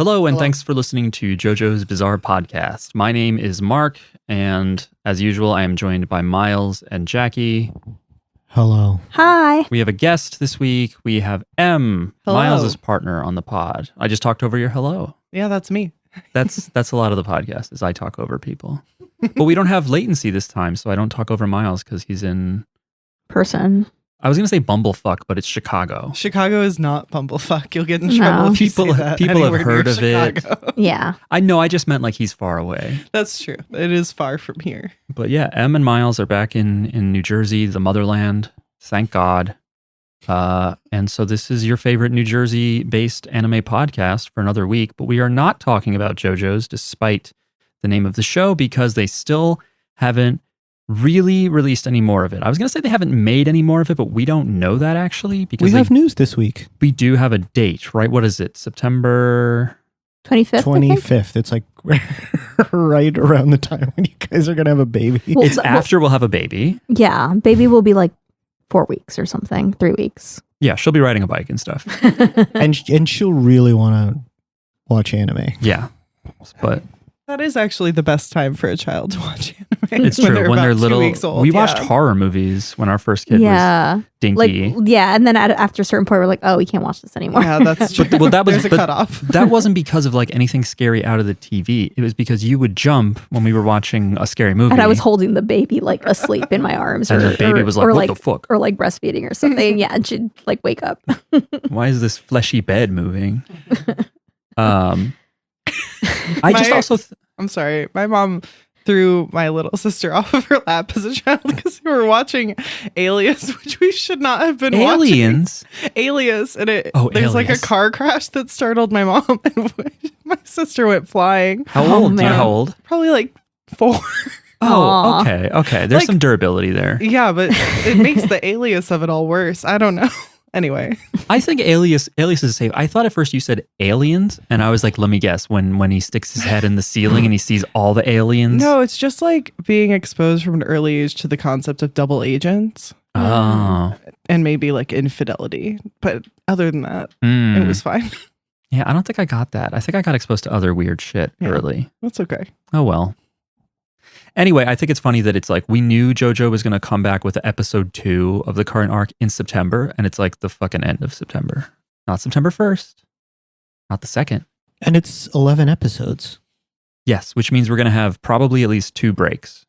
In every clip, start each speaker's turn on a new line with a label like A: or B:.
A: Hello, and thanks for listening to JoJo's Bizarre Podcast. My name is Mark, and as usual, I am joined by Myles and Jackie.
B: Hello.
C: Hi.
A: We have a guest this week. We have Em,
D: Hello.
A: Myles' partner on the pod. I just talked over your hello.
D: Yeah, that's me.
A: That's a lot of the podcast is I talk over people. But we don't have latency this time, so I don't talk over Myles because he's in...
C: Person.
A: I was going to say bumblefuck, but it's Chicago.
D: Chicago is not bumblefuck. You'll get in trouble
C: No.
D: if you say
A: People
D: that
A: have
D: anywhere
A: heard
D: near
A: of it.
D: Chicago.
C: Yeah.
A: I know, I just meant like he's far away.
D: That's true. It is far from here.
A: But yeah, Em and Myles are back in New Jersey, the motherland. Thank God. And so this is your favorite New Jersey-based anime podcast for another week. But we are not talking about JoJo's, despite the name of the show, because they still haven't really released any more of it. I was going to say they haven't made any more of it, but we don't know that actually. Because
B: We have news this week.
A: we do have a date, right? What is it? September...
C: 25th.
B: 25th. It's like right around the time when you guys are going to have a baby.
C: Well,
A: It's after we'll have a baby.
C: Yeah. Baby will be like 4 weeks or something. 3 weeks.
A: Yeah, she'll be riding a bike and stuff.
B: and she'll really want to watch anime.
A: Yeah. But
D: That is actually the best time for a child to watch anime.
A: it's true. When they're
D: about 2
A: little,
D: weeks old.
A: we watched
D: yeah.
A: horror movies when our first kid was
C: Yeah.
A: dinky.
C: Like, yeah. And then after a certain point, we're like, oh, we can't watch this anymore.
D: Yeah, that's true.
A: Well, that was
D: There's a
A: but
D: cutoff.
A: that wasn't because of like anything scary out of the TV. It was because you would jump when we were watching a scary movie.
C: And I was holding the baby like asleep in my arms.
A: And the baby was like,
C: or
A: what the fuck?
C: Or like breastfeeding or something. Yeah. And she'd like wake up.
A: Why is this fleshy bed moving? I just
D: My-
A: also...
D: I'm sorry. My mom threw my little sister off of her lap as a child because we were watching Alias, which we should not have been
A: Aliens?
D: watching. Alias. And there's like a
A: Alias.
D: car crash that startled my mom. And my sister went flying.
A: How
C: Oh,
A: old? Do you know
C: man.
A: how old?
D: Probably like 4.
A: Oh,
C: Aw.
A: okay. There's
D: Like-
A: some durability there.
D: Yeah, but it makes the alias of it all worse. I don't know. Anyway,
A: I think Alias is safe. I thought at first you said aliens, and I was like, let me guess, when he sticks his head in the ceiling and he sees all the aliens.
D: no, it's just like being exposed from an early age to the concept of double agents
A: Oh.
D: and maybe like infidelity. But other than that,
A: Mm.
D: it was fine.
A: Yeah, I don't think I got that. I think I got exposed to other weird shit
D: Yeah.
A: early.
D: That's okay.
A: Oh, well. Anyway, I think it's funny that it's like we knew JoJo was going to come back with episode 2 of the current arc in September, and it's like the fucking end of September. Not September 1st. Not the 2nd.
B: And it's 11 episodes.
A: Yes, which means we're going to have probably at least 2 breaks.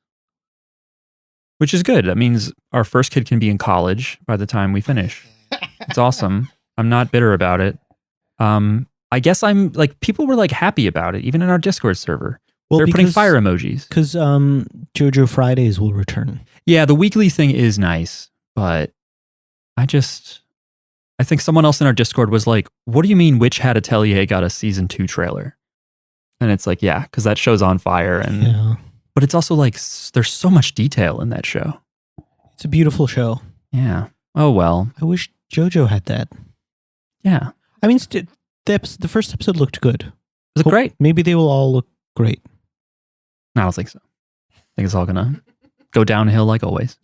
A: Which is good. That means our first kid can be in college by the time we finish. It's awesome. I'm not bitter about it. I guess I'm like, people were like happy about it, even in our Discord server.
B: Well,
A: They're putting fire emojis.
B: Because JoJo Fridays will return.
A: Yeah, the weekly thing is nice, but I think someone else in our Discord was like, what do you mean Witch Hat Atelier got a season 2 trailer? And it's like, yeah, because that show's on fire. And
B: Yeah.
A: But it's also like, there's so much detail in that show.
B: It's a beautiful show.
A: Yeah. Oh, well.
B: I wish JoJo had that.
A: Yeah.
B: I mean, the first episode looked good.
A: Was it great?
B: Maybe they will all look great.
A: I don't think so. I think it's all going to go downhill like always.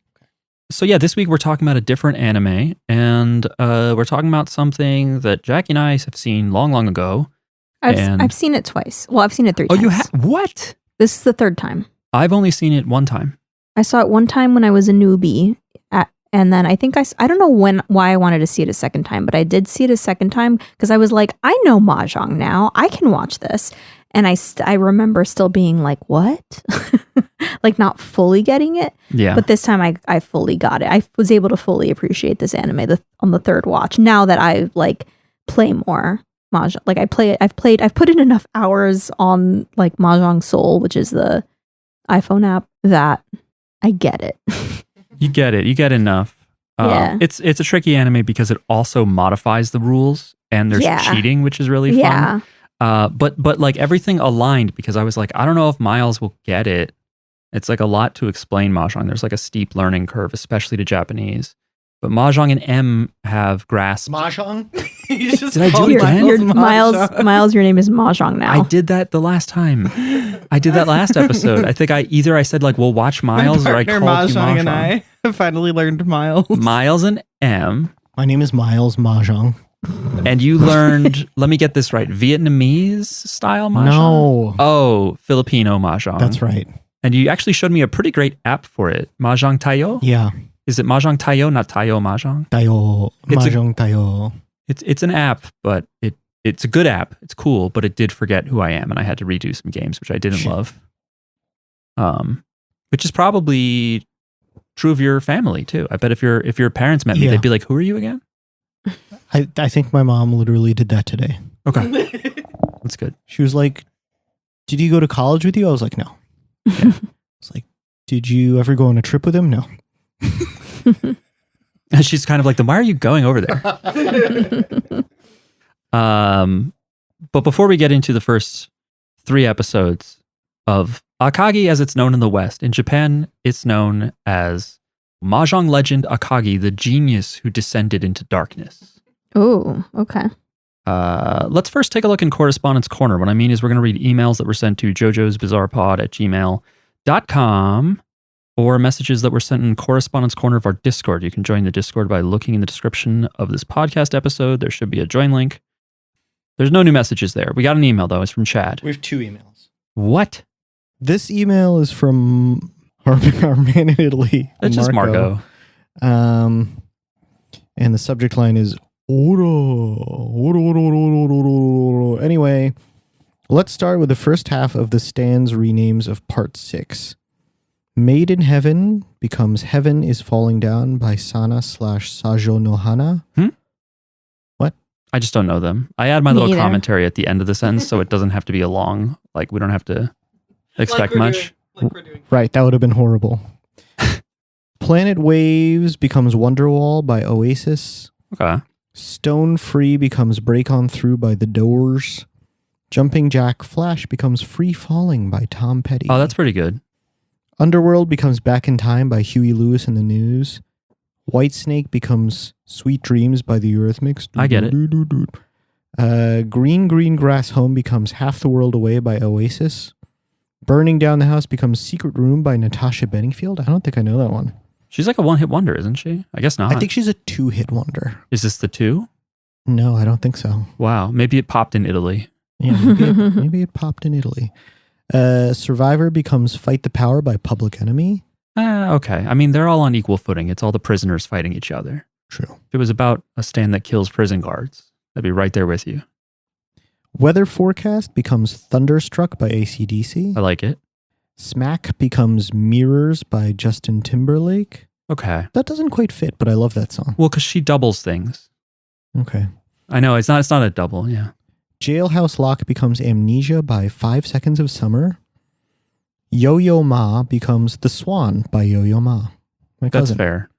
A: So yeah, this week we're talking about a different anime, and we're talking about something that Jackie and I have seen long, long ago.
C: I've seen it twice. Well, I've seen it 3
A: Oh,
C: times.
A: you have? What?
C: This is the 3rd time.
A: I've only seen it one time.
C: I saw it one time when I was a newbie, and then I think I don't know why I wanted to see it a second time, but I did see it a second time because I was like, I know Mahjong now. I can watch this. And I remember still being like, what? Like not fully getting it.
A: Yeah.
C: But this time I fully got it. I was able to fully appreciate this anime on the 3rd watch. Now that I like play more Mahjong, like I've put in enough hours on like Mahjong Soul, which is the iPhone app, that I get it.
A: You get it. You get enough.
C: Yeah.
A: It's a tricky anime because it also modifies the rules, and there's
C: Yeah.
A: cheating, which is really fun.
C: Yeah.
A: But like everything aligned because I was like, I don't know if Myles will get it. It's like a lot to explain Mahjong. There's like a steep learning curve, especially to Japanese. But Mahjong and M have grasped.
B: Mahjong?
A: Did I do it again?
C: Miles, your name is Mahjong now.
A: I did that the last time. I did that last episode. I think I said like, we'll watch Myles, or I called you
D: Mahjong
A: Mahjong.
D: and I have finally learned Myles.
A: Myles and M.
B: My name is Myles Mahjong.
A: And you learned, let me get this right, Vietnamese style mahjong?
B: No.
A: Oh, Filipino mahjong.
B: That's right.
A: And you actually showed me a pretty great app for it. Mahjong Tayo?
B: Yeah.
A: Is it Mahjong Tayo, not Tayo Mahjong?
B: Tayo.
A: It's a-
B: Mahjong Tayo.
A: It's an app, but it's a good app. It's cool, but it did forget who I am, and I had to redo some games, which I didn't
B: Shit.
A: love. Which is probably true of your family too. I bet if your parents met me,
B: Yeah.
A: they'd be like, "Who are you again?"
B: I think my mom literally did that today.
A: Okay, that's good.
B: She was like, "Did he go to college with you?" I was like, "No." It's like, "Did you ever go on a trip with him?" No.
A: And she's kind of like, "Then why are you going over there?" But before we get into the first 3 episodes of Akagi, as it's known in the West, in Japan, it's known as Mahjong legend Akagi, the genius who descended into darkness.
C: Oh, okay.
A: Let's first take a look in Correspondence Corner. What I mean is we're going to read emails that were sent to jojosbizarrepod@gmail.com or messages that were sent in Correspondence Corner of our Discord. You can join the Discord by looking in the description of this podcast episode. There should be a join link. There's no new messages there. We got an email, though. It's from Chad.
B: We have 2 emails.
A: What?
B: This email is from our man in Italy.
A: It's just Marco.
B: And the subject line is Oro. Anyway, let's start with the first half of the stands renames of part 6. Made in Heaven becomes Heaven is Falling Down by Sana/Sajo no Hana.
A: I just don't know them. I add my
C: Me
A: little
C: either.
A: commentary at the end of the sentence so it doesn't have to be a long, like we don't have to expect much.
D: We're doing.
B: Right, that would have been horrible. Planet Waves becomes Wonderwall by Oasis.
A: Okay.
B: Stone Free becomes Break On Through by The Doors. Jumping Jack Flash becomes Free Falling by Tom Petty.
A: Oh, that's pretty good.
B: Underworld becomes Back in Time by Huey Lewis and the News. Whitesnake becomes Sweet Dreams by the Eurythmics.
A: I get it.
B: Green Green Grass Home becomes Half the World Away by Oasis. Burning Down the House becomes Secret Room by Natasha Bedingfield. I don't think I know that one.
A: She's like a one-hit wonder, isn't she? I guess not.
B: I think she's a 2-hit wonder.
A: Is this the 2?
B: No, I don't think so.
A: Wow. Maybe it popped in Italy.
B: Yeah, maybe it popped in Italy. Survivor becomes Fight the Power by Public Enemy.
A: Okay. I mean, they're all on equal footing. It's all the prisoners fighting each other.
B: True.
A: If it was about a stand that kills prison guards, I'd be right there with you.
B: Weather Forecast becomes Thunderstruck by AC/DC.
A: I like it.
B: Smack becomes Mirrors by Justin Timberlake.
A: Okay.
B: That doesn't quite fit, but I love that song.
A: Well, because she doubles things.
B: Okay.
A: I know. It's not a double. Yeah.
B: Jailhouse Lock becomes Amnesia by 5 Seconds of Summer. Yo-Yo Ma becomes The Swan by Yo-Yo Ma. My
A: That's
B: cousin.
A: fair.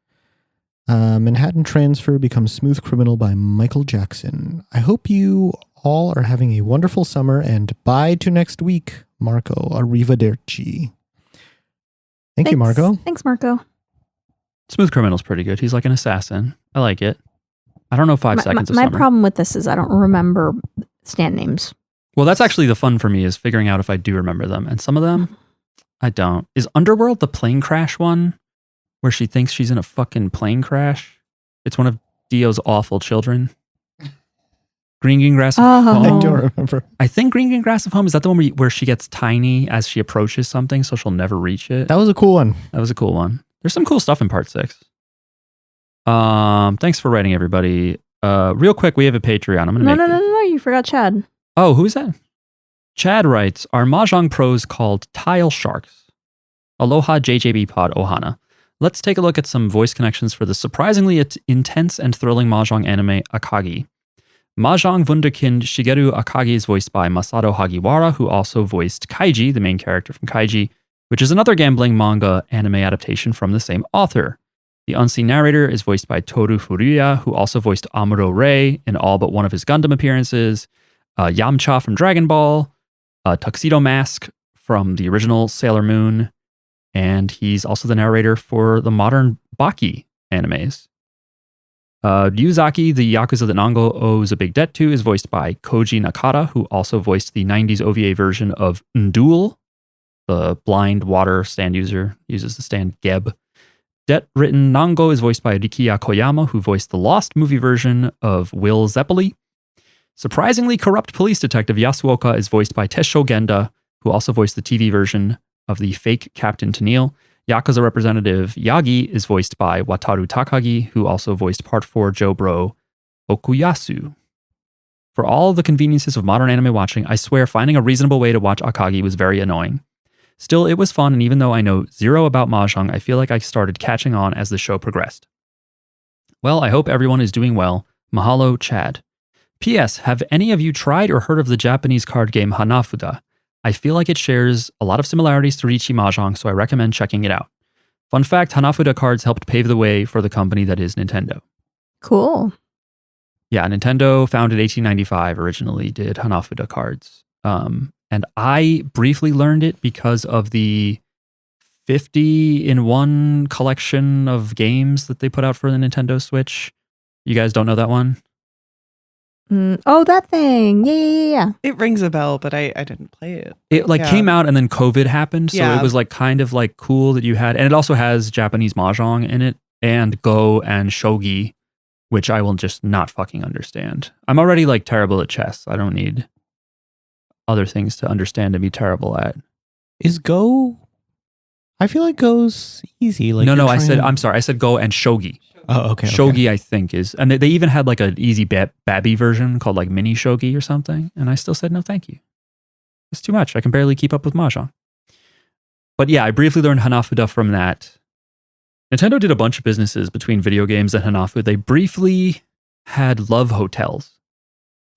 B: Manhattan Transfer becomes Smooth Criminal by Michael Jackson. I hope you all are having a wonderful summer, and bye to next week, Marco. Arrivederci. Thank you, Marco.
C: Thanks, Marco.
A: Smooth Criminal's pretty good. He's like an assassin. I like it. I don't know 5 seconds of
C: My
A: summer.
C: problem with this is I don't remember stand names.
A: Well, that's actually the fun for me is figuring out if I do remember them. And some of them, I don't. Is Underworld the plane crash one where she thinks she's in a fucking plane crash? It's one of Dio's awful children. Green Green Grass of
C: Oh.
B: I
A: Home.
B: don't remember.
A: I think Green Green Grass of Home, is that the one where she gets tiny as she approaches something so she'll never reach it?
B: That was a cool one.
A: That was a cool one. There's some cool stuff in part 6. Thanks for writing, everybody. Real quick, we have a Patreon. I'm gonna
C: No,
A: make
C: no, no, no, you forgot Chad.
A: Oh, who is that? Chad writes, our Mahjong pros called Tile Sharks. Aloha JJB Pod Ohana. Let's take a look at some voice connections for the surprisingly intense and thrilling Mahjong anime Akagi. Mahjong Wunderkind Shigeru Akagi is voiced by Masato Hagiwara, who also voiced Kaiji, the main character from Kaiji, which is another gambling manga anime adaptation from the same author. The unseen narrator is voiced by Toru Furuya, who also voiced Amuro Ray in all but one of his Gundam appearances, Yamcha from Dragon Ball, Tuxedo Mask from the original Sailor Moon, and he's also the narrator for the modern Baki animes. Ryuzaki, the Yakuza that Nango owes a big debt to, is voiced by Koji Nakata, who also voiced the 90s OVA version of Ndul, the blind water stand user, uses the stand Geb. Debt-ridden Nango is voiced by Rikiya Koyama, who voiced the Lost movie version of Will Zeppeli. Surprisingly corrupt police detective Yasuoka is voiced by Tesho Genda, who also voiced the TV version of the fake Captain Tennille. Yakuza representative Yagi is voiced by Wataru Takagi, who also voiced Part 4 Jobro Okuyasu. For all the conveniences of modern anime watching, I swear finding a reasonable way to watch Akagi was very annoying. Still, it was fun, and even though I know zero about Mahjong, I feel like I started catching on as the show progressed. Well, I hope everyone is doing well. Mahalo, Chad. P.S. Have any of you tried or heard of the Japanese card game Hanafuda? I feel like it shares a lot of similarities to Riichi Mahjong, so I recommend checking it out. Fun fact, Hanafuda cards helped pave the way for the company that is Nintendo.
C: Cool.
A: Yeah, Nintendo, founded 1895, originally did Hanafuda cards. And I briefly learned it because of the 50-in-1 collection of games that they put out for the Nintendo Switch. You guys don't know that one?
C: Oh, that thing. Yeah.
D: It rings a bell, but I didn't play it.
A: It came out and then COVID happened. So it was kind of cool that you had. And it also has Japanese Mahjong in it and Go and Shogi, which I will just not fucking understand. I'm already terrible at chess. I don't need other things to understand and be terrible at.
B: Is Go? I feel like Go's easy.
A: No, I'm sorry. I said Go and Shogi.
B: Oh, okay.
A: Shogi, I think, is, and they even had an easy babby version called mini Shogi or something. And I still said, no, thank you. It's too much. I can barely keep up with Mahjong. But yeah, I briefly learned Hanafuda from that. Nintendo did a bunch of businesses between video games and Hanafuda. They briefly had love hotels.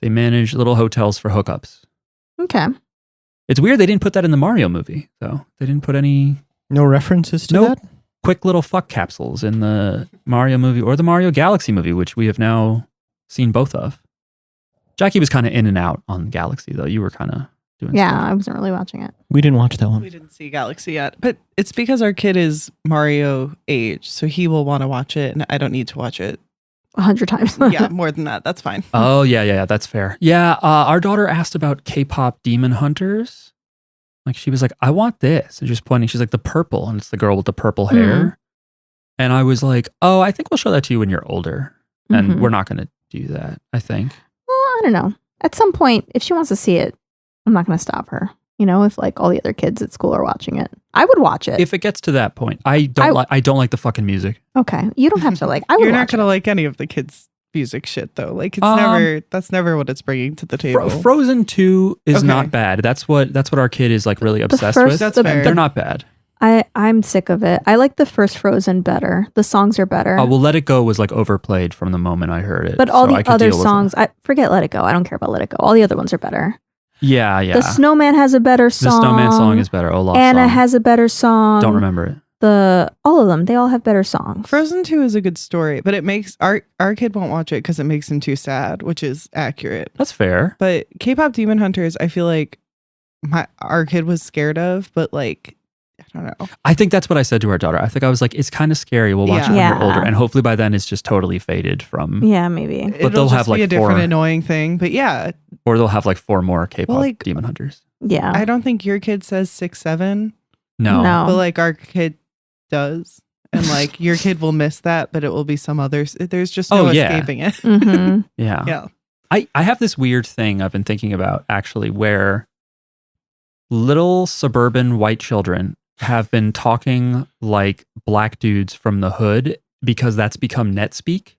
A: They managed little hotels for hookups.
C: Okay.
A: It's weird they didn't put that in the Mario movie, though. They didn't put any...
B: No references to that?
A: Quick little fuck capsules in the Mario movie or the Mario Galaxy movie, which we have now seen both of. Jackie was kind of in and out on Galaxy, though. You were kind of doing stuff.
C: I wasn't really watching it.
B: We didn't watch that one.
D: We didn't see Galaxy yet, but it's because our kid is Mario age, so he will want to watch it, and I don't need to watch it
C: 100 times.
D: Yeah, more than that. That's fine.
A: Oh, yeah, that's fair. Yeah, our daughter asked about K-pop Demon Hunters. She was like, I want this. And just pointing, she's like, the purple, and it's the girl with the purple hair. And I was like, oh, I think we'll show that to you when you're older. And we're not going to do that, I think.
C: Well, I don't know. At some point, if she wants to see it, I'm not going to stop her. If all the other kids at school are watching it, I would watch it.
A: If it gets to that point, I don't like the fucking music.
C: Okay, you don't have to I would.
D: You're not going to like any of the kids' music shit though. That's never what it's bringing to the table.
A: Frozen 2 is not bad. That's what our kid is really obsessed with.
D: That's fair.
A: They're not bad.
C: I'm sick of it. I like the first Frozen better. The songs are better.
A: Well, Let It Go was overplayed from the moment I heard it.
C: But all the other songs, I forget Let It Go. I don't care about Let It Go. All the other ones are better.
A: Yeah.
C: The Snowman has a better song.
A: The Snowman song is better. Olaf
C: Anna
A: song.
C: has a better song.
A: Don't remember it.
C: All of them, they all have better songs.
D: Frozen 2 is a good story, but it makes our kid won't watch it because it makes him too sad, which is accurate.
A: That's fair.
D: But K-pop Demon Hunters, I feel like our kid was scared of, but I don't know.
A: I think that's what I said to our daughter. I think I was like, it's kind of scary. We'll watch it when you're older, and hopefully by then it's just totally faded from.
C: Yeah, maybe.
A: But they'll have
D: be a different annoying thing. But yeah,
A: or they'll have 4 more K-pop Demon Hunters.
C: Yeah,
D: I don't think your kid says 6, 7.
A: No.
D: But our kid does, and your kid will miss that, but it will be some others. There's just no escaping it.
C: Mm-hmm.
A: Yeah. I have this weird thing I've been thinking about actually, where little suburban white children have been talking like black dudes from the hood because that's become net speak.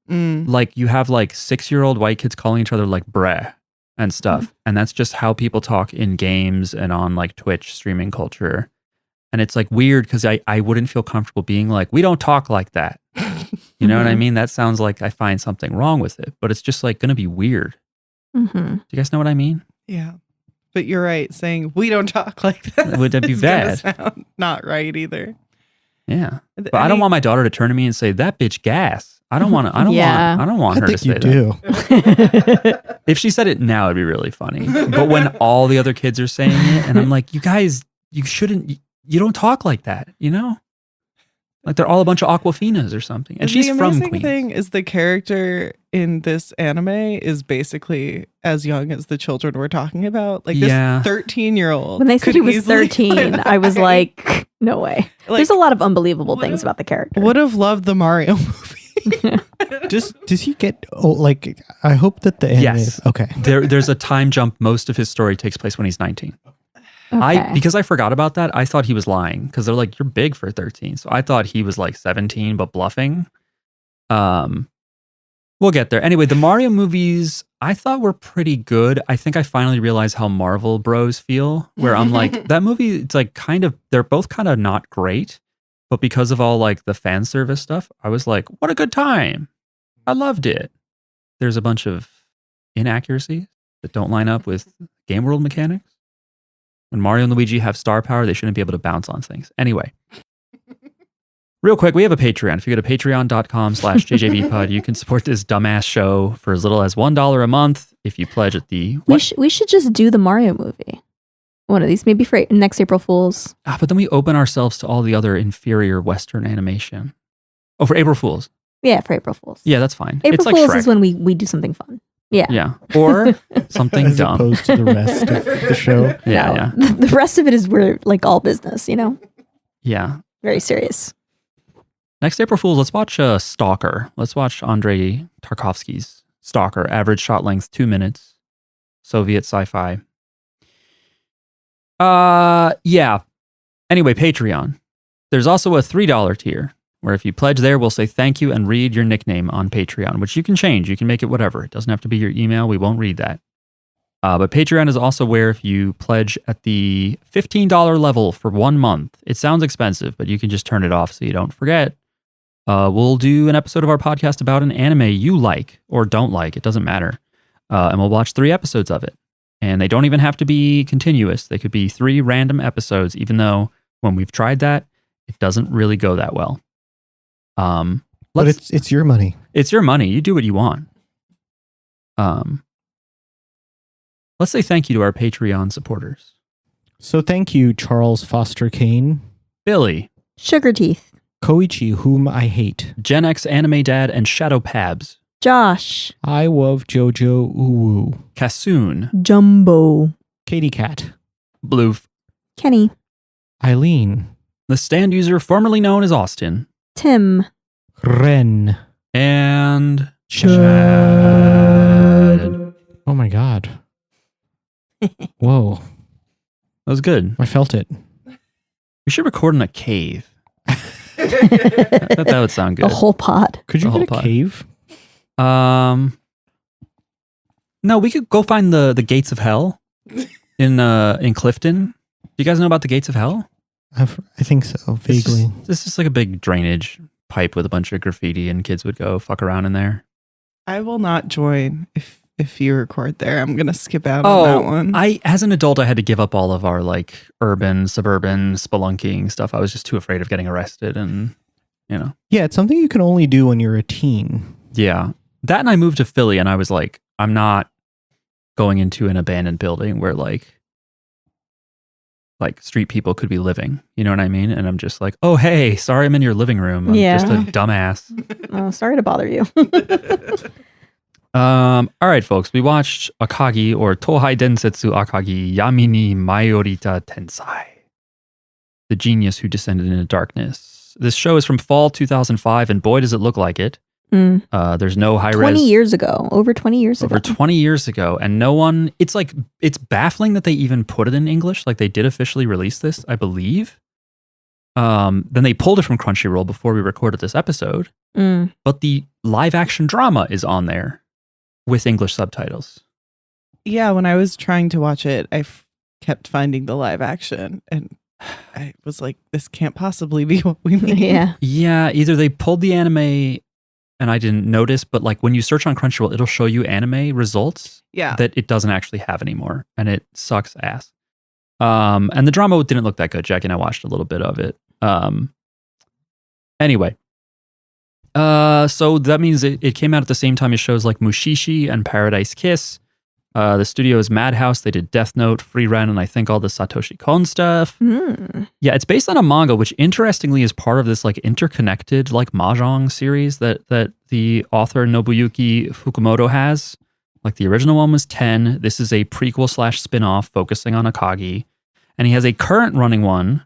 A: You have 6-year-old white kids calling each other bruh and stuff. And that's just how people talk in games and on Twitch streaming culture. And it's weird because I wouldn't feel comfortable being we don't talk like that. You know what I mean? That sounds like I find something wrong with it, but it's just going to be weird. Do you guys know what I mean?
D: Yeah. But you're right. Saying we don't talk like that.
A: Would that be bad?
D: Sound not right either.
A: Yeah. But I don't want my daughter to turn to me and say, that bitch gas. I don't want to. I don't want her to say that. If she said it now, it'd be really funny. But when all the other kids are saying it, and I'm like, you guys, you shouldn't. You don't talk like that, Like they're all a bunch of Aquafinas or something. And she's
D: the
A: from
D: amazing
A: Queens.
D: thing is the character in this anime is basically as young as the children we're talking about. Like this 13-year-old.
C: When they said he was 13, I was like, no way.
D: Like,
C: there's a lot of unbelievable things about the character.
D: Would have loved the Mario movie.
B: Does he get like? I hope that the anime.
A: Yes.
B: Okay.
A: There's a time jump. Most of his story takes place when he's 19.
C: Okay.
A: Because I forgot about that, I thought he was lying because they're like, you're big for 13. So I thought he was like 17, but bluffing. We'll get there. Anyway, the Mario movies I thought were pretty good. I think I finally realized how Marvel bros feel, where I'm like, that movie, it's like they're both kind of not great, but because of all like the fan service stuff, I was like, what a good time. I loved it. There's a bunch of inaccuracies that don't line up with game world mechanics. When Mario and Luigi have star power, they shouldn't be able to bounce on things. Anyway, real quick, we have a Patreon. If you go to patreon.com/jjbpod, you can support this dumbass show for as little as $1 a month. If you pledge at the...
C: We should just do the Mario movie. One of these, maybe for next April Fool's.
A: But then we open ourselves to all the other inferior Western animation. Oh, for April Fools.
C: Yeah, for April Fool's.
A: Yeah, that's fine.
C: April
A: it's like
C: Fool's
A: Shrek.
C: is when we do something fun. Yeah.
A: Yeah. Or something
B: As
A: dumb.
B: opposed to the rest of the show.
A: Yeah,
C: No, the rest of it is we're like all business,
A: Yeah.
C: very serious.
A: Next April Fools, let's watch Stalker. Let's watch Andrei Tarkovsky's Stalker. Average shot length, 2 minutes. Soviet sci-fi. Yeah. Anyway, Patreon. There's also a $3 tier, where if you pledge there, we'll say thank you and read your nickname on Patreon, which you can change. You can make it whatever. It doesn't have to be your email. We won't read that. But Patreon is also where if you pledge at the $15 level for 1 month, it sounds expensive, but you can just turn it off so you don't forget. We'll do an episode of our podcast about an anime you like or don't like. It doesn't matter. And we'll watch 3 episodes of it. And they don't even have to be continuous. They could be 3 random episodes, even though when we've tried that, it doesn't really go that well.
B: But it's your money.
A: It's your money. You do what you want. Let's say thank you to our Patreon supporters.
B: So thank you, Charles Foster Kane,
A: Billy,
C: Sugar Teeth,
B: Koichi, whom I hate,
A: Gen X Anime Dad, and Shadow Pabs.
C: Josh,
B: I love JoJo Uwu,
A: Kassoon,
C: Jumbo,
B: Katie Cat,
A: Bloof,
C: Kenny,
B: Eileen,
A: the stand user formerly known as Austin,
C: Tim,
B: Ren,
A: and
B: Chad. Oh my God. Whoa.
A: That was good.
B: I felt it.
A: We should record in a cave. I thought that would sound good.
C: a whole pod.
B: Could you
A: The whole
B: get a
A: pod.
B: cave?
A: No, we could go find the gates of hell in Clifton. Do you guys know about the gates of hell?
B: I think so, vaguely.
A: It's just like a big drainage pipe with a bunch of graffiti, and kids would go fuck around in there.
D: I will not join if you record there. I'm gonna skip out on that one.
A: As an adult, I had to give up all of our like urban, suburban spelunking stuff. I was just too afraid of getting arrested, and
B: Yeah, it's something you can only do when you're a teen.
A: yeah, that. And I moved to Philly, and I was like, I'm not going into an abandoned building where like street people could be living. You know what I mean? And I'm just like, oh hey, sorry, I'm in your living room. I'm
C: Yeah.
A: just a dumbass.
C: Oh, sorry to bother you.
A: All right, folks, we watched Akagi, or Tohai Densetsu Akagi Yamini Mayorita Tensai, the genius who descended into darkness. This show is from fall 2005, and boy, does it look like it. There's no high
C: 20
A: res.
C: years ago. Over 20 years
A: Over
C: ago.
A: 20 years ago, and no one. It's baffling that they even put it in English. Like, they did officially release this, I believe. Then they pulled it from Crunchyroll before we recorded this episode. But the live action drama is on there with English subtitles.
D: Yeah, when I was trying to watch it, I kept finding the live action, and I was like, "This can't possibly be what we need."
C: Yeah.
A: Yeah, either they pulled the anime and I didn't notice, but like when you search on Crunchyroll, it'll show you anime results
D: yeah.
A: that it doesn't actually have anymore, and it sucks ass. And the drama didn't look that good. Jackie and I watched a little bit of it. Anyway. So that means it came out at the same time as shows like Mushishi and Paradise Kiss. The studio is Madhouse. They did Death Note, Free Rent, and I think all the Satoshi Kon stuff. Yeah, it's based on a manga, which interestingly is part of this like interconnected like Mahjong series that the author Nobuyuki Fukumoto has. Like the original one was 10. This is a prequel / spin-off focusing on Akagi. And he has a current running one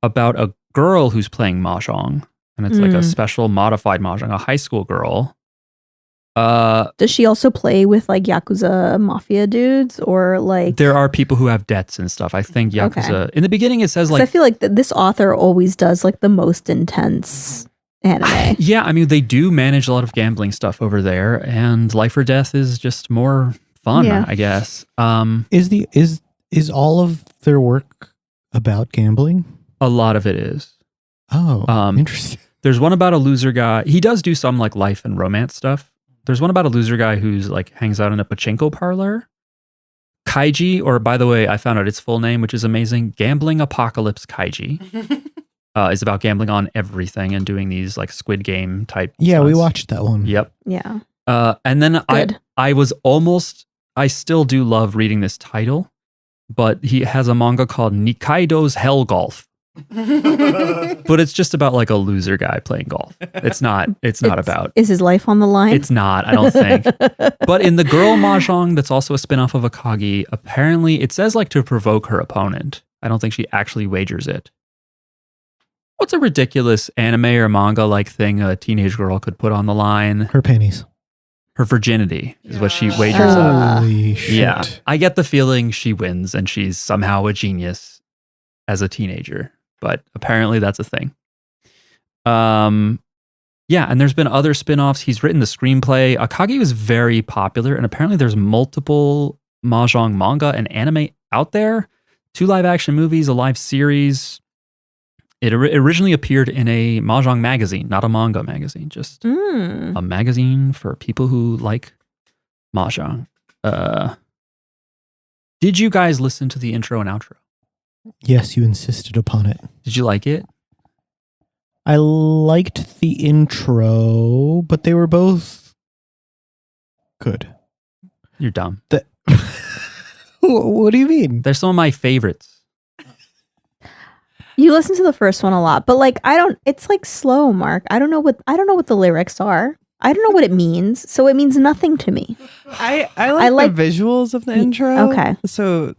A: about a girl who's playing Mahjong. And it's like a special modified Mahjong, a high school girl.
C: Does she also play with like Yakuza mafia dudes or like?
A: There are people who have debts and stuff. I think Yakuza.
C: Okay.
A: In the beginning, it says like.
C: I feel like this author always does like the most intense anime.
A: Yeah, I mean they do manage a lot of gambling stuff over there, and Life or Death is just more fun,
C: Yeah.
A: I guess.
B: Is all of their work about gambling?
A: A lot of it is.
B: Oh, interesting.
A: There's one about a loser guy. He does do some like life and romance stuff. There's one about a loser guy who's like hangs out in a pachinko parlor. Kaiji, or by the way, I found out its full name, which is amazing. Gambling Apocalypse Kaiji. Is about gambling on everything and doing these like Squid Game type.
B: Yeah, we
A: stunts.
B: watched that one.
A: Yep.
C: Yeah.
A: And then
C: Good.
A: I still do love reading this title, but he has a manga called Nikkaido's Hell Golf. But it's just about like a loser guy playing golf. It's not about.
C: Is his life on the line?
A: It's not, I don't think. But in the girl Mahjong, that's also a spin-off of Akagi, apparently it says like to provoke her opponent. I don't think she actually wagers it. What's a ridiculous anime or manga like thing a teenage girl could put on the line?
B: Her panties.
A: Her virginity is what she wagers on.
B: Holy shit.
A: Yeah. I get the feeling she wins and she's somehow a genius as a teenager, but apparently that's a thing. Yeah, and there's been other spin-offs. He's written the screenplay. Akagi was very popular, and apparently there's multiple Mahjong manga and anime out there. 2 live-action movies, a live series. It originally appeared in a Mahjong magazine, not a manga magazine, just a magazine for people who like Mahjong. Did you guys listen to the intro and outro?
B: Yes, you insisted upon it.
A: Did you like it?
B: I liked the intro, but they were both good.
A: You're dumb.
B: What do you mean?
A: They're some of my favorites.
C: You listen to the first one a lot, but like it's like slow, Mark. I don't know what the lyrics are. I don't know what it means, so it means nothing to me.
D: I
C: I
D: like
C: like-
D: the visuals of the intro.
C: Okay.
D: So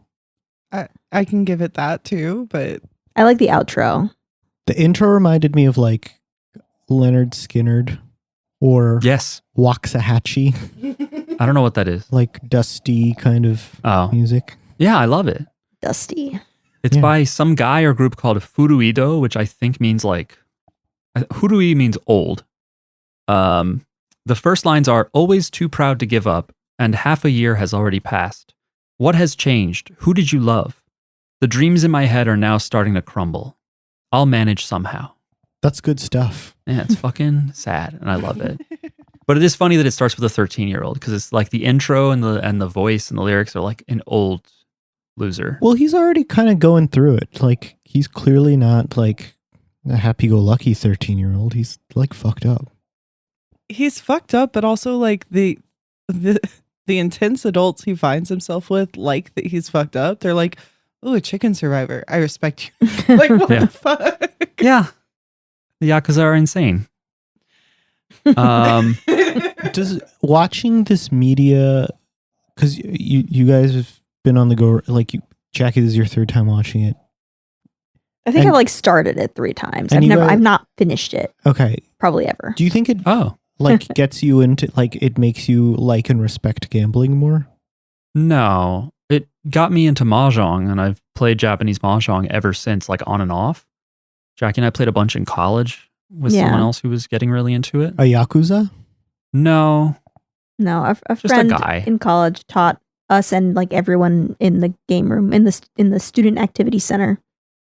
D: I can give it that too, but
C: I like the outro.
B: The intro reminded me of like Leonard Skinnard or
A: Yes.
B: Waxahachie,
A: I don't know what that is.
B: like dusty kind of
A: Oh.
B: music.
A: Yeah, I love it.
C: Dusty.
A: It's
B: Yeah.
A: by some guy or group called Furuido, which I think means like Furui means old. The first lines are always too proud to give up, and half a year has already passed. What has changed? Who did you love? The dreams in my head are now starting to crumble. I'll manage somehow.
B: That's good stuff.
A: Yeah, it's fucking sad, and I love it. But it is funny that it starts with a 13-year-old because it's like the intro and the voice and the lyrics are like an old loser.
B: Well, he's already kind of going through it. Like, he's clearly not like a happy-go-lucky 13-year-old. He's like fucked up.
D: he's fucked up, but also like the intense adults he finds himself with, like that he's fucked up. They're like, "Oh, a chicken survivor. I respect you." Like, what
A: Yeah.
D: the fuck?
A: Yeah, the Yakuza are insane.
B: Does watching this media, because you guys have been on the go, like Jackie, this is your 3rd time watching it.
C: I think
B: And-
C: I've like started it 3 times.
B: and you guys-
C: I've not finished it
B: Okay.
C: probably ever.
B: Do you think it
A: Oh,
B: like gets you into, like, it makes you like and respect gambling more?
A: no. It got me into Mahjong, and I've played Japanese Mahjong ever since, like on and off. Jackie and I played a bunch in college with
C: Yeah.
A: someone else who was getting really into it.
B: A Yakuza?
A: No.
C: No, a
A: a
C: friend
A: guy.
C: in college taught us and like everyone in the game room in the student activity center.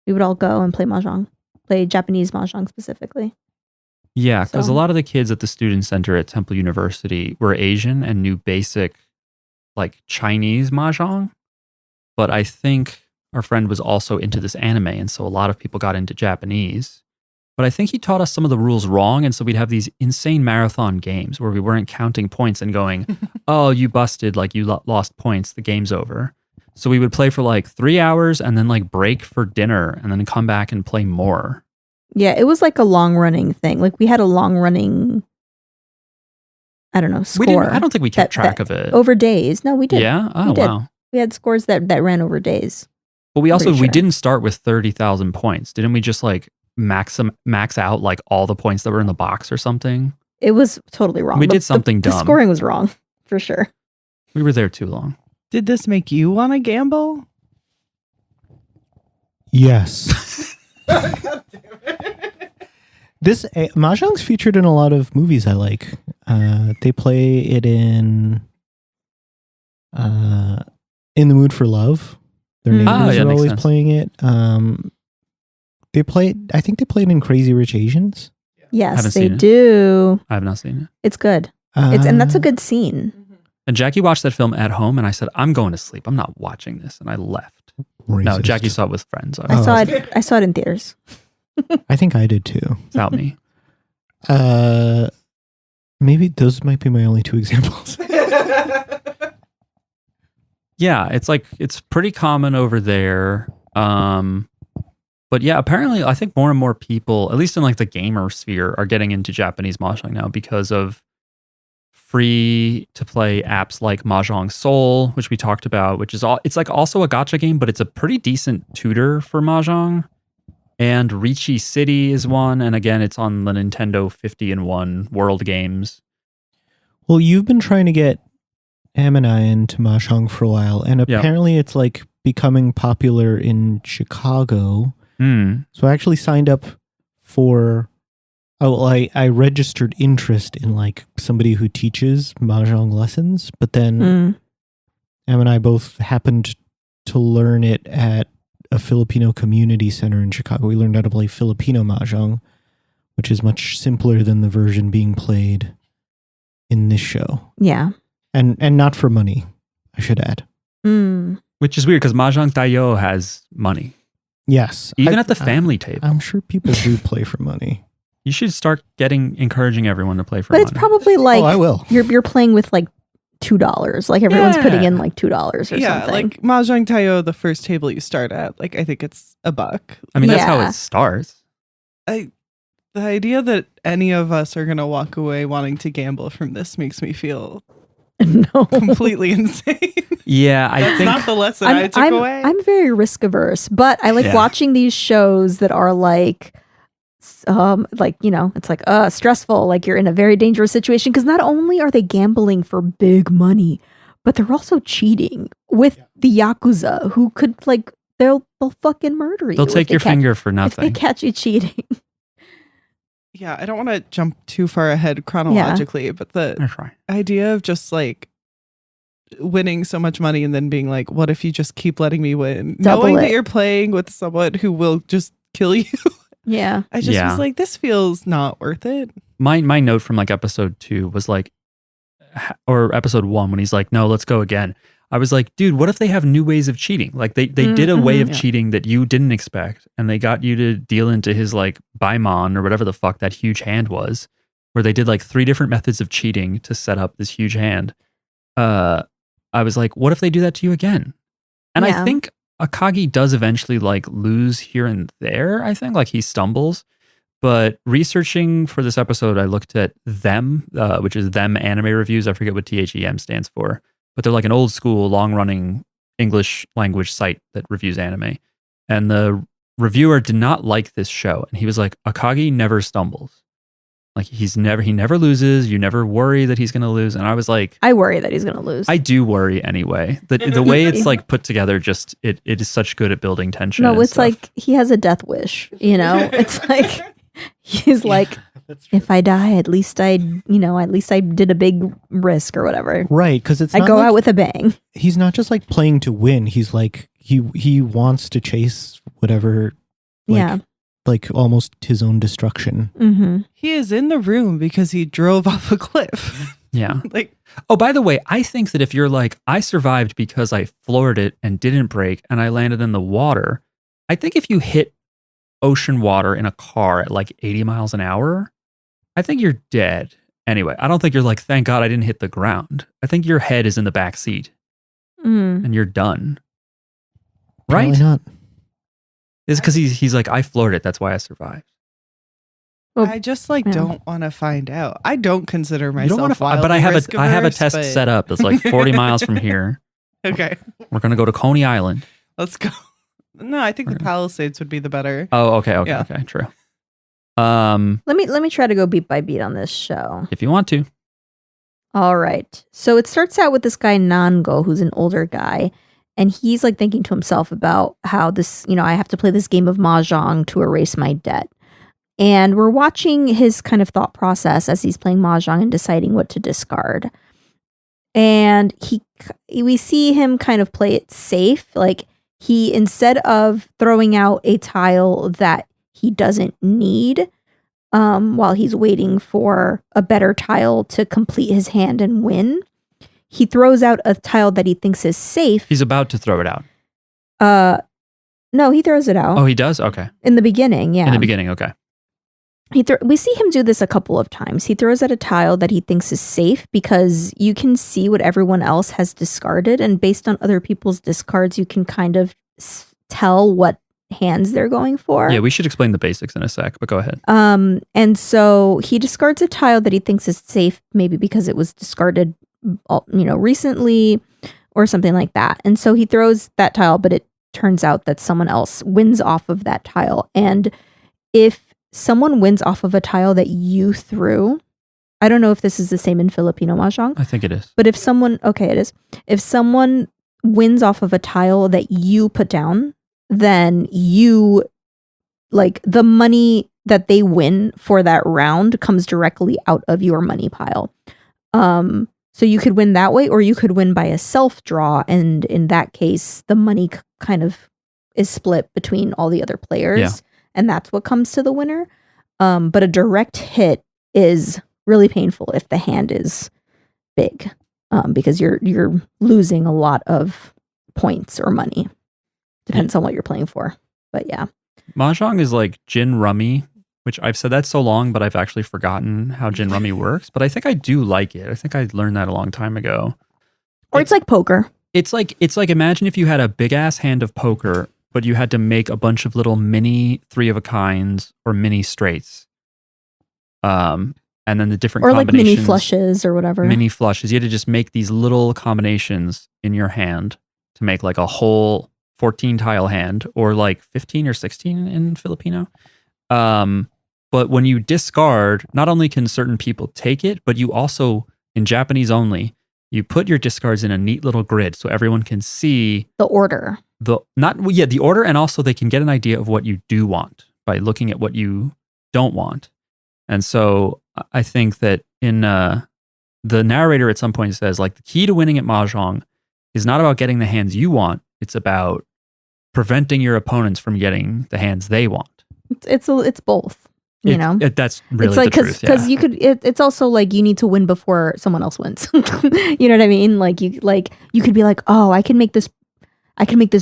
C: We would all go and play mahjong, play Japanese mahjong specifically.
A: Yeah, because
C: So-
A: a lot of the kids at the student center at Temple University were Asian and knew basic, like Chinese Mahjong. But I think our friend was also into this anime, and so a lot of people got into Japanese. but I think he taught us some of the rules wrong. And so we'd have these insane marathon games where we weren't counting points and going, oh, you busted, like you lost points, the game's over. So we would play for like 3 hours and then like break for dinner and then come back and play more.
C: Yeah, it was like a long running thing. Like we had a long running, I don't know, score.
A: I don't think we kept track of it.
C: Over days. No, we did.
A: Yeah? Oh,
C: we did.
A: wow.
C: We had scores that ran over days.
A: But we didn't start with 30,000 points. Didn't we just like max out like all the points that were in the box or something?
C: It was totally wrong.
A: We did something dumb.
C: The scoring was wrong, for sure.
A: We were there too long.
D: Did this make you want to gamble?
B: Yes. This Mahjong's featured in a lot of movies I like. They play it in The Mood for Love. Their neighbors are always playing it. I think they play it in Crazy Rich Asians.
C: Yes, they do.
A: I have not seen it.
C: It's good. And that's a good scene.
A: And Jackie watched that film at home, and I said, I'm going to sleep. I'm not watching this. And I left.
B: Racist.
A: No, Jackie saw it with friends.
C: I saw it in theaters.
B: I think I did too.
A: Without me.
B: Maybe those might be my only two examples.
A: Yeah, it's pretty common over there. But yeah, apparently I think more and more people, at least in like the gamer sphere, are getting into Japanese Mahjong now because of free to play apps like Mahjong Soul, which we talked about, which is it's like also a gacha game, but it's a pretty decent tutor for Mahjong. And Ricci City is one, and again, it's on the Nintendo 50-in-1 World Games.
B: Well, you've been trying to get Em and I into Mahjong for a while, and apparently it's like becoming popular in Chicago. So I actually signed up for. I registered interest in like somebody who teaches Mahjong lessons, but then Em and I both happened to learn it at a Filipino community center in Chicago. We learned how to play Filipino Mahjong, which is much simpler than the version being played in this show.
C: Yeah.
B: And not for money, I should add.
A: Which is weird because Mahjong Tayo has money.
B: Yes.
A: Even at the family table.
B: I'm sure people do play for money.
A: You should start encouraging everyone to play for money.
C: But it's probably like
B: I will.
C: You're playing with like $2. Like everyone's putting in like $2 or something.
D: Yeah, like Mahjong Tayo, the first table you start at, like I think it's $1.
A: I mean, that's how it starts.
D: The idea that any of us are going to walk away wanting to gamble from this makes me feel completely insane.
A: Yeah, I think
D: not the lesson I took away.
C: I'm very risk averse, but I like watching these shows that are like it's like stressful, like you're in a very dangerous situation, because not only are they gambling for big money, but they're also cheating with the Yakuza, who could like they'll fucking murder you.
A: They'll take your finger for nothing
C: if they catch you cheating.
D: Yeah, I don't want to jump too far ahead chronologically, but the idea of just like winning so much money and then being like, what if you just keep letting me win? Knowing that you're playing with someone who will just kill you.
C: Yeah.
D: I just was like, this feels not worth it.
A: My note from like episode 2 was like, or episode 1 when he's like, no, let's go again. I was like, dude, what if they have new ways of cheating? Like they did a way of cheating that you didn't expect, and they got you to deal into his like Baimon or whatever the fuck that huge hand was, where they did like 3 different methods of cheating to set up this huge hand. I was like, what if they do that to you again? And I think Akagi does eventually like lose here and there. I think like he stumbles, but researching for this episode, I looked at Them, which is Them Anime Reviews. I forget what THEM stands for, but they're like an old school, long running English language site that reviews anime. And the reviewer did not like this show. And he was like, Akagi never stumbles. Like he never loses. You never worry that he's going to lose. And I was like,
C: I worry that he's going to lose.
A: I do worry anyway. The way it's like put together, just it is such good at building tension.
C: No, it's like he has a death wish. You know, it's like he's like, if I die, at least I did a big risk or whatever.
B: Right, because
C: I go out with a bang.
B: He's not just like playing to win. He's like he wants to chase whatever. Like almost his own destruction.
C: Mm-hmm.
D: He is in the room because he drove off a cliff.
A: Yeah.
D: Like,
A: oh, by the way, I think that if you're like, I survived because I floored it and didn't break and I landed in the water, I think if you hit ocean water in a car at like 80 miles an hour, I think you're dead. Anyway, I don't think you're like, thank God I didn't hit the ground. I think your head is in the back seat and you're done. Right?
B: Probably not.
A: It's because he's like, I floored it. That's why I survived.
D: Well, I just don't want to find out. I don't consider myself wild.
A: But I have a test set up. It's like 40 miles from here.
D: Okay.
A: We're going to go to Coney Island.
D: Let's go. No, I think the Palisades would be the better.
A: Oh, okay, true.
C: Let me try to go beat by beat on this show.
A: If you want to.
C: All right. So it starts out with this guy Nango, who's an older guy, and he's like thinking to himself about how this, I have to play this game of Mahjong to erase my debt. And we're watching his kind of thought process as he's playing Mahjong and deciding what to discard. And we see him kind of play it safe. Like he, instead of throwing out a tile that he doesn't need, while he's waiting for a better tile to complete his hand and win, he throws out a tile that he thinks is safe.
A: He's about to throw it out.
C: No, he throws it out.
A: Oh, he does? Okay.
C: In the beginning, yeah.
A: In the beginning, okay.
C: We see him do this a couple of times. He throws out a tile that he thinks is safe because you can see what everyone else has discarded, and based on other people's discards, you can kind of tell what hands they're going for.
A: Yeah, we should explain the basics in a sec, but go ahead.
C: And so he discards a tile that he thinks is safe, maybe because it was discarded, recently or something like that. And so he throws that tile, but it turns out that someone else wins off of that tile. And if someone wins off of a tile that you threw, I don't know if this is the same in Filipino Mahjong.
A: I think it is.
C: But it is. If someone wins off of a tile that you put down, then you, like, the money that they win for that round comes directly out of your money pile. So you could win that way, or you could win by a self draw, and in that case, the money kind of is split between all the other players.
A: Yeah.
C: And that's what comes to the winner. But a direct hit is really painful if the hand is big, because you're losing a lot of points or money. Depends on what you're playing for. But yeah.
A: Mahjong is like gin rummy, which I've said that so long, but I've actually forgotten how gin rummy works. But I think I do like it. I think I learned that a long time ago.
C: Or it's like poker.
A: It's like imagine if you had a big ass hand of poker, but you had to make a bunch of little mini 3-of-a-kinds or mini straights. And then the different
C: or
A: combinations.
C: Or like mini flushes or whatever.
A: Mini flushes. You had to just make these little combinations in your hand to make like a whole 14 tile hand, or like 15 or 16 in Filipino. But when you discard, not only can certain people take it, but you also, in Japanese only, you put your discards in a neat little grid so everyone can see
C: the order.
A: The order, and also they can get an idea of what you do want by looking at what you don't want. And so I think that in the narrator at some point says, like, the key to winning at Mahjong is not about getting the hands you want, it's about preventing your opponents from getting the hands they want.
C: It's both.
A: That's really
C: it's like,
A: the truth.
C: Because you could. It's also like you need to win before someone else wins. You know what I mean? Like you could be like, oh, I can make this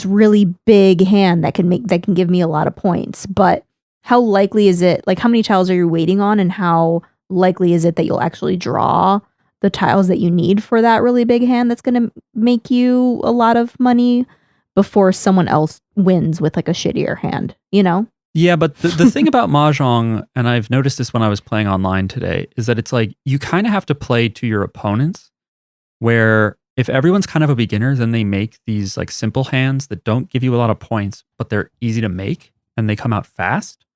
C: really big hand that can give me a lot of points. But how likely is it? Like, how many tiles are you waiting on, and how likely is it that you'll actually draw the tiles that you need for that really big hand that's going to make you a lot of money before someone else wins with like a shittier hand?
A: Yeah, but the thing about Mahjong, and I've noticed this when I was playing online today, is that it's like you kind of have to play to your opponents, where if everyone's kind of a beginner, then they make these like simple hands that don't give you a lot of points, but they're easy to make and they come out fast.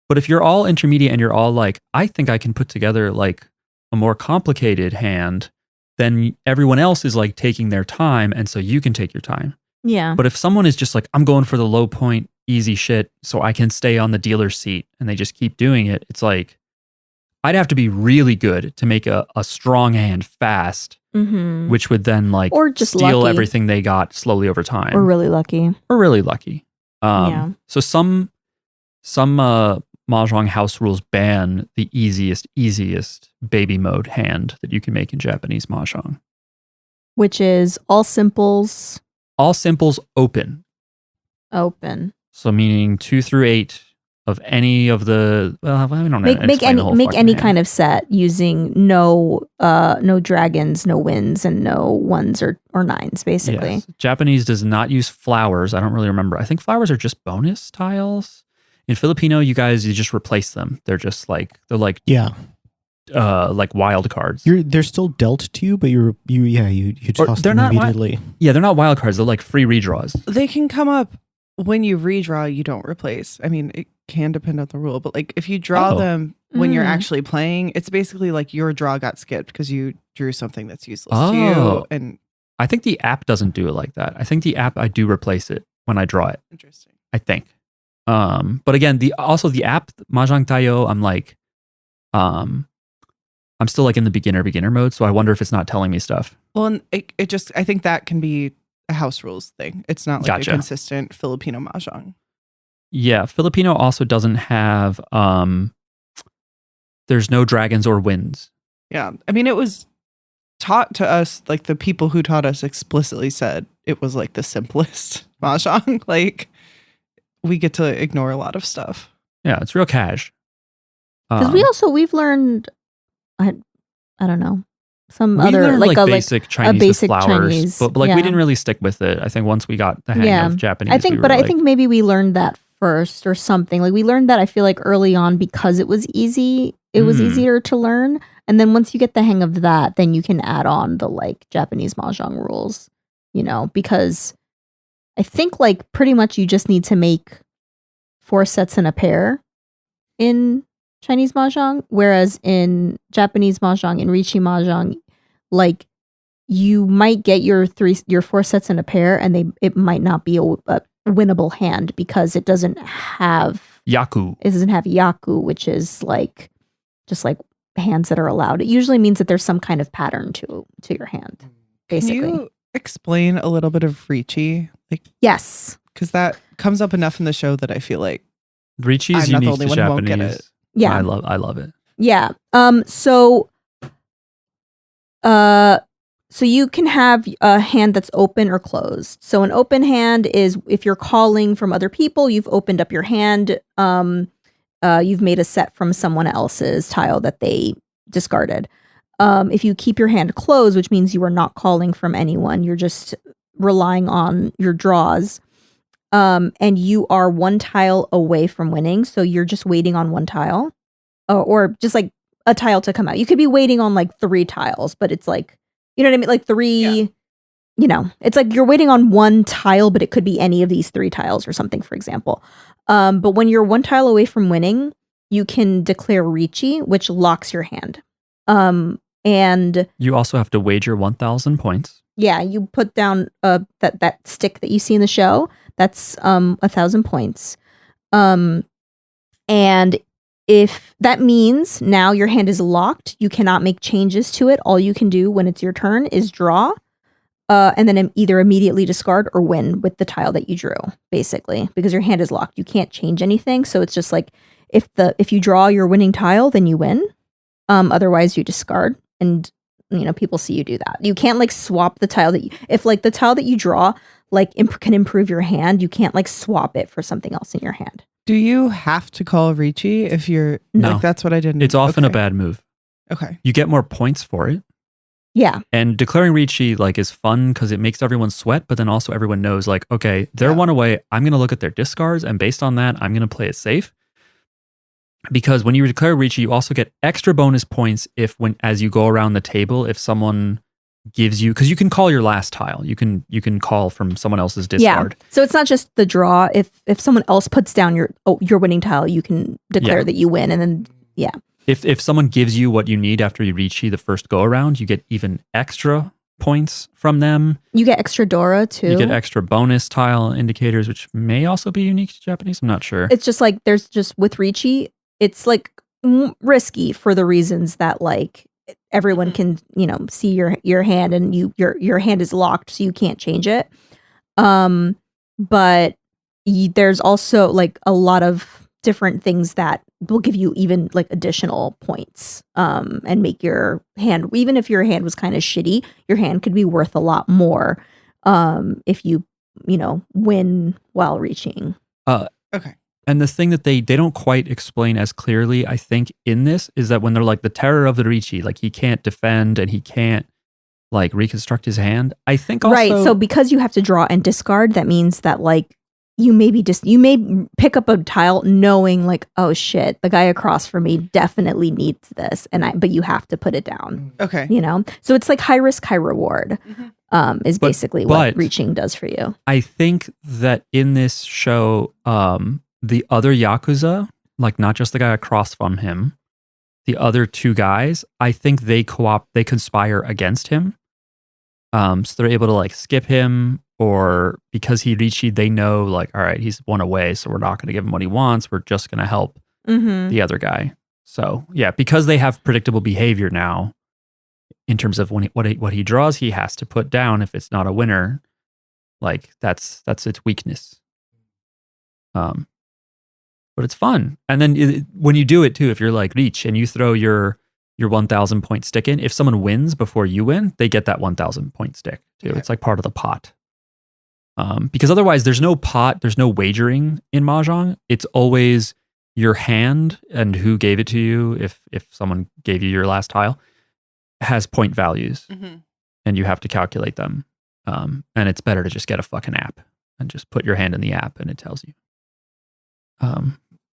A: But if you're all intermediate and you're all like, I think I can put together like a more complicated hand, then everyone else is like taking their time, and so you can take your time.
C: Yeah.
A: But if someone is just like, I'm going for the low point, easy shit, so I can stay on the dealer's seat, and they just keep doing it, it's like, I'd have to be really good to make a strong hand fast, which would then like
C: or just
A: steal
C: lucky.
A: Everything they got slowly over time.
C: Or really lucky.
A: Yeah. So some Mahjong house rules ban the easiest baby mode hand that you can make in Japanese Mahjong.
C: Which is all simples.
A: All simples open.
C: Open.
A: So meaning 2 through 8 of any of the. Well, I don't know.
C: Make any kind of set using no dragons, no winds, and no ones or nines. Basically,
A: yes. Japanese does not use flowers. I don't really remember. I think flowers are just bonus tiles. In Filipino, you just replace them. They're just like
B: yeah.
A: Like wild cards.
B: They're still dealt to you, but you toss them immediately.
A: They're not wild cards. They're like free redraws.
D: They can come up when you redraw. You don't replace. I mean, it can depend on the rule, but like if you draw them when you're actually playing, it's basically like your draw got skipped because you drew something that's useless to you. And
A: I think the app doesn't do it like that. I think the app I do replace it when I draw it.
D: Interesting.
A: I think. But again, the app Mahjong Tayo, I'm like, I'm still like in the beginner mode, so I wonder if it's not telling me stuff.
D: Well, and it just, I think that can be a house rules thing. It's not like a consistent Filipino Mahjong.
A: Yeah, Filipino also doesn't have, there's no dragons or winds.
D: Yeah, I mean, it was taught to us, like the people who taught us explicitly said it was like the simplest Mahjong. Like, we get to ignore a lot of stuff.
A: Yeah, it's real cash.
C: Because we've learned, I don't know, some
A: we
C: other
A: learned like basic Chinese with flowers,
C: Chinese,
A: but like we didn't really stick with it. I think once we got the hang of Japanese, I
C: think maybe we learned that first or something. Like we learned that I feel like early on because it was easy. It was easier to learn, and then once you get the hang of that, then you can add on the like Japanese Mahjong rules. Because I think like pretty much you just need to make 4 sets in a pair in Chinese Mahjong, whereas in Japanese Mahjong, in Riichi Mahjong, like you might get your 4 sets in a pair and it might not be a winnable hand because it doesn't have
A: Yaku.
C: It doesn't have Yaku, which is like just like hands that are allowed. It usually means that there's some kind of pattern to your hand, basically.
D: Can you explain a little bit of Riichi? Like,
C: yes,
D: because that comes up enough in the show that I feel like
A: Riichi is unique to Japanese.
C: Yeah,
A: I love it.
C: Yeah. So you can have a hand that's open or closed. So an open hand is if you're calling from other people, you've opened up your hand. You've made a set from someone else's tile that they discarded. If you keep your hand closed, which means you are not calling from anyone, you're just relying on your draws. And you are 1 tile away from winning. So you're just waiting on 1 tile or just like a tile to come out. You could be waiting on like 3 tiles, but it's like, you know what I mean? Like 3, it's like you're waiting on 1 tile, but it could be any of these 3 tiles or something, for example. But when you're 1 tile away from winning, you can declare Riichi, which locks your hand. And
A: you also have to wager 1,000 points.
C: Yeah, you put down that stick that you see in the show. That's 1,000 points. And if that means now your hand is locked, you cannot make changes to it. All you can do when it's your turn is draw, and then either immediately discard or win with the tile that you drew, basically, because your hand is locked. You can't change anything. So it's just like if you draw your winning tile, then you win. Otherwise, you discard, and people see you do that. You can't like swap the tile if like the tile that you draw like can improve your hand. You can't like swap it for something else in your hand.
D: Do you have to call Riichi if you're
A: no?
D: Like, that's what I didn't.
A: It's often a bad move.
D: Okay,
A: you get more points for it.
C: Yeah,
A: and declaring Riichi like is fun because it makes everyone sweat, but then also everyone knows like, okay, they're 1 away. I'm gonna look at their discards, and based on that, I'm gonna play it safe. Because when you declare Riichi, you also get extra bonus points as you go around the table, if someone gives you, because you can call your last tile. You can call from someone else's discard.
C: Yeah. So it's not just the draw. If someone else puts down your winning tile, you can declare that you win, and then
A: If someone gives you what you need after you Riichi the first go around, you get even extra points from them.
C: You get extra Dora too.
A: You get extra bonus tile indicators, which may also be unique to Japanese. I'm not sure.
C: It's just like there's just with Riichi, it's like risky for the reasons that like everyone can see your hand, and your hand is locked, so you can't change it. But there's also like a lot of different things that will give you even like additional points, and make your hand, even if your hand was kind of shitty, your hand could be worth a lot more if you win while reaching.
D: Okay.
A: And the thing that they don't quite explain as clearly, I think, in this is that when they're like the terror of the Riichi, like he can't defend and he can't like reconstruct his hand. I think also
C: right. So because you have to draw and discard, that means that like you may pick up a tile knowing like, oh shit, the guy across from me definitely needs this, but you have to put it down.
D: Okay.
C: You know, so it's like high risk, high reward. Is basically what reaching does for you.
A: I think that in this show, the other Yakuza, like not just the guy across from him, the other two guys, I think they conspire against him. So they're able to like skip him, or because he Riichi, they know like, all right, he's one away, so we're not going to give him what he wants. We're just going to help the other guy. So yeah, because they have predictable behavior now, in terms of what he draws, he has to put down if it's not a winner. Like that's its weakness. But it's fun. And then when you do it too, if you're like Reach and you throw your 1,000 point stick in, if someone wins before you win, they get that 1,000 point stick too. Okay. It's like part of the pot. Because otherwise there's no pot, there's no wagering in Mahjong. It's always your hand and who gave it to you. If someone gave you your last tile, has point values and you have to calculate them. And it's better to just get a fucking app and just put your hand in the app and it tells you.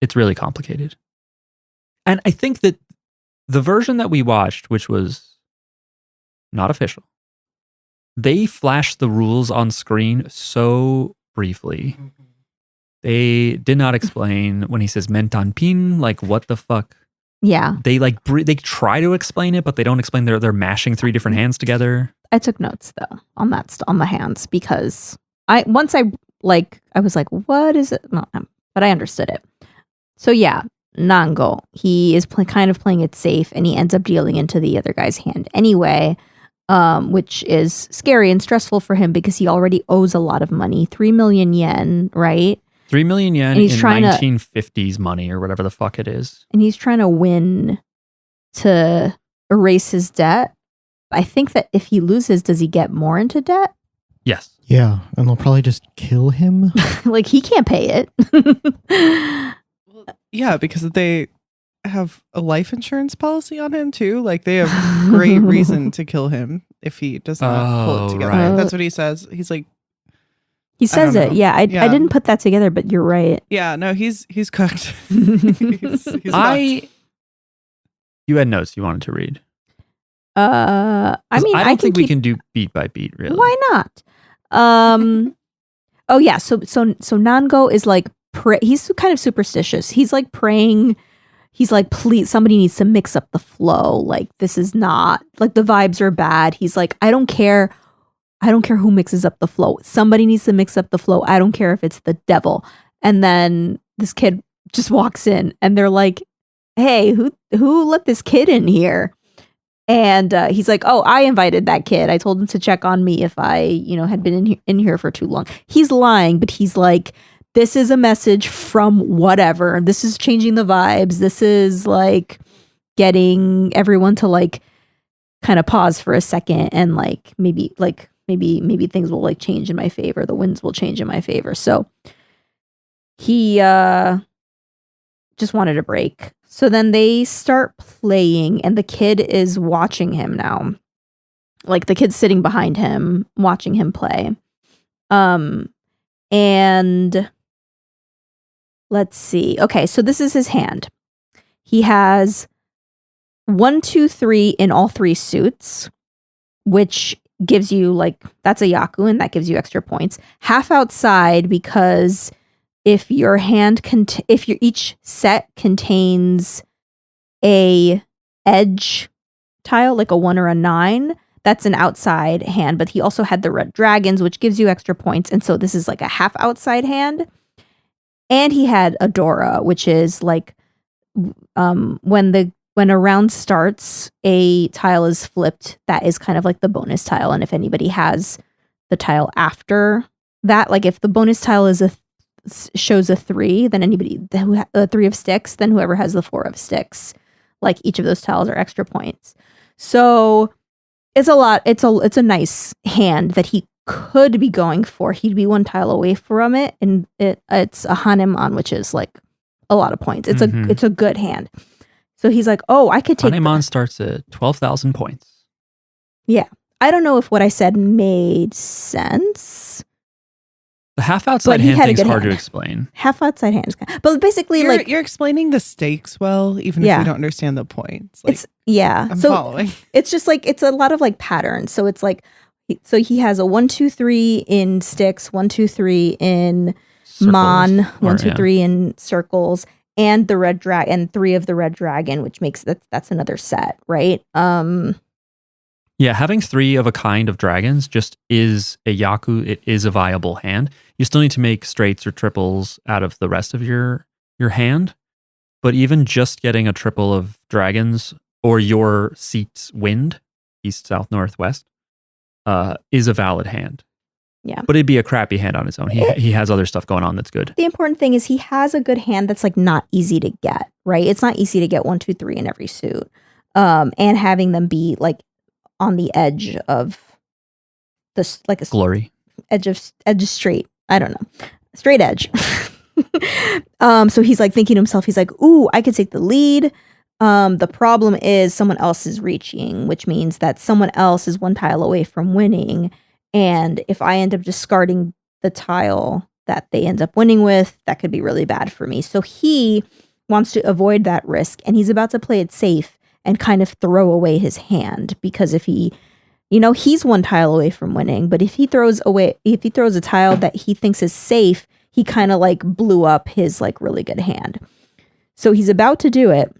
A: It's really complicated. And I think that the version that we watched, which was not official, they flashed the rules on screen so briefly. They did not explain when he says mentan pin, like what the fuck.
C: Yeah.
A: They like they try to explain it, but they don't explain they're mashing 3 different hands together.
C: I took notes though on the hands because I was like, what is it? No, but I understood it. So yeah, Nango, he is kind of playing it safe, and he ends up dealing into the other guy's hand anyway, which is scary and stressful for him because he already owes a lot of money, 3 million yen, right?
A: 3 million yen in 1950s money or whatever the fuck it is.
C: And he's trying to win to erase his debt. I think that if he loses, does he get more into debt?
A: Yes.
B: Yeah, and they'll probably just kill him.
C: Like he can't pay it.
D: Yeah, because they have a life insurance policy on him too. Like they have great reason to kill him if he does not pull it together. Right. That's what he says. He's like,
C: he says it. Yeah, I didn't put that together, but you're right.
D: Yeah, no, he's cooked.
A: You had notes you wanted to read.
C: I mean,
A: I don't think we can do beat by beat, really.
C: Why not? Oh yeah, so Nango is like he's kind of superstitious. He's like praying. He's like, please, somebody needs to mix up the flow. Like this is not like the vibes are bad. He's like, I don't care who mixes up the flow. Somebody needs to mix up the flow. I don't care if it's the devil. And then this kid just walks in, and they're like, hey, who let this kid in here? And he's like, oh, I invited that kid. I told him to check on me if I, had been in here for too long. He's lying, but he's like, this is a message from whatever. This is changing the vibes. This is like getting everyone to like kind of pause for a second and like maybe things will like change in my favor. The winds will change in my favor. So he just wanted a break. So then they start playing, and the kid is watching him now. Like the kid's sitting behind him, watching him play. And let's see. Okay, so this is his hand. He has 1, 2, 3 in all 3 suits, which gives you like, that's a Yaku, and that gives you extra points. Half outside, because if your hand each set contains a edge tile, like a 1 or a 9, that's an outside hand. But he also had the red dragons, which gives you extra points, and so this is like a half outside hand. And he had a Dora, which is like when a round starts, a tile is flipped. That is kind of like the bonus tile, and if anybody has the tile after that, like if the bonus tile shows a 3, then anybody who the 3 of sticks, then whoever has the 4 of sticks, like each of those tiles are extra points. So it's a lot. It's a nice hand that he could be going for. He'd be 1 tile away from it, and it's a Hanemon, which is like a lot of points. It's a good hand. So he's like, oh, I could take...
A: Panemon starts at 12,000 points.
C: Yeah. I don't know if what I said made sense.
A: The half outside hand thing's hard to explain.
C: Half outside hand is but basically
D: you're explaining the stakes well, even if you don't understand the points. Like, I'm following.
C: It's just like it's a lot of like patterns. So it's like he has a 1, 2, 3 in sticks, 1, 2, 3 in circles, Mon, 1, 2, 3 in circles, and the red dragon, and 3 of the red dragon, which makes that's another set, right?
A: Yeah, having 3 of a kind of dragons just is a Yaku. It is a viable hand. You still need to make straights or triples out of the rest of your hand. But even just getting a triple of dragons or your seat's wind, east, south, north, west, is a valid hand.
C: Yeah.
A: But it'd be a crappy hand on its own. He has other stuff going on that's good.
C: The important thing is he has a good hand that's like not easy to get, right? It's not easy to get 1, 2, 3 in every suit. And having them be like on the edge of this, like a
A: glory
C: edge of straight. I don't know, straight edge. So he's like thinking to himself, he's like, ooh, I could take the lead. The problem is someone else is reaching, which means that someone else is 1 tile away from winning. And if I end up discarding the tile that they end up winning with, that could be really bad for me. So he wants to avoid that risk, and he's about to play it safe and kind of throw away his hand, because if he, he's 1 tile away from winning, but if he throws a tile that he thinks is safe, he kind of like blew up his like really good hand. So he's about to do it.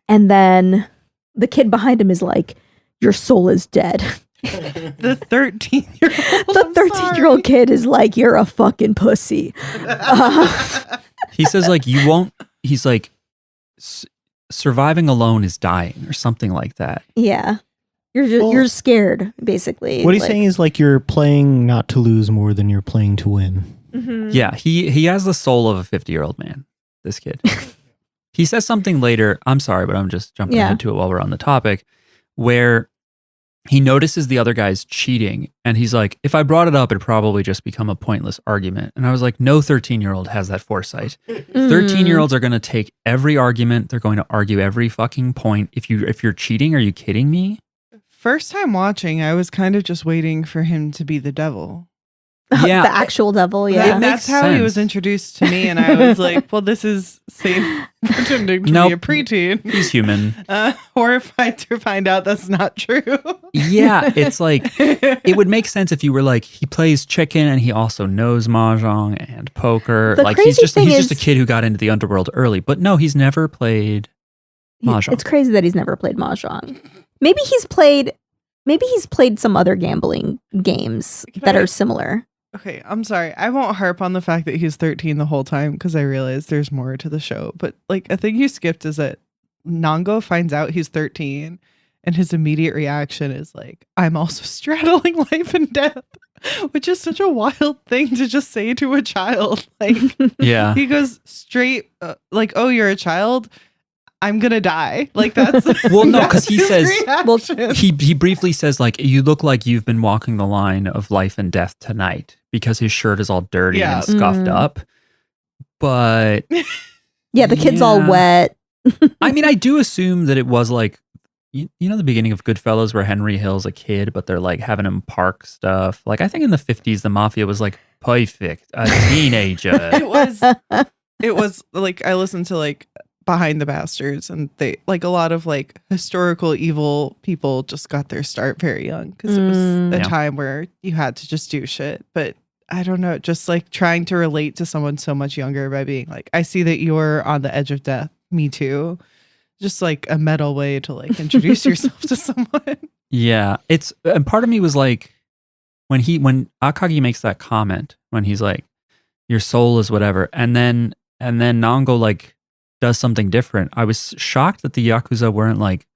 C: And then the kid behind him is like, your soul is dead.
D: The 13-year-old.
C: The 13-year-old kid is like, you're a fucking pussy.
A: He says like, you won't, he's like, surviving alone is dying or something like that.
C: Yeah. You're scared, basically.
B: What he's saying is like you're playing not to lose more than you're playing to win.
C: Mm-hmm.
A: Yeah, he has the soul of a 50-year-old man, this kid. He says something later, I'm sorry, but I'm just jumping ahead to it while we're on the topic, where he notices the other guy's cheating, and he's like, if I brought it up, it'd probably just become a pointless argument. And I was like, no 13-year-old has that foresight. 13-year-olds are going to take every argument. They're going to argue every fucking point. If you're cheating, are you kidding me?
D: First time watching, I was kind of just waiting for him to be the devil.
A: Yeah.
C: The actual devil, yeah.
D: That's how he was introduced to me, and I was like, well, this is same pretending to be a preteen.
A: He's human.
D: Horrified to find out that's not true.
A: Yeah, it's like, it would make sense if you were like, he plays chicken and he also knows Mahjong and poker. Like he's just a kid who got into the underworld early. But no, he's never played Mahjong.
C: It's crazy that he's never played Mahjong. Maybe he's played some other gambling games that are similar.
D: Okay, I'm sorry. I won't harp on the fact that he's 13 the whole time, because I realize there's more to the show. But like, a thing you skipped is that Nango finds out he's 13, and his immediate reaction is like, I'm also straddling life and death, which is such a wild thing to just say to a child. Like,
A: yeah,
D: he goes straight like, oh, you're a child? I'm gonna die. Like, that's
A: well, no, because he says,
D: well,
A: he briefly says like, you look like you've been walking the line of life and death tonight, because his shirt is all dirty and scuffed up. But
C: yeah, the kid's all wet.
A: I mean, I do assume that it was like, you know, the beginning of Goodfellas where Henry Hill's a kid, but they're like having him park stuff. Like, I think in the 50s, the mafia was like perfect, a teenager.
D: It was like, I listened to like Behind the Bastards, and they like a lot of like historical evil people just got their start very young, because it was a time where you had to just do shit. But I don't know, just like trying to relate to someone so much younger by being like, I see that you're on the edge of death, me too. Just like a metal way to like introduce yourself to someone.
A: Yeah, and part of me was like, when Akagi makes that comment, when he's like, your soul is whatever, and then Nango like does something different, I was shocked that the Yakuza weren't like,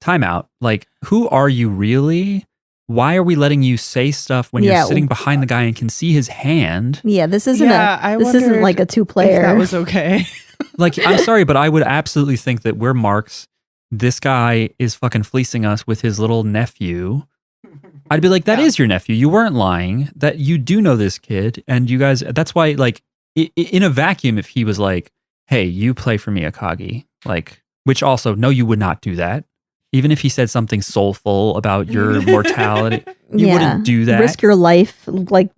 A: time out, like, who are you really? Why are we letting you say stuff when you're sitting behind the guy and can see his hand?
C: Yeah, this isn't like a 2-player.
D: That was okay.
A: Like, I'm sorry, but I would absolutely think that we're marks. This guy is fucking fleecing us with his little nephew. I'd be like, that is your nephew. You weren't lying. That you do know this kid, and you guys. That's why, like, in a vacuum, if he was like, hey, you play for me, Akagi. Like, which also, no, you would not do that. Even if he said something soulful about your mortality, you wouldn't do that.
C: Risk your life, like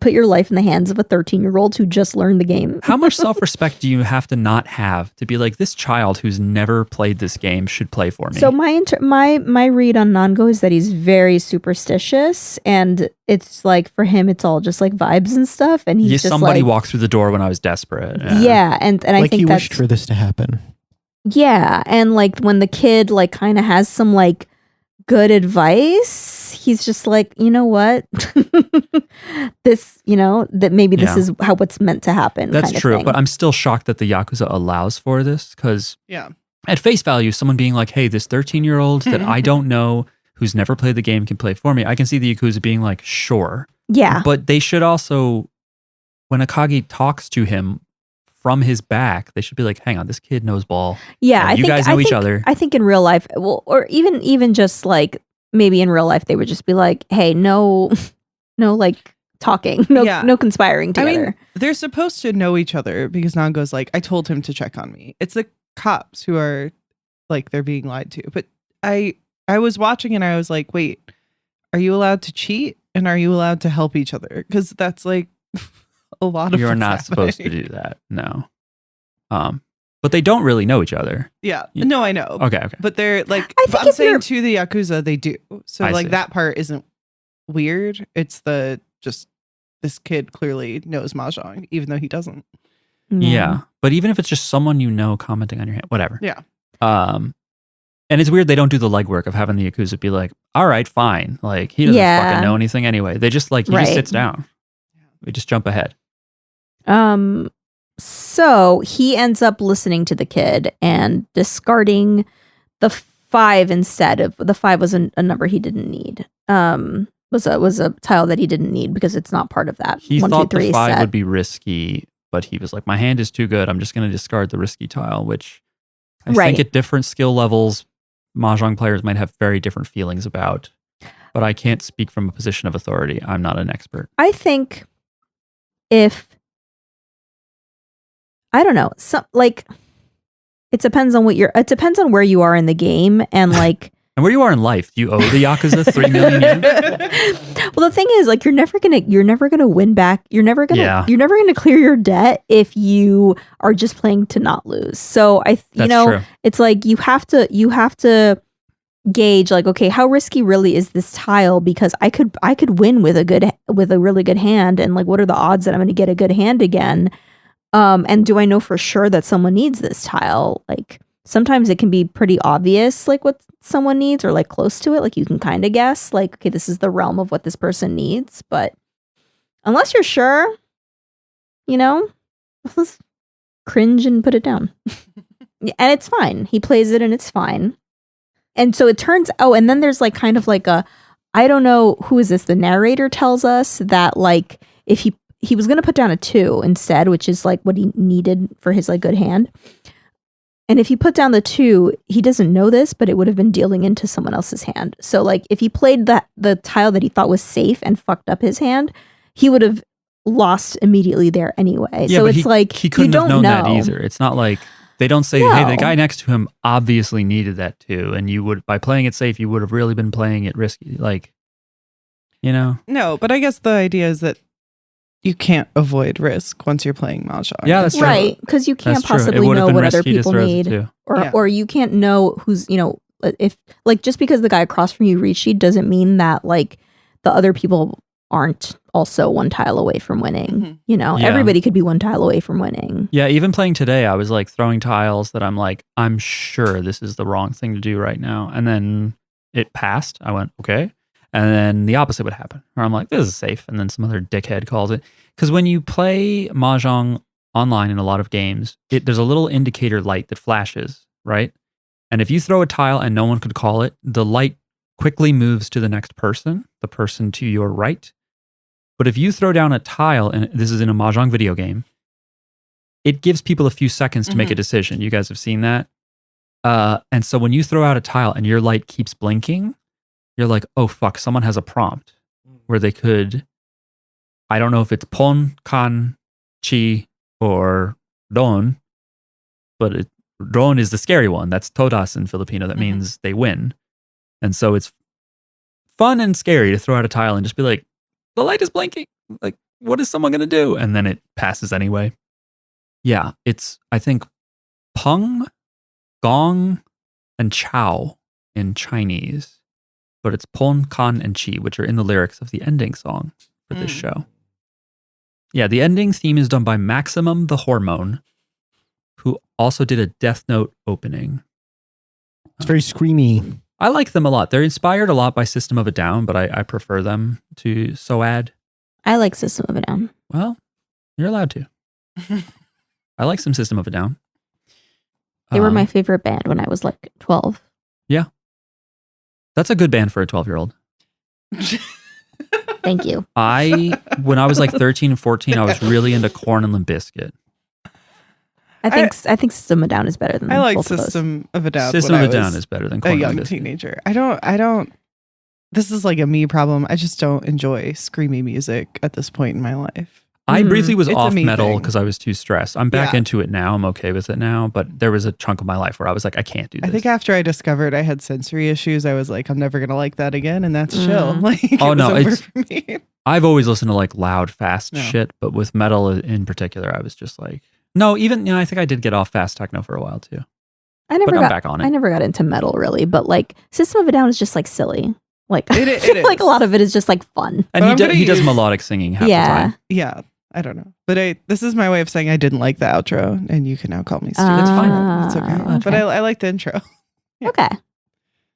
C: put your life in the hands of a 13-year-old who just learned the game.
A: How much self-respect do you have to not have to be like, this child who's never played this game should play for me?
C: So my read on Nango is that he's very superstitious, and it's like for him it's all just like vibes and stuff, and he's just
A: somebody
C: like,
A: walked through the door when I was desperate.
C: Yeah, and I
B: like
C: think
B: he
C: that's
B: wished for this to happen.
C: Yeah, and like when the kid like kind of has some like good advice, he's just like, you know what, this, that maybe this is how what's meant to happen.
A: That's
C: kind of
A: true,
C: thing.
A: but I'm still shocked that the Yakuza allows for this because at face value, someone being like, hey, this 13-year-old that I don't know who's never played the game can play for me. I can see the Yakuza being like, sure.
C: Yeah.
A: But they should also, when Akagi talks to him from his back, they should be like, hang on, this kid knows ball.
C: Yeah,
A: you guys know each other.
C: I think in real life, well, or even just like maybe in real life, they would just be like, hey, no like talking, no conspiring together.
D: I mean, they're supposed to know each other because Nango's like, I told him to check on me. It's the cops who are like, they're being lied to. But I was watching and I was like, wait, are you allowed to cheat? And are you allowed to help each other? Because that's like a lot of
A: You're not supposed to do that. No. But they don't really know each other.
D: Yeah. No, I know.
A: Okay.
D: But they're like,
C: but
D: I'm saying to the Yakuza, they do. So
A: I
D: like
A: see.
D: that part isn't weird. It's just this kid clearly knows Mahjong, even though he doesn't.
A: Yeah. But even if it's just someone you know commenting on your hand, whatever.
D: Yeah.
A: And it's weird they don't do the legwork of having the Yakuza be like, all right, fine. Like, he doesn't fucking know anything anyway. They just like, he just sits down. We just jump ahead.
C: So he ends up listening to the kid and discarding the 5 instead of the 5 was a number he didn't need. Was a tile that he didn't need because it's not part of that.
A: He
C: 1,
A: thought
C: 2, 3
A: the 5
C: set.
A: would be risky, but he was like, my hand is too good. I'm just going to discard the risky tile, which I think at different skill levels, Mahjong players might have very different feelings about. But I can't speak from a position of authority. I'm not an expert.
C: I think I don't know, it depends on where you are in the game and like
A: and where you are in life. Do you owe the Yakuza 3 million yen?
C: Well, the thing is, like, you're never gonna win back. You're never gonna clear your debt if you are just playing to not lose. So
A: true.
C: It's like you have to gauge like, okay, how risky really is this tile? Because I could win with a really good hand, and like, what are the odds that I'm going to get a good hand again? And do I know for sure that someone needs this tile? Like, sometimes it can be pretty obvious, like what someone needs, or like close to it. Like you can kind of guess, like, okay, this is the realm of what this person needs. But unless you're sure, let's cringe and put it down. And it's fine. He plays it and it's fine. And so it turns, and then there's like kind of like I don't know who is this. The narrator tells us that like if he was going to put down a 2 instead, which is like what he needed for his like good hand. And if he put down the 2, he doesn't know this, but it would have been dealing into someone else's hand. So like if he played the tile that he thought was safe and fucked up his hand, he would have lost immediately there anyway.
A: Yeah,
C: so
A: but
C: it's like
A: he couldn't have known that either. It's not like they don't say, hey, the guy next to him obviously needed that too, and you would, by playing it safe, you would have really been playing it risky. Like,
D: No, but I guess the idea is that you can't avoid risk once you're playing Mahjong.
A: Yeah, that's true.
C: Right, because you can't possibly know what other people need, or you can't know who's, if like just because the guy across from you reached you doesn't mean that like the other people aren't also one tile away from winning.
D: Mm-hmm.
C: Everybody could be one tile away from winning.
A: Yeah, even playing today, I was like throwing tiles that I'm like, I'm sure this is the wrong thing to do right now, and then it passed. I went, okay. And then the opposite would happen, where I'm like, this is safe. And then some other dickhead calls it. Because when you play Mahjong online in a lot of games, there's a little indicator light that flashes, right? And if you throw a tile and no one could call it, the light quickly moves to the next person, the person to your right. But if you throw down a tile, and this is in a Mahjong video game, it gives people a few seconds to make a decision. You guys have seen that? And so when you throw out a tile and your light keeps blinking, you're like, oh, fuck, someone has a prompt where they could, I don't know if it's pon, kan, chi, or don, but Ron is the scary one. That's todas in Filipino. That means they win. And so it's fun and scary to throw out a tile and just be like, the light is blinking. Like, what is someone going to do? And then it passes anyway. Yeah, it's, I think, pung, gong, and chow in Chinese. But it's pon, kan, and chi, which are in the lyrics of the ending song for this show. Yeah, the ending theme is done by Maximum the Hormone, who also did a Death Note opening.
B: It's very screamy.
A: I like them a lot. They're inspired a lot by System of a Down, but I prefer them to Soad.
C: I like System of a Down.
A: Well, you're allowed to. I like some System of a Down.
C: They were my favorite band when I was like 12.
A: Yeah. That's a good band for a 12-year-old.
C: Thank you.
A: When I was like 13 and 14, I was really into Korn and Limp Bizkit.
C: I think System of a Down is better than
D: I like
C: both
D: System of a Down.
A: System of a Down is better than Korn
D: a young
A: and Limp Bizkit.
D: teenager. I don't. This is like a me problem. I just don't enjoy screamy music at this point in my life.
A: I briefly was
D: It's a
A: off
D: me
A: metal
D: thing.
A: because I was too stressed. I'm back into it now. I'm okay with it now. But there was a chunk of my life where I was like, I can't do this.
D: I think after I discovered I had sensory issues, I was like, I'm never gonna like that again, and that's chill. Like, it was over for me.
A: I've always listened to like loud, fast shit, but with metal in particular, I was just like, no. Even I think I did get off fast techno for a while too.
C: I'm back on it. I never got into metal really, but like System of a Down is just like silly. Like
D: it
C: like a lot of it is just like fun.
A: And he does melodic singing half the time.
D: Yeah. I don't know. But this is my way of saying I didn't like the outro, and you can now call me stupid.
A: It's fine.
D: It's okay. But I like the intro.
C: Yeah. Okay.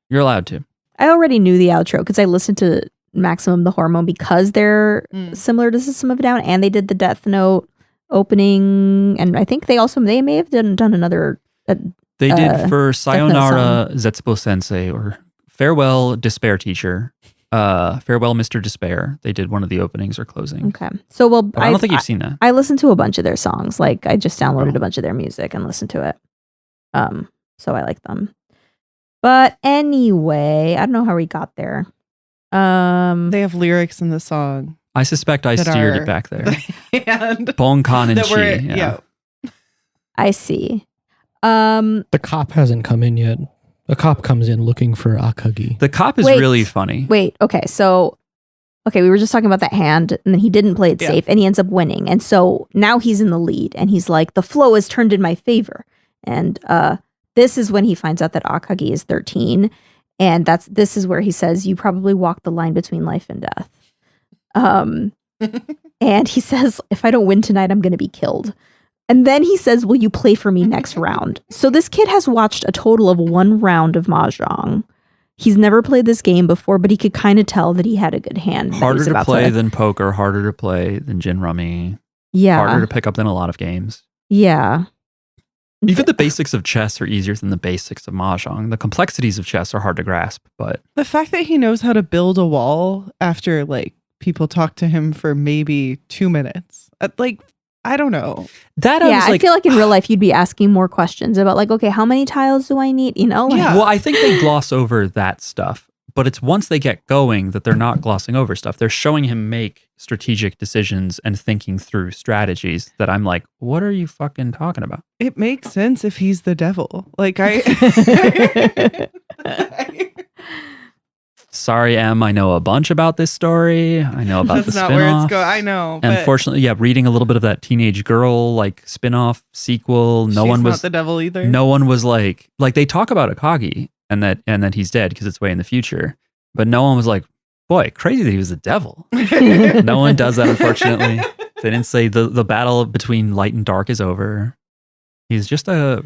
A: You're allowed to.
C: I already knew the outro because I listened to Maximum the Hormone because they're similar to System of a Down, and they did the Death Note opening, and I think they may have done another.
A: They did for Sayonara Zetsubo Sensei or Farewell Despair Teacher. Farewell Mr. Despair. They did one of the openings or closings.
C: Okay. So
A: I don't think you've seen that.
C: I listened to a bunch of their songs. Like I just downloaded a bunch of their music and listened to it. So I like them. But anyway, I don't know how we got there.
D: They have lyrics in the song.
A: I suspect I steered it back there.
D: And
A: Bon Kan and Chi. Yeah.
C: I see.
B: The cop hasn't come in yet. A cop comes in looking for Akagi.
A: The cop is really funny.
C: Wait, okay. So, we were just talking about that hand, and then he didn't play it safe, and he ends up winning. And so now he's in the lead, and he's like, the flow has turned in my favor. And this is when he finds out that Akagi is 13. And this is where he says, you probably walk the line between life and death. And he says, if I don't win tonight, I'm going to be killed. And then he says, will you play for me next round? So this kid has watched a total of 1 round of Mahjong. He's never played this game before, but he could kind of tell that he had a good hand.
A: Harder to play than poker, harder to play than gin rummy.
C: Yeah.
A: Harder to pick up than a lot of games.
C: Yeah.
A: Even the basics of chess are easier than the basics of Mahjong. The complexities of chess are hard to grasp, but...
D: The fact that he knows how to build a wall after, like, people talk to him for maybe 2 minutes. I don't know.
C: I feel like in real life you'd be asking more questions about like, okay, how many tiles do I need?
A: Well, I think they gloss over that stuff, but it's once they get going that they're not glossing over stuff. They're showing him make strategic decisions and thinking through strategies that I'm like, what are you fucking talking about?
D: It makes sense if he's the devil. Like
A: Sorry, Em, I know a bunch about this story. I know about the spinoff. That's not where it's going.
D: I know.
A: Unfortunately, reading a little bit of that teenage girl like spinoff sequel.
D: She's not the devil either.
A: No one was like they talk about Akagi and that he's dead because it's way in the future. But no one was like, boy, crazy that he was the devil. No one does that, unfortunately. They didn't say the battle between light and dark is over. He's just a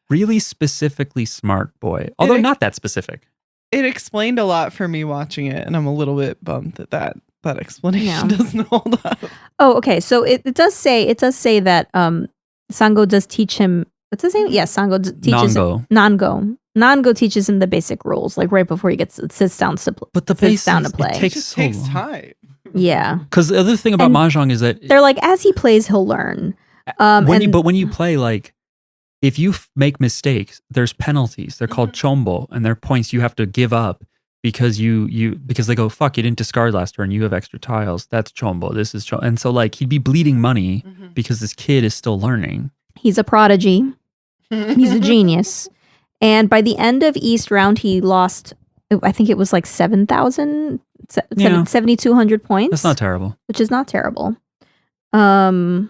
A: really specifically smart boy, although not that specific.
D: It explained a lot for me watching it, and I'm a little bit bummed that explanation doesn't hold up.
C: Oh, okay. So it does say that Sango does teach him. What's his name? Yeah, Sango teaches Nango teaches him the basic rules, like right before he sits down to play.
A: But the basics,
C: down to play.
A: It takes
D: time.
C: Yeah.
A: Because the other thing about Mahjong is that
C: they're like, as he plays, he'll learn.
A: When you play, like, if you make mistakes, there's penalties. They're called chombo, and they're points you have to give up because because they go, fuck, you didn't discard last turn, you have extra tiles. That's chombo. This is chombo. And so like he'd be bleeding money because this kid is still learning.
C: He's a prodigy. He's a genius. And by the end of each round, he lost, I think it was like 7,200 points.
A: That's not terrible.
C: Which is not terrible. And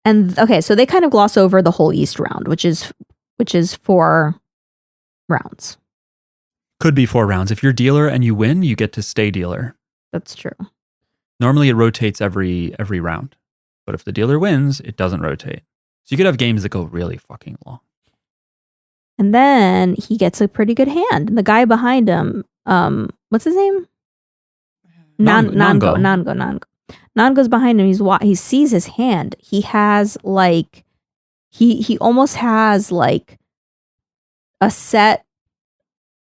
C: okay, so they kind of gloss over the whole East round, which is 4 rounds.
A: Could be 4 rounds. If you're dealer and you win, you get to stay dealer.
C: That's true.
A: Normally it rotates every round. But if the dealer wins, it doesn't rotate. So you could have games that go really fucking long.
C: And then he gets a pretty good hand. And the guy behind him, what's his name? Nango. Nango's behind him. He sees his hand. He has like he almost has like a set,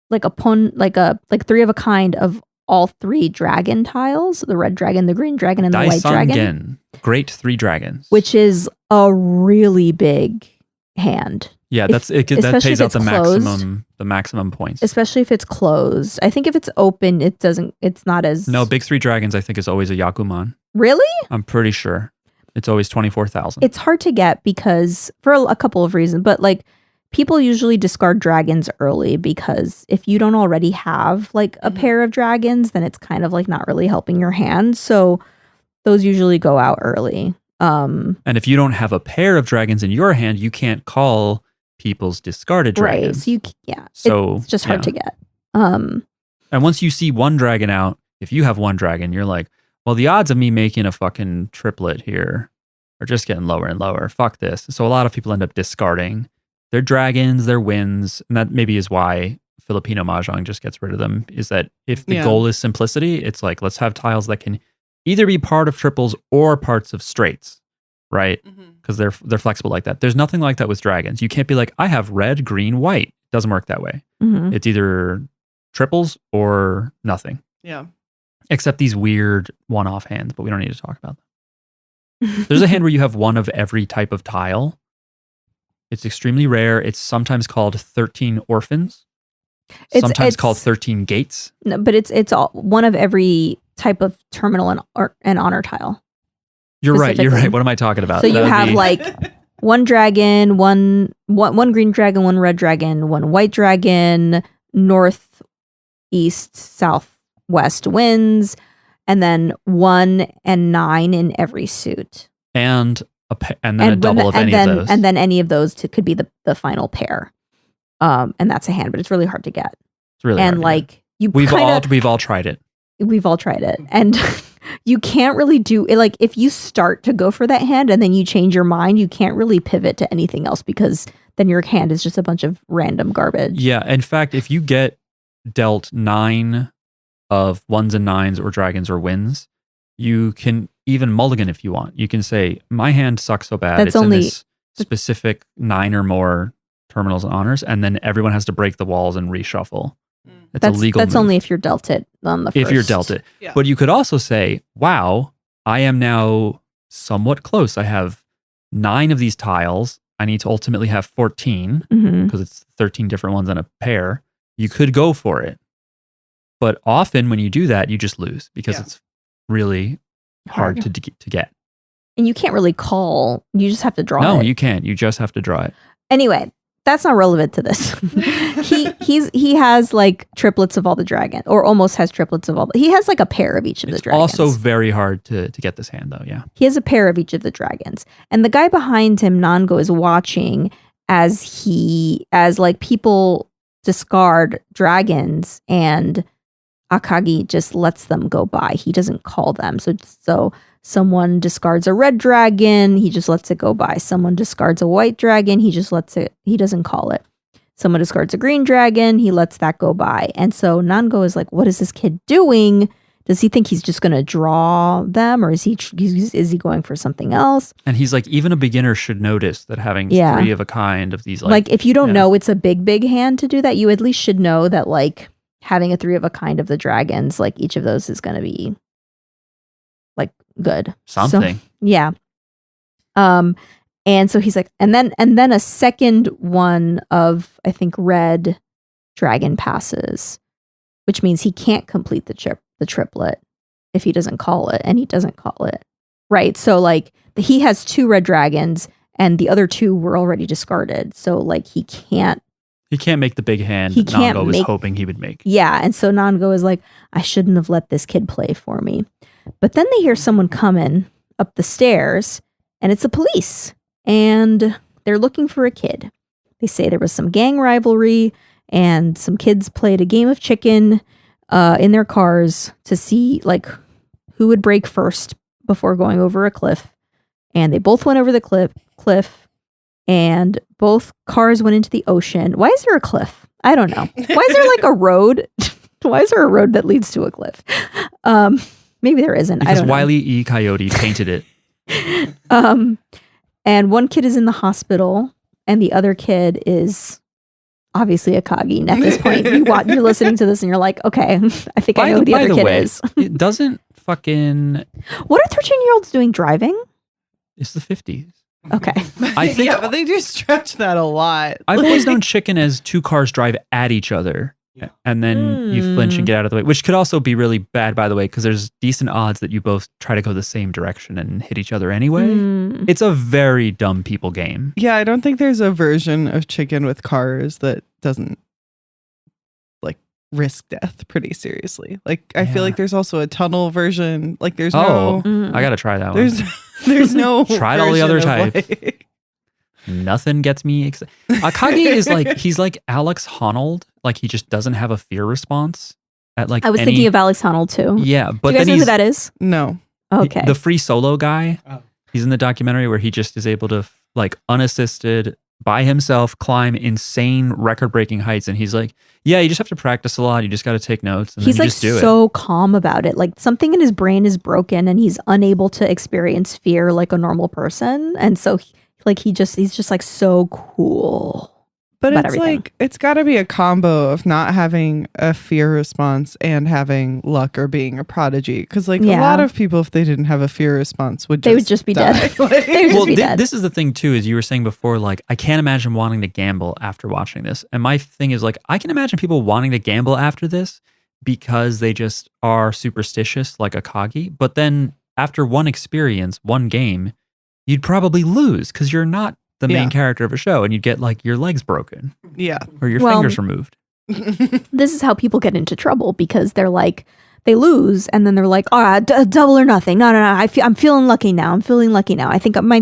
C: like a 3 of a kind of all 3 dragon tiles: the red dragon, the green dragon, and the white dragon.
A: Great 3 dragons,
C: which is a really big hand.
A: Yeah, that pays out the maximum points.
C: Especially if it's closed. I think if it's open, it's not as...
A: No, big 3 dragons I think is always a Yakuman.
C: Really?
A: I'm pretty sure. It's always 24,000.
C: It's hard to get because, for a couple of reasons, but like people usually discard dragons early because if you don't already have like a pair of dragons, then it's kind of like not really helping your hand. So those usually go out early.
A: And if you don't have a pair of dragons in your hand, you can't call people's discarded dragons.
C: Right. So it's just hard to get.
A: And once you see one dragon out, if you have one dragon, you're like, well, the odds of me making a fucking triplet here are just getting lower and lower. Fuck this. So a lot of people end up discarding their dragons, their wins, and that maybe is why Filipino Mahjong just gets rid of them, is that if the goal is simplicity, it's like, let's have tiles that can either be part of triples or parts of straights, right? Because they're flexible like that. There's nothing like that with dragons. You can't be like, I have red, green, white. It doesn't work that way. It's either triples or nothing.
D: Yeah.
A: Except these weird one-off hands, but we don't need to talk about them. There's a hand where you have one of every type of tile. It's extremely rare. It's sometimes called 13 orphans. Sometimes called 13 gates.
C: No, but it's all one of every type of terminal and honor tile.
A: You're right. What am I talking about?
C: So you have like one dragon, one green dragon, one red dragon, one white dragon, north, east, south, west winds, and then 1 and 9 in every suit.
A: And then a double of any of those.
C: And then any of those could be the final pair. And that's a hand, but it's really hard to get.
A: It's really hard to get. We've all tried it.
C: We've all tried it. And you can't really do it. Like if you start to go for that hand and then you change your mind, you can't really pivot to anything else because then your hand is just a bunch of random garbage.
A: Yeah. In fact, if you get dealt 9 of 1s and 9s or dragons or wins, you can even mulligan if you want. You can say, my hand sucks so bad. It's in this specific 9 or more terminals and honors, and then everyone has to break the walls and reshuffle. It's a legal
C: That's
A: move.
C: only if you're dealt it on the first.
A: If you're dealt it. Yeah. But you could also say, wow, I am now somewhat close. I have 9 of these tiles. I need to ultimately have 14 because it's 13 different ones in a pair. You could go for it. But often when you do that, you just lose because it's really hard to get.
C: And you can't really call. You just have to draw it.
A: No, you can't. You just have to draw it.
C: Anyway, that's not relevant to this. He has like triplets of all the dragon, or almost has triplets of all. He has like a pair of each of the dragons.
A: Also very hard to get this hand though. Yeah.
C: He has a pair of each of the dragons. And the guy behind him, Nango, is watching as like people discard dragons and Akagi just lets them go by. He doesn't call them. So someone discards a red dragon, he just lets it go by. Someone discards a white dragon, he doesn't call it. Someone discards a green dragon, he lets that go by. And so Nango is like, what is this kid doing? Does he think he's just going to draw them, or is he going for something else?
A: And he's like, even a beginner should notice that having 3 of a kind of these
C: like if you don't know it's a big hand to do that, you at least should know that like having a 3 of a kind of the dragons, like each of those is going to be like good.
A: Something.
C: So, yeah. And so he's like, and then a second one of, I think, red dragon passes, which means he can't complete the triplet if he doesn't call it, and he doesn't call it. Right. So like he has 2 red dragons and the other 2 were already discarded. So like he can't
A: make the big hand that Nango was hoping he would make.
C: Yeah, and so Nango is like, I shouldn't have let this kid play for me. But then they hear someone coming up the stairs, and it's the police, and they're looking for a kid. They say there was some gang rivalry, and some kids played a game of chicken in their cars to see like who would break first before going over a cliff. And they both went over the cliff, and both cars went into the ocean. Why is there a cliff? I don't know. Why is there like a road? Why is there a road that leads to a cliff? Maybe there isn't.
A: Because
C: I don't know.
A: Wile E. Coyote painted it.
C: And one kid is in the hospital, and the other kid is obviously Akagi. And at this point, you're listening to this, and you're like, okay, I think I know who the other kid is.
A: It doesn't fucking...
C: What are 13-year-olds doing driving?
A: It's the 50s.
C: Okay.
A: I think,
D: yeah, but they do stretch that a lot.
A: I've always known chicken as 2 cars drive at each other. And then you flinch and get out of the way, which could also be really bad, by the way, because there's decent odds that you both try to go the same direction and hit each other anyway. It's a very dumb people game.
D: Yeah, I don't think there's a version of chicken with cars that doesn't like risk death pretty seriously. Like, I feel like there's also a tunnel version. Like, there's no...
A: I got to try that one.
D: There's no...
A: Tried all the other types. Like... Nothing gets me excited. Akagi is like, he's like Alex Honnold. Like, he just doesn't have a fear response at like
C: I was thinking of Alex Honnold too.
A: Yeah, but
C: do you guys know who that is?
D: No.
C: Okay.
A: The free solo guy. Oh. He's in the documentary where he just is able to like unassisted by himself climb insane record-breaking heights, and he's like, yeah, you just have to practice a lot. You just got to take notes, and
C: he's
A: then you
C: like
A: just do it.
C: So calm about it. Like something in his brain is broken, and he's unable to experience fear like a normal person, and so he's just like so cool.
D: But it's
C: everything.
D: Like, it's got to be a combo of not having a fear response and having luck or being a prodigy. Because like a lot of people, if they didn't have a fear response, they would just
C: be
D: die.
C: Dead. They would just be dead.
A: This is the thing too, is you were saying before, like, I can't imagine wanting to gamble after watching this. And my thing is like, I can imagine people wanting to gamble after this because they just are superstitious like Akagi. But then after one experience, one game, you'd probably lose because you're not the main character of a show, and you'd get like your legs broken.
D: Yeah.
A: Or your fingers removed.
C: This is how people get into trouble, because they're like, they lose, and then they're like, all right, double or nothing. No. I'm feeling lucky now. I think my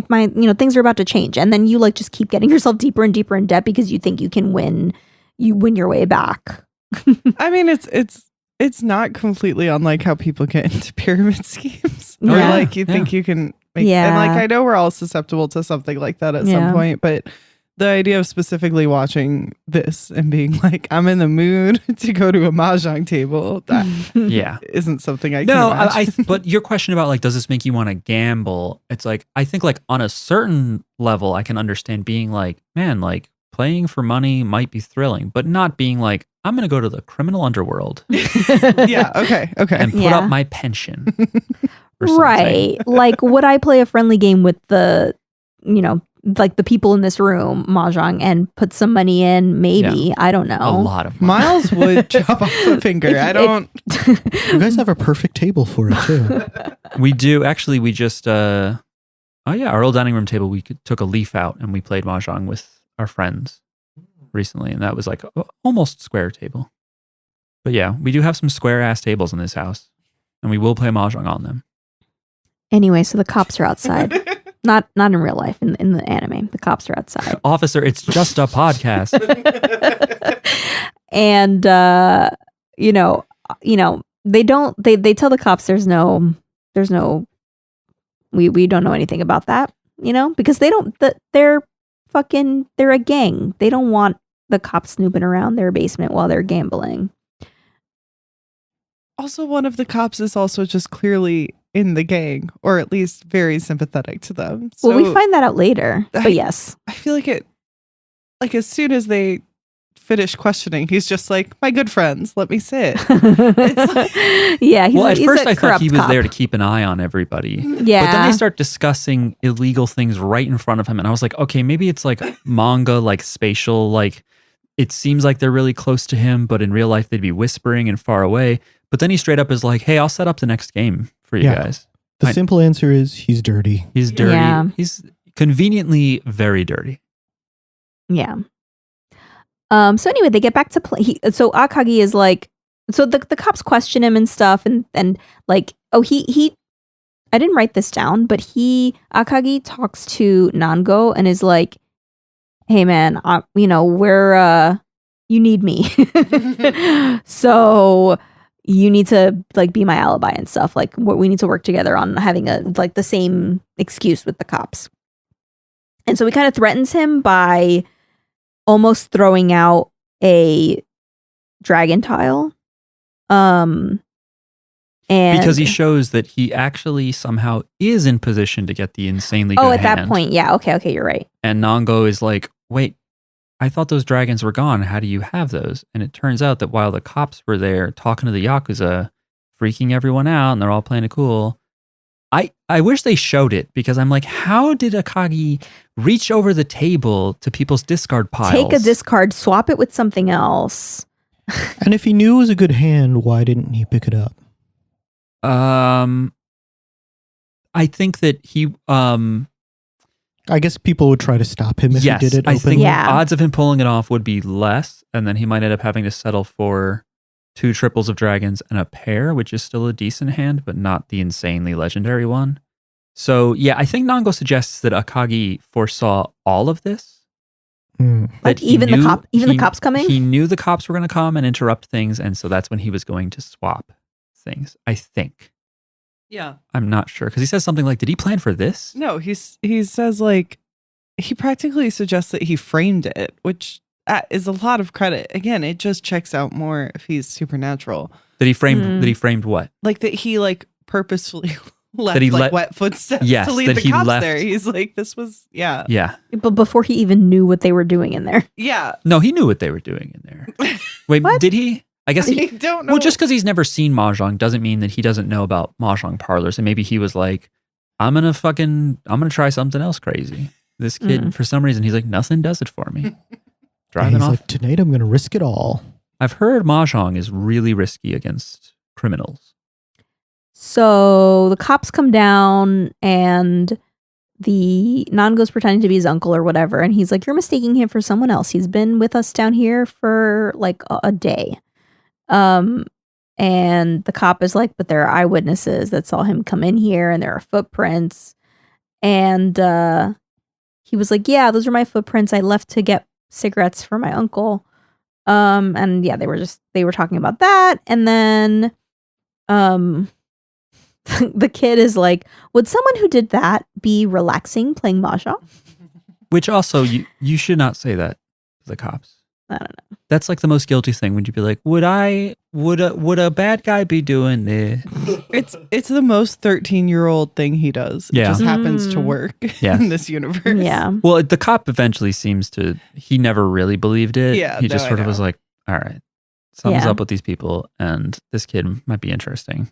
C: things are about to change. And then you like just keep getting yourself deeper and deeper in debt because you think you can win. You win your way back.
D: I mean, it's not completely unlike how people get into pyramid schemes. Or like you think you can and like, I know we're all susceptible to something like that at some point, but the idea of specifically watching this and being like, I'm in the mood to go to a Mahjong table, that isn't something I can imagine.
A: But your question about like, does this make you want to gamble? It's like, I think like on a certain level, I can understand being like, man, like playing for money might be thrilling, but not being like, I'm going to go to the criminal underworld.
D: Okay.
A: And put up my pension.
C: Right. Like, would I play a friendly game with the, like the people in this room, Mahjong, and put some money in? Maybe. I don't know.
A: A lot of money.
D: Myles would chop off a finger.
B: You guys have a perfect table for it too.
A: We do. Actually, we just, our old dining room table, we took a leaf out and we played Mahjong with our friends recently. And that was like almost square table. But yeah, we do have some square ass tables in this house, and we will play Mahjong on them.
C: Anyway, so the cops are outside. Not in real life, in the anime. The cops are outside.
A: Officer, it's just a podcast.
C: And they tell the cops there's no we don't know anything about that, because they're a gang. They don't want the cops snooping around their basement while they're gambling.
D: Also, one of the cops is also just clearly in the gang, or at least very sympathetic to them. So
C: well, we find that out later. But yes.
D: I feel like as soon as they finish questioning, he's just like, my good friends, let me sit. It's like,
A: at first I thought he was there to keep an eye on everybody.
C: Yeah.
A: But then they start discussing illegal things right in front of him. And I was like, okay, maybe it's like manga, like spatial, like it seems like they're really close to him, but in real life they'd be whispering and far away. But then he straight up is like, hey, I'll set up the next game for you guys.
B: The simple answer is he's dirty.
A: He's dirty.
C: Yeah.
A: He's conveniently very dirty.
C: Yeah. So anyway, they get back to play. So Akagi is like, so the cops question him and stuff, and like, oh, he I didn't write this down, but Akagi talks to Nango and is like, hey man, we're you need me. So you need to like be my alibi and stuff. Like we need to work together on having the same excuse with the cops. And so he kind of threatens him by almost throwing out a dragon tile. And
A: because he shows that he actually somehow is in position to get the insanely good
C: at
A: hand.
C: that point, yeah. Okay, you're right.
A: And Nango is like, wait, I thought those dragons were gone. How do you have those? And it turns out that while the cops were there talking to the Yakuza, freaking everyone out, and they're all playing it cool, I wish they showed it, because I'm like, how did Akagi reach over the table to people's discard piles?
C: Take a discard, swap it with something else.
B: And if he knew it was a good hand, why didn't he pick it up?
A: I think that he
B: I guess people would try to stop him if he did it openly.
A: I think odds of him pulling it off would be less, and then he might end up having to settle for 2 triples of dragons and a pair, which is still a decent hand, but not the insanely legendary one. So yeah, I think Nango suggests that Akagi foresaw all of this.
C: Like even the cops coming?
A: He knew the cops were going to come and interrupt things, and so that's when he was going to swap things, I think.
D: Yeah.
A: I'm not sure, because he says something like, did he plan for this?
D: No, he says like, he practically suggests that he framed it, which is a lot of credit. Again, it just checks out more if he's supernatural.
A: That he framed what?
D: Like that he like purposefully left wet footsteps to lead the cops there. He's like, this was, yeah.
A: Yeah.
C: But before he even knew what they were doing in there.
D: Yeah.
A: No, he knew what they were doing in there. Wait, did he? I guess
D: he don't know.
A: Well, just because he's never seen Mahjong doesn't mean that he doesn't know about Mahjong parlors. And maybe he was like, I'm going to try something else crazy. This kid, for some reason, he's like, nothing does it for me. Driving off.
B: Like, tonight I'm going to risk it all.
A: I've heard Mahjong is really risky against criminals.
C: So the cops come down and the Nango's pretending to be his uncle or whatever. And he's like, you're mistaking him for someone else. He's been with us down here for like a day. And the cop is like, but there are eyewitnesses that saw him come in here and there are footprints. And he was like, yeah, those are my footprints. I left to get cigarettes for my uncle. And yeah, they were talking about that. And then the kid is like, would someone who did that be relaxing playing Mahjong?
A: Which also, you should not say that to the cops.
C: I don't know.
A: That's like the most guilty thing. Would you be like, would a bad guy be doing this?
D: It's the most 13-year-old thing he does. It just happens to work in this universe.
C: Yeah.
A: Well, the cop eventually seems to, he never really believed it.
D: Yeah.
A: He just sort of was like, all right, something's up with these people and this kid might be interesting.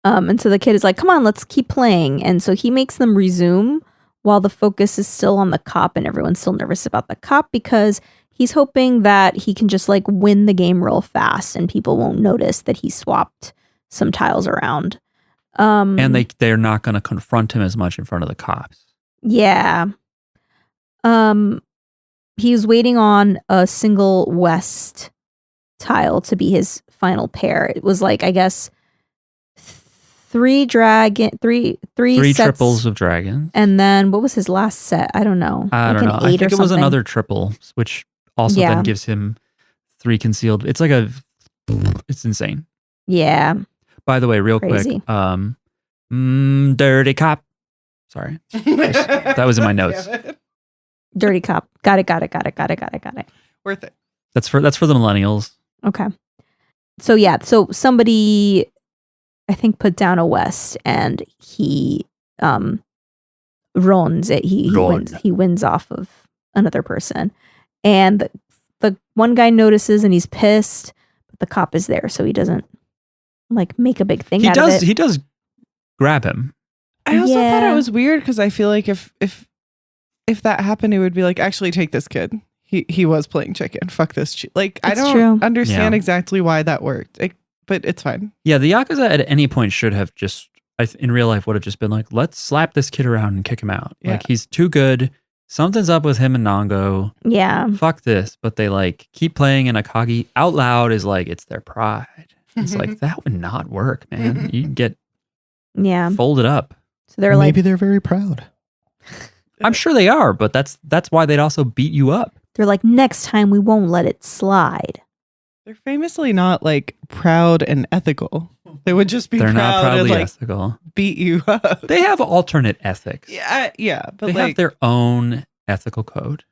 C: And so the kid is like, come on, let's keep playing. And so he makes them resume while the focus is still on the cop and everyone's still nervous about the cop because he's hoping that he can just like win the game real fast and people won't notice that he swapped some tiles around.
A: And they're not going to confront him as much in front of the cops.
C: Yeah. He's waiting on a single west tile to be his final pair. It was like, I guess, three sets,
A: triples of dragons.
C: And then what was his last set? I don't know.
A: I don't know. I think it was another triple, which also then gives him 3 concealed. It's like it's insane.
C: Yeah.
A: By the way, real quick, dirty cop. Sorry. That was in my notes.
C: Dirty cop. Got it.
D: Worth it.
A: That's for the millennials.
C: Okay. So yeah, so somebody I think put down a west and he runs it. He wins off of another person. And the one guy notices and he's pissed, but the cop is there, so he doesn't like make a big thing out of it.
A: He does grab him.
D: I also thought it was weird because I feel like if that happened, it would be like, actually take this kid. He was playing chicken. Fuck this. I don't understand exactly why that worked. But it's fine.
A: Yeah, the Yakuza at any point should have just in real life would have just been like, let's slap this kid around and kick him out.
D: Yeah.
A: Like, he's too good. Something's up with him and Nango.
C: Yeah.
A: Fuck this. But they like keep playing, and Akagi out loud is like, it's their pride. It's like, that would not work, man. You get folded up.
C: So they're
B: maybe they're very proud.
A: I'm sure they are, but that's why they'd also beat you up.
C: They're like, next time we won't let it slide.
D: They're famously not like proud and ethical. They would just be
A: They're
D: proud
A: not proudly
D: and like
A: ethical.
D: beat you up.
A: They have alternate ethics.
D: Yeah, but
A: they have their own ethical code.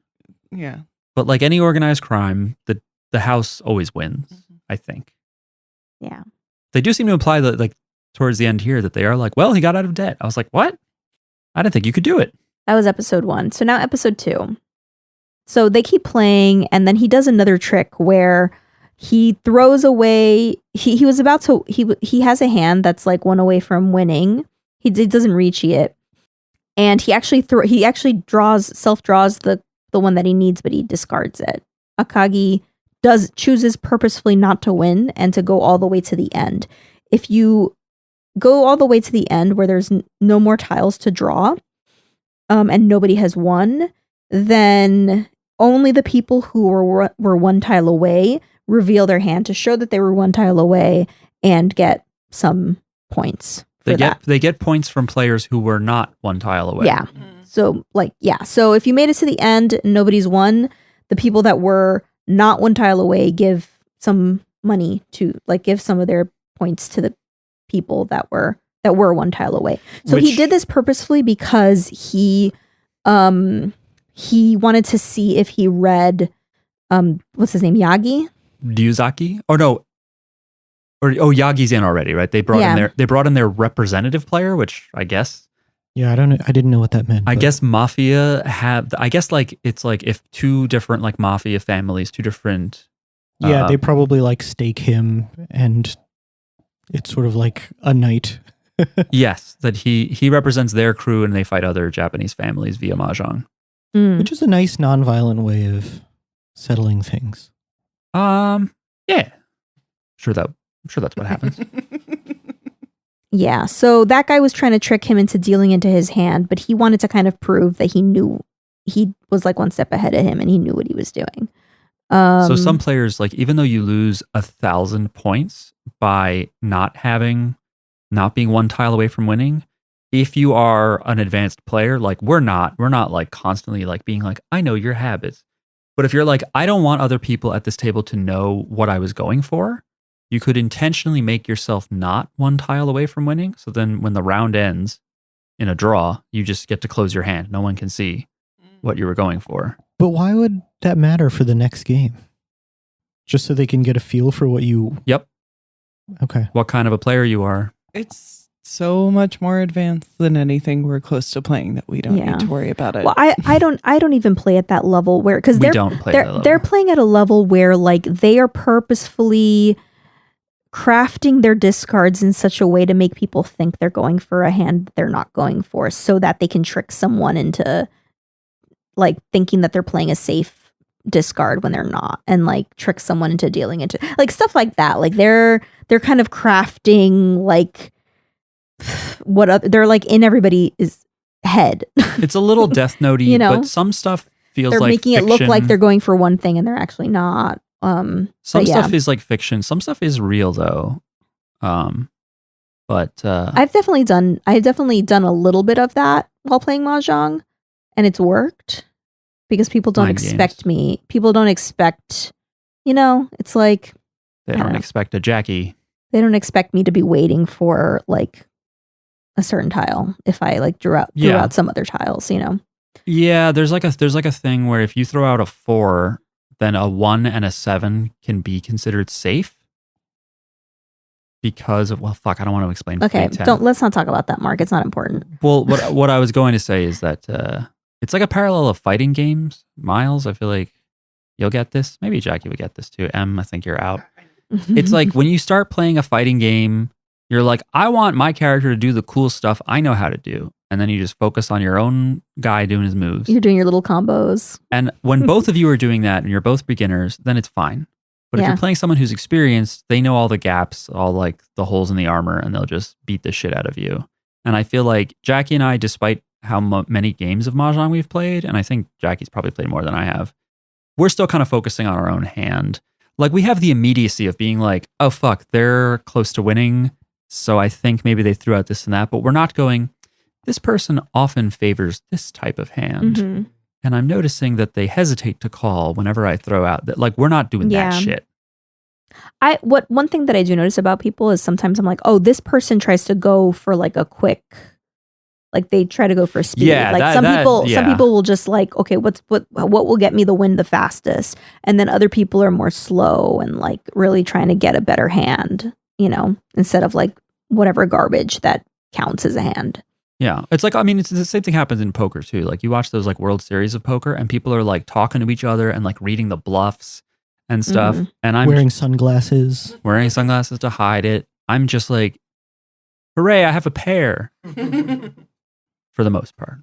D: Yeah.
A: But like any organized crime, the house always wins, I think.
C: Yeah.
A: They do seem to imply that like towards the end here that they are like, well, he got out of debt. I was like, what? I didn't think you could do it.
C: That was episode 1. So now episode 2. So they keep playing, and then he does another trick where he throws away. He was about to. He has a hand that's like one away from winning. He doesn't reach it, and he actually draws the one that he needs, but he discards it. Akagi chooses purposefully not to win and to go all the way to the end. If you go all the way to the end where there's no more tiles to draw, and nobody has won, then only the people who were one tile away reveal their hand to show that they were one tile away and get some points. They
A: get points from players who were not one tile away.
C: Yeah. So So if you made it to the end and nobody's won, the people that were not one tile away give some money to give some of their points to the people that were one tile away. So he did this purposefully because he wanted to see if he read what's his name, Yagi?
A: Ryuzaki? Or no. Yagi's in already, right? They brought in their representative player, which I guess.
B: Yeah, I didn't know what that meant.
A: I guess Mafia it's like if two different like Mafia families, two different.
B: They probably like stake him, and it's sort of like a knight.
A: Yes, that he represents their crew, and they fight other Japanese families via Mahjong.
B: Which is a nice non-violent way of settling things.
A: Yeah. I'm sure that's what happens.
C: Yeah, so that guy was trying to trick him into dealing into his hand, but he wanted to kind of prove that he knew he was like one step ahead of him and he knew what he was doing.
A: So some players, like, even though you lose 1,000 points by not being one tile away from winning, if you are an advanced player, like we're not like constantly like being like, I know your habits. But if you're like, I don't want other people at this table to know what I was going for, you could intentionally make yourself not one tile away from winning. So then when the round ends in a draw, you just get to close your hand. No one can see what you were going for.
B: But why would that matter for the next game? Just so they can get a feel for what you...
A: Yep.
B: Okay.
A: What kind of a player you are.
D: It's so much more advanced than anything we're close to playing that we don't need to worry about it.
C: Well, I don't even play at that level where... Because they're playing at a level where like they are purposefully crafting their discards in such a way to make people think they're going for a hand that they're not going for, so that they can trick someone into like thinking that they're playing a safe discard when they're not, and like trick someone into dealing into like stuff like that. Like they're kind of crafting like they're like in everybody's head.
A: It's a little Death Note-y, but some stuff feels
C: they're
A: like
C: making
A: fiction.
C: It look like they're going for one thing and they're actually not.
A: Some stuff is like fiction. Some stuff is real though. But
C: I've definitely done a little bit of that while playing Mahjong, and it's worked because people don't expect me. People don't expect, it's like
A: they don't expect a Jackie.
C: They don't expect me to be waiting for like a certain tile if I like drew out some other tiles,
A: Yeah, there's like a thing where if you throw out a 4, then a 1 and a 7 can be considered safe because of, I don't want to explain.
C: Okay, let's not talk about that, Mark. It's not important.
A: Well, what I was going to say is that it's like a parallel of fighting games. Myles, I feel like you'll get this. Maybe Jackie would get this too. I think you're out. It's like when you start playing a fighting game, you're like, I want my character to do the cool stuff I know how to do. And then you just focus on your own guy doing his moves.
C: You're doing your little combos.
A: And when both of you are doing that and you're both beginners, then it's fine. But if you're playing someone who's experienced, they know all the gaps, all like the holes in the armor, and they'll just beat the shit out of you. And I feel like Jackie and I, despite how many games of Mahjong we've played, and I think Jackie's probably played more than I have, we're still kind of focusing on our own hand. Like we have the immediacy of being like, oh fuck, they're close to winning, so I think maybe they threw out this and that, but we're not going, this person often favors this type of hand.
C: Mm-hmm.
A: And I'm noticing that they hesitate to call whenever I throw out that, like, we're not doing that shit.
C: One thing that I do notice about people is sometimes I'm like, oh, this person tries to go for like a quick, like they try to go for speed.
A: Yeah,
C: like some people will just like, okay, what will get me the win the fastest? And then other people are more slow and like really trying to get a better hand, you know, instead of like whatever garbage that counts as a hand.
A: Yeah. It's like, I mean, it's the same thing happens in poker too. Like you watch those like World Series of poker and people are like talking to each other and like reading the bluffs and stuff.
C: Mm-hmm.
A: And I'm
B: wearing sunglasses
A: to hide it. I'm just like, hooray, I have a pair for the most part.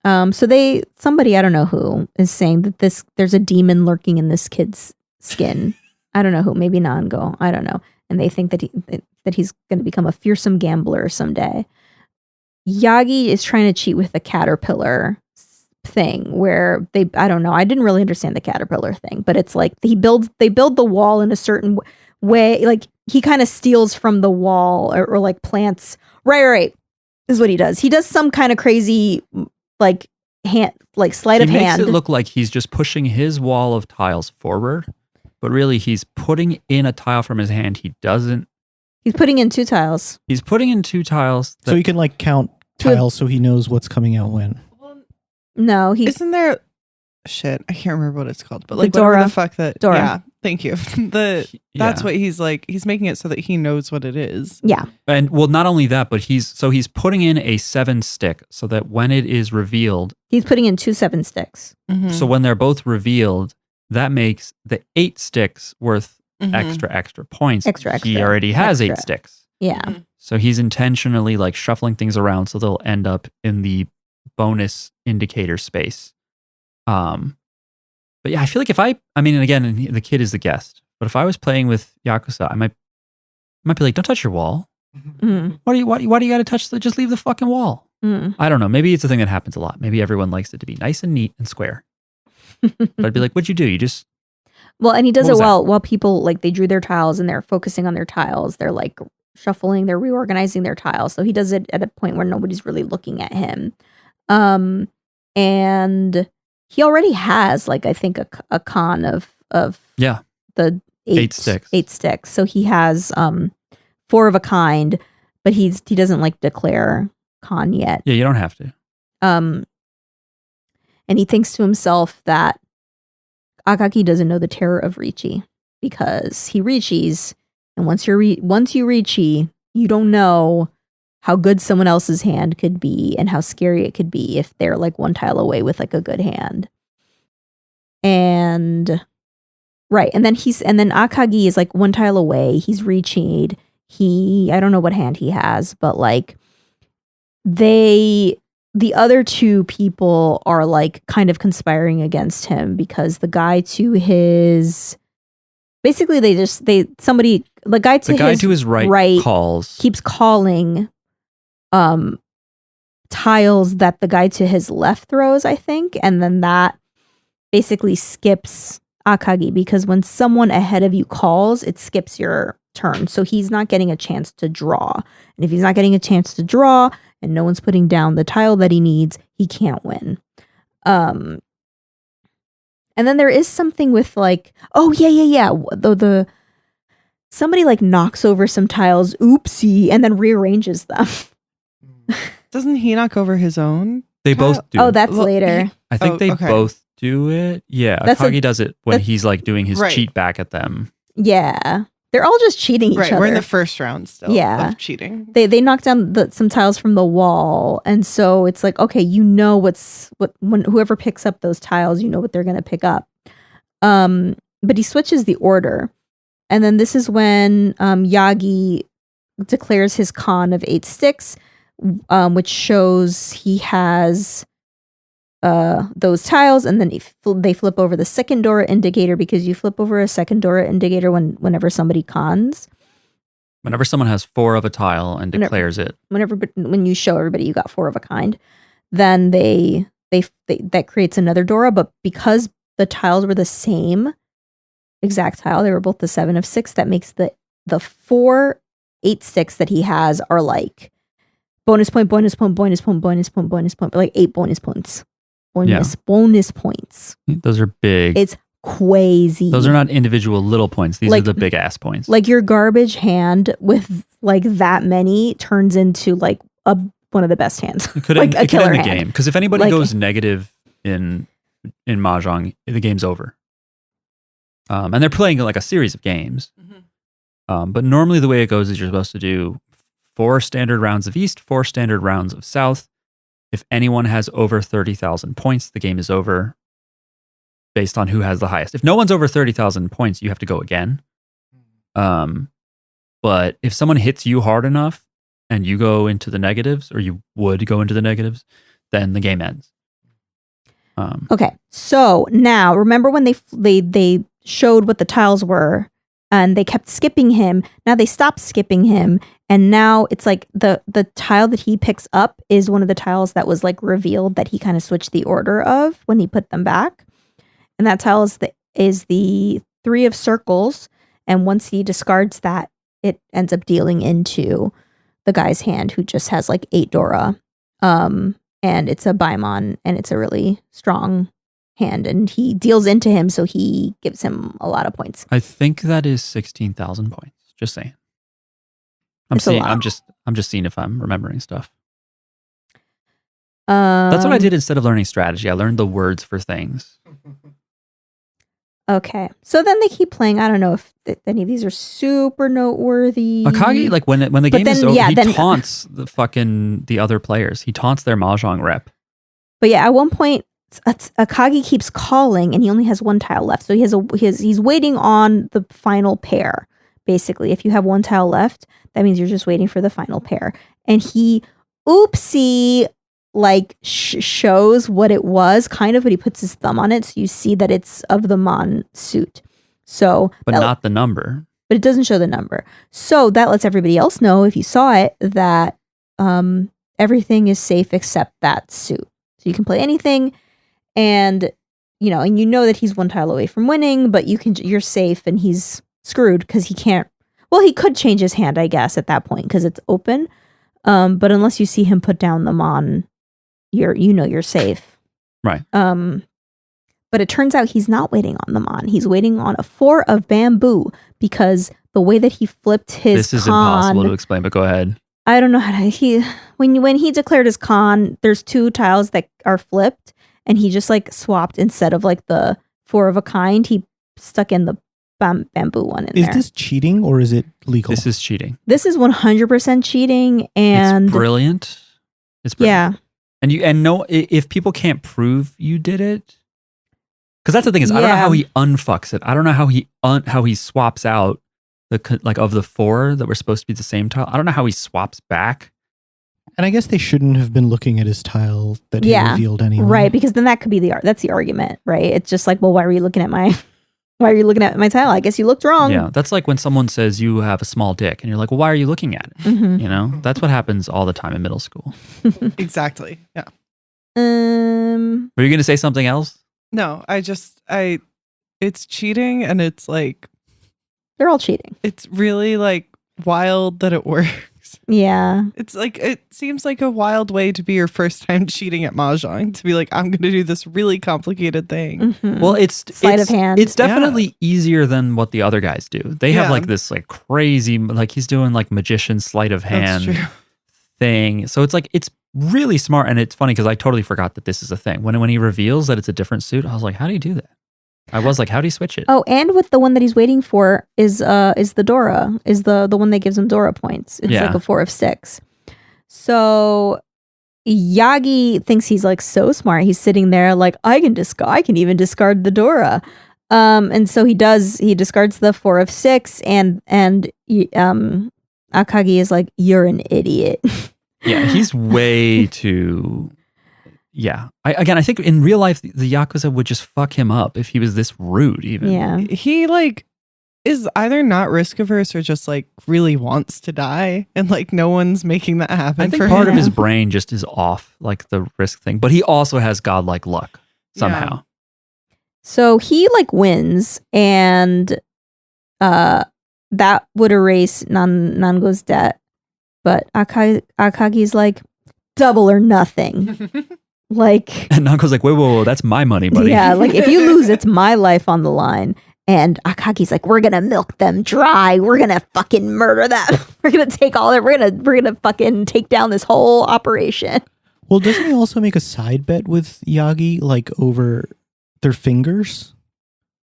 C: So somebody, I don't know who, is saying that there's a demon lurking in this kid's skin. I don't know who, maybe Nango. I don't know. And they think that he's going to become a fearsome gambler someday. Yagi is trying to cheat with the caterpillar thing where I don't know. I didn't really understand the caterpillar thing, but it's like they build the wall in a certain way. Like he kind of steals from the wall or like plants. Right. Is what he does. He does some kind of crazy like hand, like sleight of hand.
A: He makes it look like he's just pushing his wall of tiles forward, but really he's putting in a tile from his hand.
C: He's putting in 2 tiles.
A: He's putting in 2 tiles.
B: So he can like count tiles so he knows what's coming out when.
C: No,
D: isn't there shit? I can't remember what it's called, but like whatever the fuck that.
C: Dora.
D: Yeah, thank you. That's what he's like. He's making it so that he knows what it is.
C: Yeah,
A: and well, not only that, but he's putting in a 7 stick so that when it is revealed,
C: he's putting in 2 7 sticks.
D: Mm-hmm.
A: So when they're both revealed, that makes the 8 sticks worth extra points.
C: Extra.
A: He already has 8 sticks.
C: Yeah.
D: Mm-hmm.
A: So he's intentionally like shuffling things around so they'll end up in the bonus indicator space. But yeah, I feel like and again, the kid is the guest, but if I was playing with Yakuza, I might be like, don't touch your wall.
C: Mm.
A: Why do you got to touch just leave the fucking wall?
C: Mm.
A: I don't know. Maybe it's a thing that happens a lot. Maybe everyone likes it to be nice and neat and square. But I'd be like, what'd you do? You just...
C: Well, and he does it while people like they drew their tiles and they're focusing on their tiles. They're like shuffling, they're reorganizing their tiles. So he does it at a point where nobody's really looking at him. And he already has like I think a con of the 8
A: sticks.
C: 8 sticks. So he has 4 of a kind, but he doesn't like declare con yet.
A: Yeah, you don't have to.
C: And he thinks to himself that Akagi doesn't know the terror of Richi because he Richis, and once you Richi, you don't know how good someone else's hand could be and how scary it could be if they're like 1 tile away with like a good hand. And right, and then Akagi is like 1 tile away. He's Richi'd. I don't know what hand he has, but like the other 2 people are like kind of conspiring against him because the guy to his basically the guy to his right keeps calling tiles that the guy to his left throws, I think, and then that basically skips Akagi because when someone ahead of you calls, it skips your turn. So he's not getting a chance to draw. And if he's not getting a chance to draw and no one's putting down the tile that he needs, he can't win. And then there is something with like, oh yeah. The somebody like knocks over some tiles, oopsie, and then rearranges them.
D: Doesn't he knock over his own?
A: They both do.
C: Oh, that's later.
A: I think they both do it. Yeah, Akagi does it when he's like doing his cheat back at them.
C: Yeah. They're all just cheating each other.
D: We're in the first round still of cheating.
C: They knock down some tiles from the wall. And so it's like, okay, you know when whoever picks up those tiles, you know what they're going to pick up. But he switches the order. And then this is when Yagi declares his con of 8 sticks, which shows he has those tiles, and then they flip over the second Dora indicator because you flip over a second Dora indicator whenever somebody cons.
A: Whenever someone has 4 of a tile and declares it.
C: When you show everybody you got 4 of a kind, then they that creates another Dora. But because the tiles were the same exact tile, they were both the 7 of 6. That makes the 4 8 sticks that he has are like bonus point, bonus point, bonus point, bonus point, bonus point, but like 8 bonus points. Bonus points.
A: Those are big.
C: It's crazy.
A: Those are not individual little points. These are the big ass points.
C: Like your garbage hand with like that many turns into like one of the best hands.
A: It could end, like a killer end the game. Because if anybody goes negative in Mahjong, the game's over. And they're playing like a series of games. Mm-hmm. But normally the way it goes is you're supposed to do 4 standard rounds of East, 4 standard rounds of South. If anyone has over 30,000 points, the game is over based on who has the highest. If no one's over 30,000 points, you have to go again. But if someone hits you hard enough and you go into the negatives, or you would go into the negatives, then the game ends.
C: Okay, so now remember when they showed what the tiles were, and they kept skipping him. Now they stopped skipping him, and now it's like the tile that he picks up is one of the tiles that was like revealed that he kind of switched the order of when he put them back. And that tile is the 3 of circles, and once he discards that, it ends up dealing into the guy's hand who just has like 8 Dora. And it's a Baimon, and it's a really strong hand, and he deals into him, so he gives him a lot of points.
A: I think that is 16,000 points. Just saying. I'm just seeing if I'm remembering stuff. That's what I did instead of learning strategy. I learned the words for things.
C: Okay, so then they keep playing. I don't know if any of these are super noteworthy.
A: Akagi, like when the game is over, he taunts the other players. He taunts their Mahjong rep.
C: But yeah, at one point, Akagi keeps calling, and he only has 1 tile left. So he's waiting on the final pair. Basically, if you have 1 tile left, that means you're just waiting for the final pair. And he, oopsie, like shows what it was, kind of, but he puts his thumb on it, so you see that it's of the Mon suit. So,
A: but not the number.
C: But it doesn't show the number. So that lets everybody else know, if you saw it, that everything is safe except that suit. So you can play anything, and you know that he's 1 tile away from winning, but you're safe, and he's screwed because he can't. Well, he could change his hand, I guess, at that point because it's open. But unless you see him put down the Mon, you're safe.
A: Right.
C: But it turns out he's not waiting on the Mon. He's waiting on a 4 of bamboo, because the way that he flipped his
A: This is impossible to explain, but go ahead.
C: I don't know how to. When he declared his con, there's 2 tiles that are flipped, and he just like swapped, instead of like the 4 of a kind, he stuck in the bamboo one in there.
B: Is this cheating or is it legal?
A: This is cheating.
C: This is 100% cheating, and
A: it's brilliant. It's brilliant. Yeah. And if people can't prove you did it, because that's the thing is, I don't know how he unfucks it. I don't know how he swaps out of the 4 that were supposed to be the same tile. I don't know how he swaps back.
B: And I guess they shouldn't have been looking at his tile that he revealed anyway.
C: Right, because then that could be that's the argument, right? It's just like, well, why were you looking at my tile? I guess you looked wrong.
A: Yeah, that's like when someone says you have a small dick, and you're like, well, why are you looking at it? Mm-hmm. That's what happens all the time in middle school.
D: Exactly. Yeah.
A: Were you going to say something else?
D: No, it's cheating, and it's like,
C: they're all cheating.
D: It's really like wild that it works.
C: Yeah.
D: It's like, it seems like a wild way to be your first time cheating at Mahjong, to be like, I'm going to do this really complicated thing.
C: Mm-hmm.
A: Well, it's
C: sleight of hand.
A: It's definitely easier than what the other guys do. They have like this like crazy, like he's doing like magician sleight of hand thing. So it's like, it's really smart. And it's funny because I totally forgot that this is a thing. When he reveals that it's a different suit, I was like, how do you do that? I was like, how do you switch it?
C: Oh, and with the one that he's waiting for is the Dora, is the one that gives him Dora points. It's like a 4 of 6. So Yagi thinks he's like so smart. He's sitting there like, I can even discard the Dora. And so he does. He discards the 4 of 6, and Akagi is like, you're an idiot.
A: Yeah, he's way too. Yeah. I think in real life, the Yakuza would just fuck him up if he was this rude even.
C: Yeah.
D: He like is either not risk averse or just like really wants to die, and like no one's making that happen.
A: I think
D: for
A: part
D: him.
A: of his brain just is off, like the risk thing, but he also has godlike luck somehow.
C: So he like wins, and that would erase Nango's debt, but Akagi's like double or nothing. Like,
A: and Nango's like, whoa, that's my money, buddy.
C: Yeah, like if you lose, it's my life on the line. And Akagi's like, we're gonna milk them dry. We're gonna fucking murder them. We're gonna take all their. We're gonna fucking take down this whole operation.
B: Well, doesn't he also make a side bet with Yagi, like over their fingers?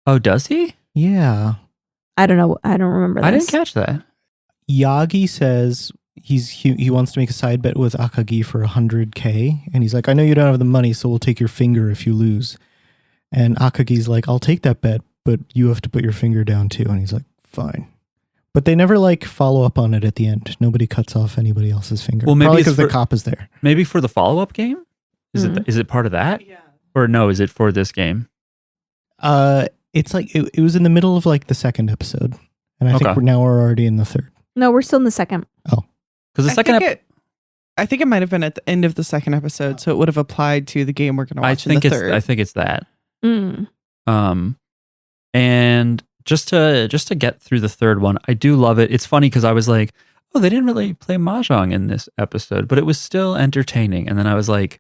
A: Oh, does he?
B: Yeah.
C: I don't know. I don't remember.
A: I didn't catch that.
B: Yagi says he wants to make a side bet with Akagi for 100K, and he's like, I know you don't have the money, so we'll take your finger if you lose. And Akagi's like, I'll take that bet, but you have to put your finger down too. And he's like, fine. But they never like follow up on it at the end. Nobody cuts off anybody else's finger.
A: Well, maybe
B: probably because the cop is there.
A: Maybe for the follow-up game? Is it part of that?
D: Yeah.
A: Or no, is it for this game?
B: It's like it was in the middle of like the second episode. And I think we're already in the third.
C: No, we're still in the second.
B: Oh.
A: Because the second
D: I think it might have been at the end of the second episode, so it would have applied to the game we're going to watch in the third.
A: I think it's that.
C: Mm.
A: And just to get through the third one, I do love it. It's funny because I was like, oh, they didn't really play Mahjong in this episode, but it was still entertaining. And then I was like,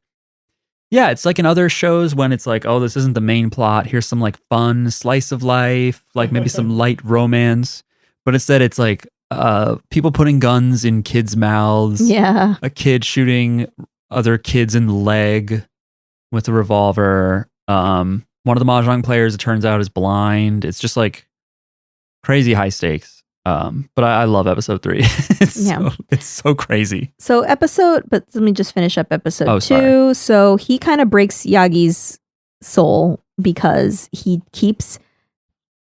A: yeah, it's like in other shows when it's like, oh, this isn't the main plot. Here's some like fun slice of life, like maybe some light romance. But instead it's like people putting guns in kids' mouths.
C: Yeah.
A: A kid shooting other kids in the leg with a revolver. One of the Mahjong players, it turns out, is blind. It's just like crazy high stakes. But I love episode 3. It's so crazy.
C: But let me just finish up episode 2.
A: Sorry.
C: So he kind of breaks Yagi's soul because he keeps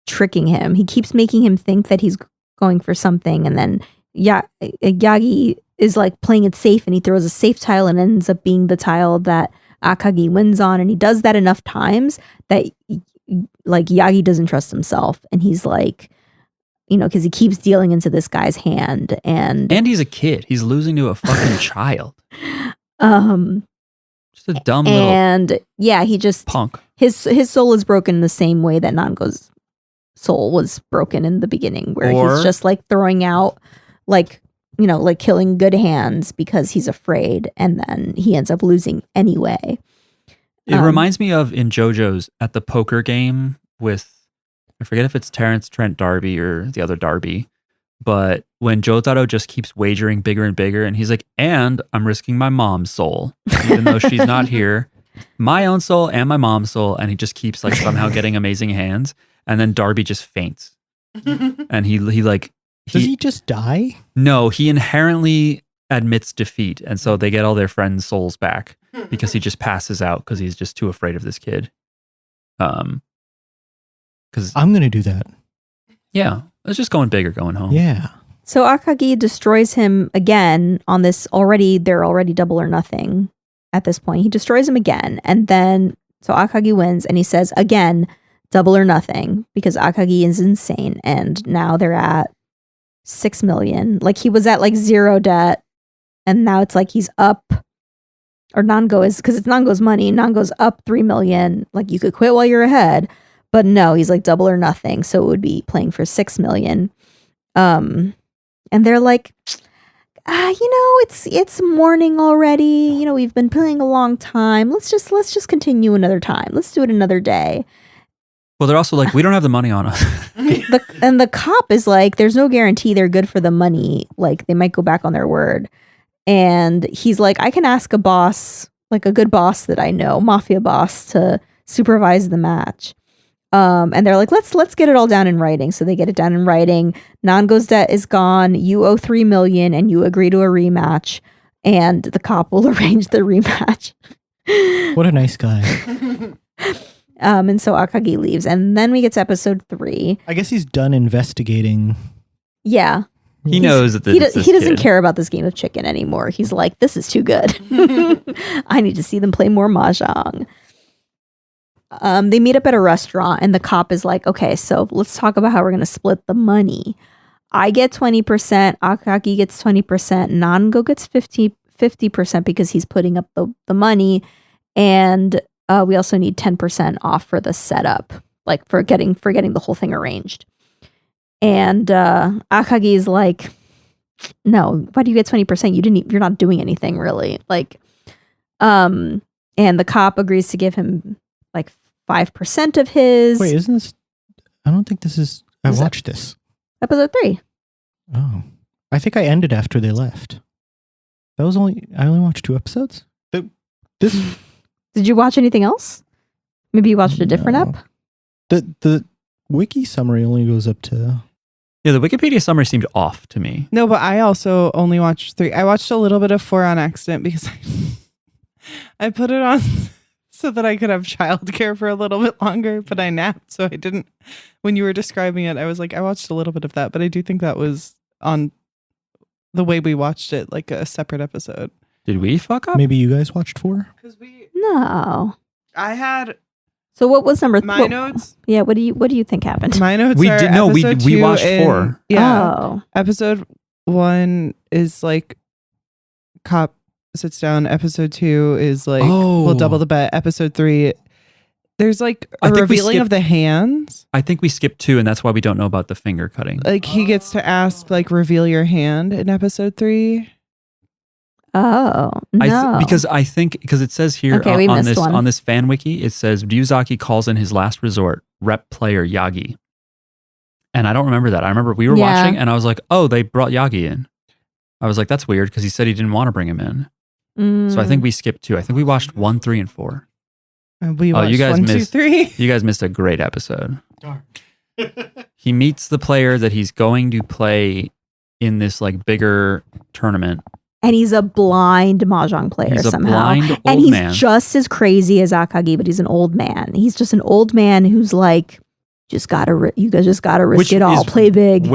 C: tricking him. He keeps making him think that he's going for something. And then Yagi is like playing it safe, and he throws a safe tile and ends up being the tile that Akagi wins on. And he does that enough times that like Yagi doesn't trust himself. And he's like, because he keeps dealing into this guy's hand, and
A: he's a kid. He's losing to a fucking child. Just a dumb little
C: he just
A: punk.
C: His soul is broken the same way that Nango's soul was broken in the beginning, where he's just like throwing out like killing good hands because he's afraid, and then he ends up losing anyway.
A: It reminds me of in JoJo's at the poker game with, I forget if it's Terrence Trent D'Arby or the other Darby, but when Jotaro just keeps wagering bigger and bigger, and he's like, and I'm risking my mom's soul, even though she's not here, my own soul and my mom's soul, and he just keeps like somehow getting amazing hands, and then Darby just faints, and he
B: does he just die?
A: No, he inherently admits defeat, and so they get all their friends' souls back because he just passes out because he's just too afraid of this kid. Because
B: I'm gonna do that.
A: Yeah, it's just going big or going home.
B: Yeah.
C: So Akagi destroys him again on this they're already double or nothing at this point. He destroys him again, and then so Akagi wins, and he says again, double or nothing, because Akagi is insane, and now they're at 6 million. Like he was at like 0 debt, and now it's like he's up, or Nango is, because it's Nango's money. Nango's up 3 million. Like you could quit while you're ahead. But no, he's like double or nothing. So it would be playing for 6 million. And they're like, it's morning already. We've been playing a long time. Let's just continue another time. Let's do it another day.
A: Well, they're also like, we don't have the money on us.
C: And the cop is like, there's no guarantee they're good for the money. Like they might go back on their word. And he's like, I can ask a boss, like a good boss that I know, mafia boss, to supervise the match. And they're like, let's get it all down in writing. So they get it down in writing. Nango's debt is gone. You owe 3 million, and you agree to a rematch. And the cop will arrange the rematch.
B: What a nice guy.
C: And so Akagi leaves, and then we get to episode 3.
B: I guess he's done investigating.
C: Yeah.
A: He knows that
C: he doesn't care about this game of chicken anymore. He's like, this is too good. I need to see them play more Mahjong. they meet up at a restaurant and the cop is like, okay, so let's talk about how we're going to split the money. I get 20%, Akagi gets 20%, Nango gets 50% because he's putting up the money. And we also need 10% off for the setup, like for getting the whole thing arranged. And Akagi is like, no, why do you get 20%? You're not doing anything really. Like, and the cop agrees to give him like 5% of his.
B: Wait, isn't this? I don't think this is. I watched this.
C: Episode 3.
B: Oh, I think I ended after they left. I only watched 2 episodes. This.
C: Did you watch anything else? Maybe you watched a different app?
B: The wiki summary only goes up to...
A: Yeah, the Wikipedia summary seemed off to me.
D: No, but I also only watched 3. I watched a little bit of 4 on accident because I put it on so that I could have childcare for a little bit longer, but I napped, so I didn't... When you were describing it, I was like, I watched a little bit of that, but I do think that was on the way we watched it, like a separate episode.
A: Did we fuck up?
B: Maybe you guys watched 4?
C: No.
D: I had...
C: So what was number 3?
D: My notes?
C: Yeah, what do you think happened?
D: My notes
A: we
D: are
A: did no, we
D: episode 2
A: watched
D: and,
A: 4.
D: Yeah.
C: Oh.
D: Episode 1 is like cop sits down. Episode 2 is like we'll double the bet. Episode 3, there's like a revealing of the hands.
A: I think we skipped 2, and that's why we don't know about the finger cutting.
D: Like he gets to ask like reveal your hand in episode 3.
C: Oh, no.
A: Because it says here
C: okay,
A: on this fan wiki, it says Ryuzaki calls in his last resort, rep player Yagi. And I don't remember that. I remember we were watching and I was like, oh, they brought Yagi in. I was like, that's weird because he said he didn't want to bring him in. So I think we skipped 2. I think we watched 1, 3, and 4.
D: We watched 1, 2, 3.
A: You guys missed a great episode. Darn. He meets the player that he's going to play in this like bigger tournament.
C: And he's a blind mahjong player somehow.
A: Blind old
C: and he's
A: man.
C: just as crazy as Akagi, but he's an old man. He's just an old man who's like, you guys just gotta risk it all. Play big.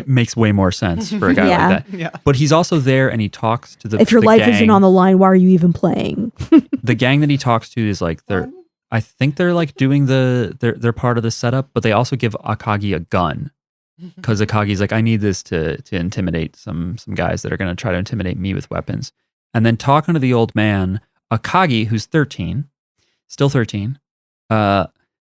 A: Makes way more sense for a guy like that. Yeah. But he's also there and he talks to
C: if your life isn't on the line, why are you even playing?
A: The gang that he talks to is like I think they're like doing they're part of the setup, but they also give Akagi a gun. Because Akagi's like, I need this to intimidate some guys that are going to try to intimidate me with weapons. And then talking to the old man, Akagi, who's 13, still 13,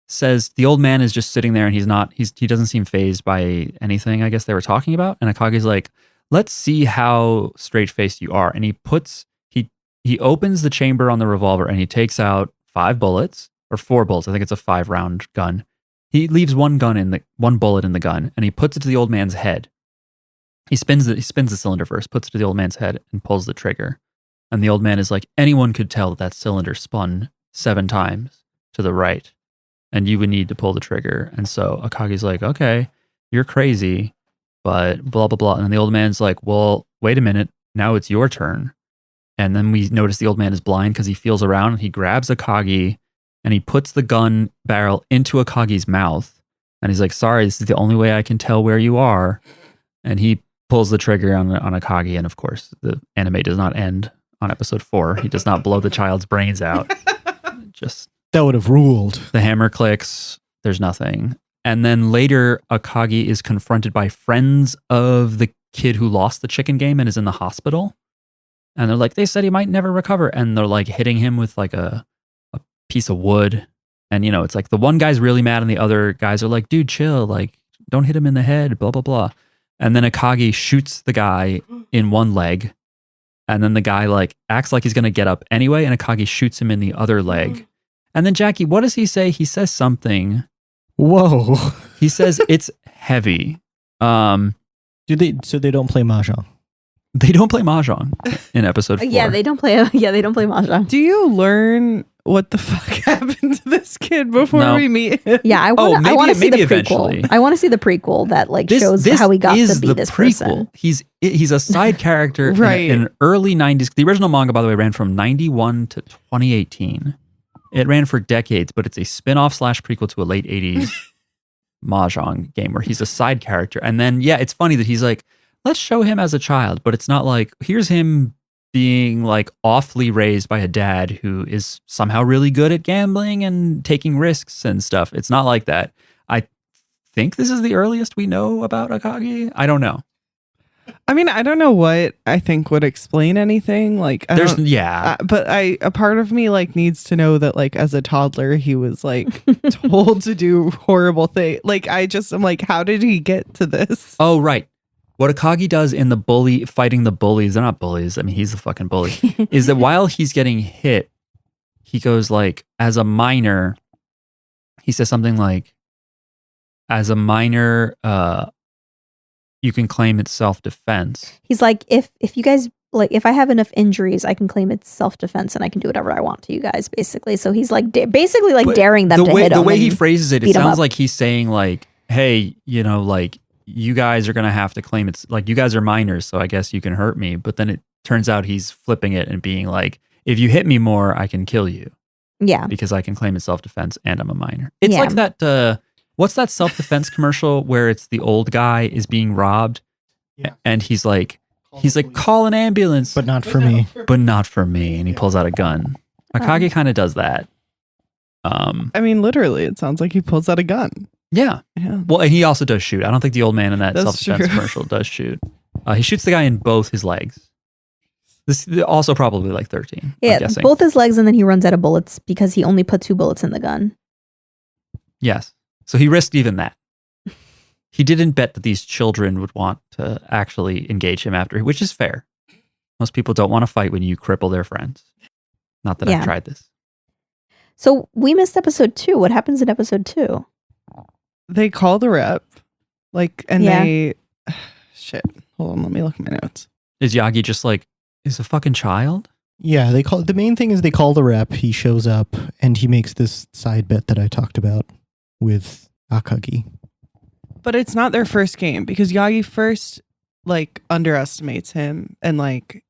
A: says the old man is just sitting there and he doesn't seem fazed by anything I guess they were talking about. And Akagi's like, let's see how straight-faced you are. And he opens the chamber on the revolver and he takes out 5 bullets or 4 bullets. I think it's a 5-round gun. He leaves one bullet in the gun, and he puts it to the old man's head. He spins the cylinder first, puts it to the old man's head, and pulls the trigger. And the old man is like, anyone could tell that cylinder spun 7 times to the right, and you would need to pull the trigger. And so Akagi's like, okay, you're crazy, but blah, blah, blah. And the old man's like, well, wait a minute, now it's your turn. And then we notice the old man is blind because he feels around, and he grabs Akagi, and he puts the gun barrel into Akagi's mouth. And he's like, sorry, this is the only way I can tell where you are. And he pulls the trigger on Akagi. And of course, the anime does not end on episode 4. He does not blow the child's brains out. Just
B: that would have ruled.
A: The hammer clicks. There's nothing. And then later, Akagi is confronted by friends of the kid who lost the chicken game and is in the hospital. And they're like, they said he might never recover. And they're like hitting him with like a piece of wood. And it's like the one guy's really mad and the other guys are like, dude, chill, like don't hit him in the head, blah blah blah. And then Akagi shoots the guy in one leg, and then the guy like acts like he's gonna get up anyway, and Akagi shoots him in the other leg. And then Jackie, what does he say? He says something.
B: Whoa.
A: He says it's heavy.
B: So they don't play mahjong?
A: They don't play mahjong in episode 4.
C: Yeah, they don't play mahjong.
D: Do you learn what the fuck happened to this kid before we meet him?
C: Yeah, I want to see the prequel.
A: Eventually.
C: I want to see the prequel that shows how he got to be this person.
A: He's a side character
D: right.
A: in early 90s. The original manga, by the way, ran from 91 to 2018. It ran for decades, but it's a spin-off / prequel to a late 80s mahjong game where he's a side character. And then, it's funny that he's like, let's show him as a child, but it's not like, here's him being like awfully raised by a dad who is somehow really good at gambling and taking risks and stuff. It's not like that. I think this is the earliest we know about Akagi. I don't know.
D: I mean, I don't know what I think would explain anything. Like, but a part of me like needs to know that like as a toddler he was like told to do horrible things. Like, I'm like, how did he get to this?
A: Oh, right. What Akagi does in the fighting the bullies, they're not bullies. I mean, he's the fucking bully. Is that while he's getting hit, he goes like, as a minor, he says something like, as a minor, you can claim it's self-defense.
C: He's like, if you guys, like, if I have enough injuries, I can claim it's self-defense and I can do whatever I want to you guys, basically. So he's like, basically like daring them to hit him.
A: The way he phrases it, it sounds like he's saying like, hey, you know, like, you guys are going to have to claim it's like, you guys are minors, so I guess you can hurt me. But then it turns out he's flipping it and being like, if you hit me more, I can kill you.
C: Yeah.
A: Because I can claim it's self-defense and I'm a minor. It's like that, what's that self-defense commercial where it's the old guy is being robbed?
B: Yeah.
A: And he's like, call an ambulance.
B: But not for me.
A: But not for me. And he pulls out a gun. Akagi kind of does that.
D: I mean, literally, it sounds like he pulls out a gun.
A: Yeah. Well, and he also does shoot. I don't think the old man in that self-defense commercial does shoot. He shoots the guy in both his legs. This is also probably like 13.
C: Yeah,
A: I'm guessing.
C: Both his legs, and then he runs out of bullets because he only put 2 bullets in the gun.
A: Yes. So he risked even that. He didn't bet that these children would want to actually engage him after, which is fair. Most people don't want to fight when you cripple their friends. Not that I've tried this.
C: So we missed episode 2. What happens in episode 2?
D: They call the rep, like, and they, shit. Hold on, let me look at my notes.
A: Is Yagi just like, is a fucking child?
B: Yeah, the main thing is they call the rep. He shows up and he makes this side bet that I talked about with Akagi.
D: But it's not their first game because Yagi first like underestimates him, and like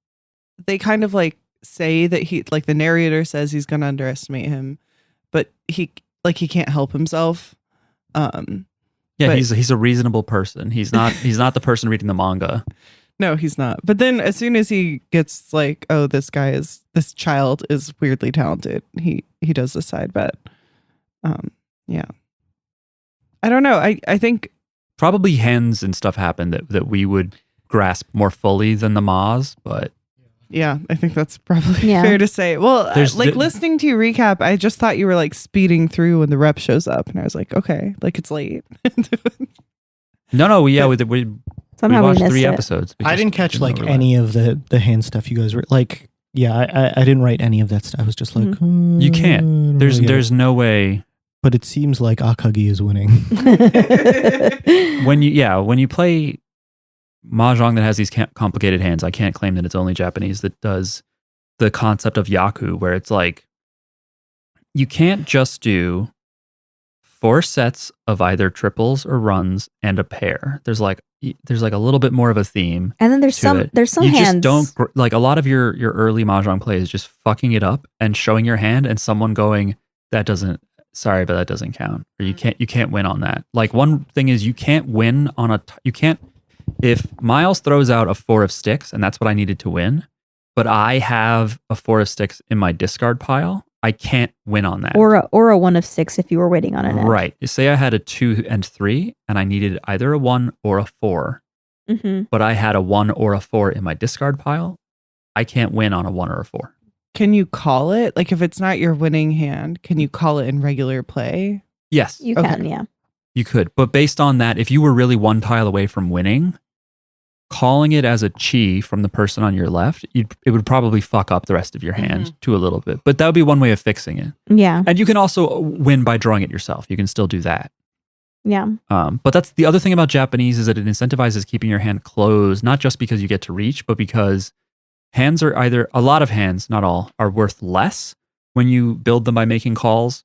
D: they kind of like say that he, like, the narrator says he's gonna underestimate him, but he can't help himself.
A: He's a reasonable person. He's not the person reading the manga.
D: No, he's not. But then as soon as he gets like, oh, this child is weirdly talented, he does the side bet. Yeah. I don't know. I think
A: probably hens and stuff happen that we would grasp more fully than the Maz, but
D: yeah, I think that's probably fair to say. Well, listening to you recap, I just thought you were like speeding through when the rep shows up, and I was like, okay, like it's late.
A: No, we watched 3 episodes.
B: I didn't catch like any of the hand stuff you guys were like. Yeah, I didn't write any of that stuff. I was just like,
A: you can't. There's no way.
B: But it seems like Akagi is winning.
A: When you play Mahjong that has these complicated hands, I can't claim that it's only Japanese that does the concept of yaku, where it's like you can't just do 4 sets of either triples or runs and a pair. There's like a little bit more of a theme.
C: And then there's some hands.
A: You just don't, like, a lot of your early Mahjong play is just fucking it up and showing your hand and someone going, sorry, but that doesn't count. Or you can't win on that. Like, one thing is you can't win on if Myles throws out a 4 of sticks, and that's what I needed to win, but I have a 4 of sticks in my discard pile, I can't win on that.
C: Or a 1 of 6 if you were waiting on an edge.
A: Right. Say I had a 2 and 3, and I needed either a 1 or a 4, but I had a 1 or a 4 in my discard pile, I can't win on a 1 or a 4.
D: Can you call it? Like, if it's not your winning hand, can you call it in regular play?
A: Yes.
C: You can, yeah.
A: You could. But based on that, if you were really 1 tile away from winning, calling it as a chi from the person on your left, it would probably fuck up the rest of your hand to a little bit. But that would be one way of fixing it.
C: Yeah.
A: And you can also win by drawing it yourself. You can still do that.
C: Yeah.
A: But that's the other thing about Japanese, is that it incentivizes keeping your hand closed, not just because you get to reach, but because hands are a lot of hands, not all, are worth less when you build them by making calls.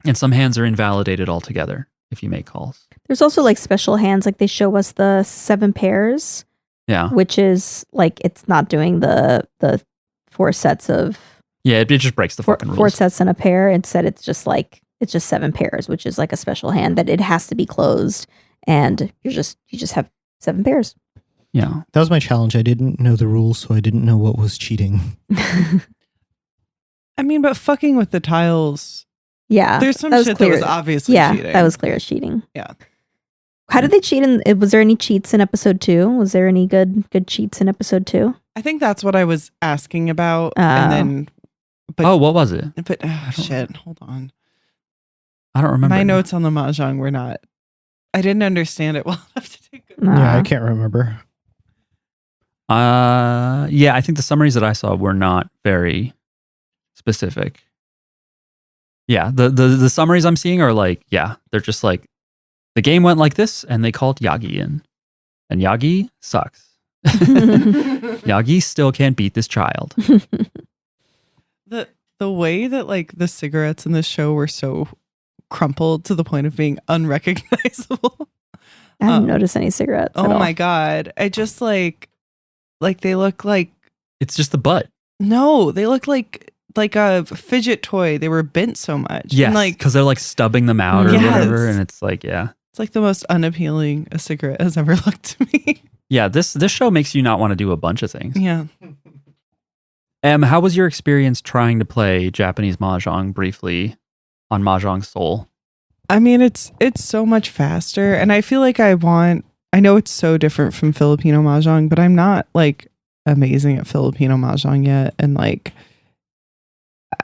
A: And some hands are invalidated altogether if you make calls.
C: There's also like special hands, like they show us the 7 pairs.
A: Yeah.
C: Which is like, it's not doing the 4 sets of.
A: Yeah, it just breaks the fucking rules.
C: 4 sets in a pair. Instead, it's just 7 pairs, which is like a special hand that it has to be closed, and you just have 7 pairs.
A: Yeah.
B: That was my challenge. I didn't know the rules, so I didn't know what was cheating.
D: I mean, but fucking with the tiles.
C: Yeah.
D: There's some shit
C: clear.
D: that was obviously cheating.
C: That was clear as cheating.
D: Yeah.
C: How did they cheat was there any cheats in episode 2? Was there any good cheats in episode 2?
D: I think that's what I was asking about. And then
A: what was it?
D: But shit, hold on.
A: I don't remember.
D: My notes on the Mahjong were not. I didn't understand it well enough to take it.
B: Yeah, I can't remember.
A: Yeah, I think the summaries that I saw were not very specific. Yeah, the summaries I'm seeing are like, yeah, they're just like, the game went like this, and they called Yagi in. And Yagi sucks. Yagi still can't beat this child.
D: The way that like the cigarettes in this show were so crumpled to the point of being unrecognizable.
C: I haven't noticed any cigarettes.
D: Oh my God. I just like they look like.
A: It's just the butt.
D: No, they look like a fidget toy. They were bent so much.
A: Yeah, because they're like stubbing them out or whatever. And it's like, yeah.
D: It's like the most unappealing a cigarette has ever looked to me.
A: Yeah, this show makes you not want to do a bunch of things.
D: Yeah.
A: How was your experience trying to play Japanese Mahjong briefly on Mahjong Soul?
D: I mean, it's so much faster, and I feel like I know it's so different from Filipino Mahjong, but I'm not like amazing at Filipino Mahjong yet, and like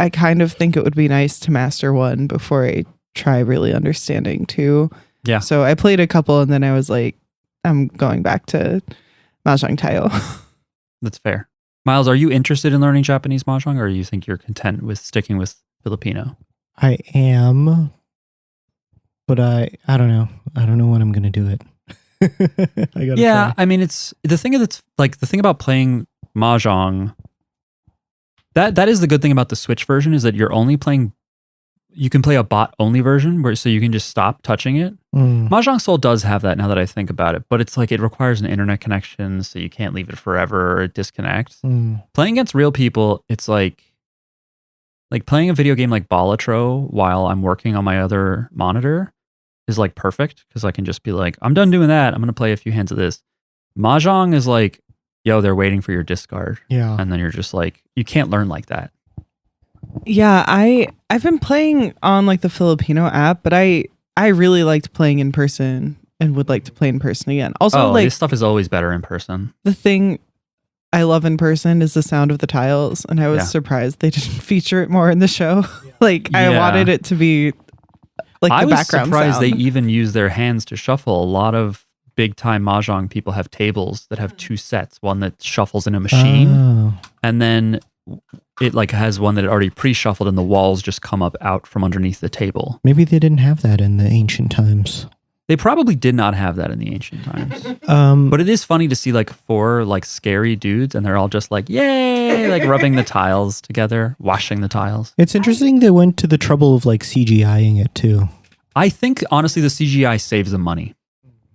D: I kind of think it would be nice to master one before I try really understanding two.
A: Yeah.
D: So I played a couple, and then I was like, I'm going back to Mahjong Tayo.
A: That's fair. Myles, are you interested in learning Japanese Mahjong, or you think you're content with sticking with Filipino?
B: I am, but I don't know. I don't know when I'm going to do it. I gotta try.
A: I mean, it's the thing about playing Mahjong. That is the good thing about the Switch version, is that you're only playing. You can play a bot only version, so you can just stop touching it. Mahjong Soul does have that, now that I think about it, but it's like it requires an internet connection, so you can't leave it forever or it disconnects. Playing against real people, it's like playing a video game like Balatro while I'm working on my other monitor is like perfect, because I can just be like, I'm done doing that, I'm going to play a few hands of this. Mahjong is like, yo, they're waiting for your discard.
B: Yeah.
A: And then you're just like, you can't learn like that.
D: Yeah, I've been playing on like the Filipino app, but I really liked playing in person and would like to play in person again. Also, like,
A: this stuff is always better in person.
D: The thing I love in person is the sound of the tiles, and I was surprised they didn't feature it more in the show. I wanted it to be like the background sound.
A: I was surprised they even use their hands to shuffle. A lot of big time Mahjong people have tables that have two sets, one that shuffles in a machine, and then it like has one that already pre-shuffled, and the walls just come up out from underneath the table.
B: Maybe they didn't have that in the ancient times.
A: They probably did not have that in the ancient times. But it is funny to see like 4 like scary dudes, and they're all just like, yay, like rubbing the tiles together, washing the tiles.
B: It's interesting they went to the trouble of like CGIing it too.
A: I think honestly the CGI saves them money,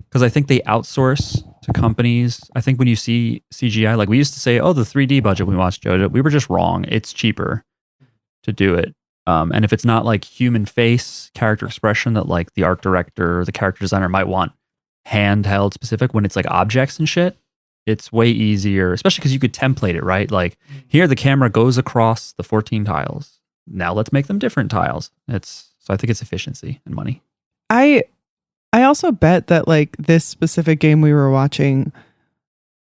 A: because I think they outsource to companies. I think when you see CGI, like we used to say, oh, the 3D budget when we watched JoJo, we were just wrong. It's cheaper to do it. And if it's not like human face, character expression that like the art director or the character designer might want handheld specific, when it's like objects and shit, it's way easier, especially because you could template it, right? Like here, the camera goes across the 14 tiles. Now let's make them different tiles. So I think it's efficiency and money.
D: I also bet that like this specific game we were watching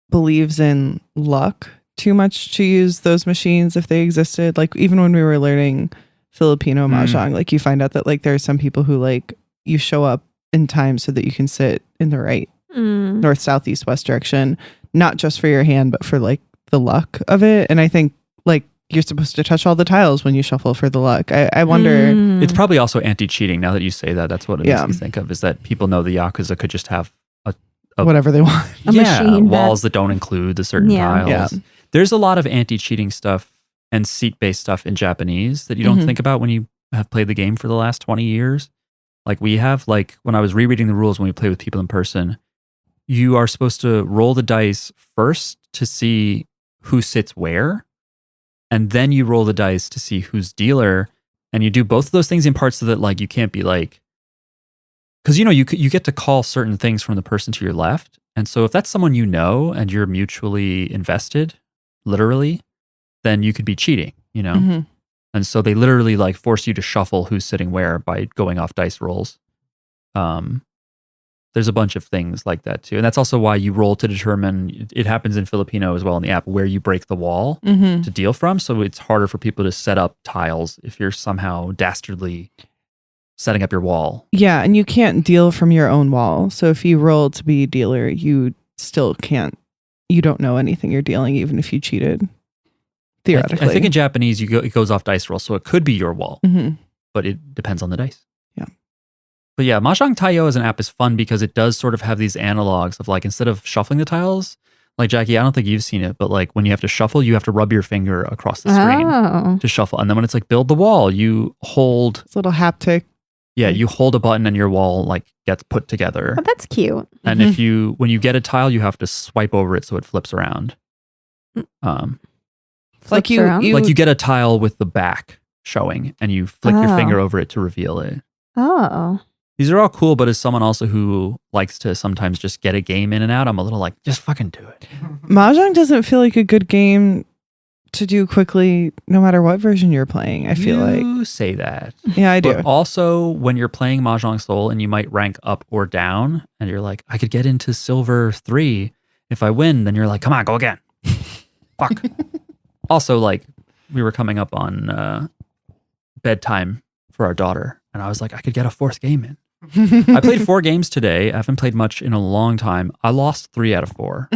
D: believes in luck too much to use those machines if they existed. Like even when we were learning Filipino Mahjong, like you find out that like there are some people who like you show up in time so that you can sit in the right north, south, east, west direction, not just for your hand, but for like the luck of it. And I think like you're supposed to touch all the tiles when you shuffle for the luck. I wonder.
A: It's probably also anti-cheating. Now that you say that, that's what it makes me think of, is that people know the Yakuza could just have a
D: whatever they want.
C: A machine
A: walls that don't include the certain tiles.
D: Yeah.
A: There's a lot of anti-cheating stuff and seat-based stuff in Japanese that you don't think about when you have played the game for the last 20 years. Like we have, like when I was rereading the rules when we play with people in person, you are supposed to roll the dice first to see who sits where, and then you roll the dice to see who's dealer, and you do both of those things in parts so that like you can't be like, because you know you get to call certain things from the person to your left, And so if that's someone you know and you're mutually invested, literally, then you could be cheating, you know?
D: Mm-hmm.
A: And so they literally like force you to shuffle who's sitting where by going off dice rolls. There's a bunch of things like that too. And that's also why you roll to determine, it happens in Filipino as well in the app, where you break the wall to deal from. So it's harder for people to set up tiles if you're somehow dastardly setting up your wall.
D: Yeah, and you can't deal from your own wall. So if you roll to be a dealer, you still can't, you don't know anything you're dealing, even if you cheated. Theoretically.
A: I think in Japanese, it goes off dice roll. So it could be your wall, but it depends on the dice.
D: Yeah.
A: But yeah, Mahjong Tayo as an app is fun because it does sort of have these analogs of like, instead of shuffling the tiles, like Jackie, I don't think you've seen it, but like when you have to shuffle, you have to rub your finger across the screen to shuffle. And then when it's like build the wall, you hold.
D: It's a little haptic.
A: Yeah, you hold a button and your wall like gets put together.
C: Oh, that's cute.
A: And when you get a tile, you have to swipe over it so it flips around.
C: Like
A: you get a tile with the back showing and you flick your finger over it to reveal it.
C: Oh.
A: These are all cool, but as someone also who likes to sometimes just get a game in and out, I'm a little like, just fucking do it.
D: Mahjong doesn't feel like a good game to do quickly, no matter what version you're playing, I feel like.
A: You say that.
D: Yeah, I do.
A: But also, when you're playing Mahjong Soul and you might rank up or down, and you're like, I could get into Silver 3 if I win, then you're like, come on, go again. Fuck. Also, like, we were coming up on bedtime for our daughter, and I was like, I could get a 4th game in. I played 4 games today. I haven't played much in a long time. I lost 3 out of 4.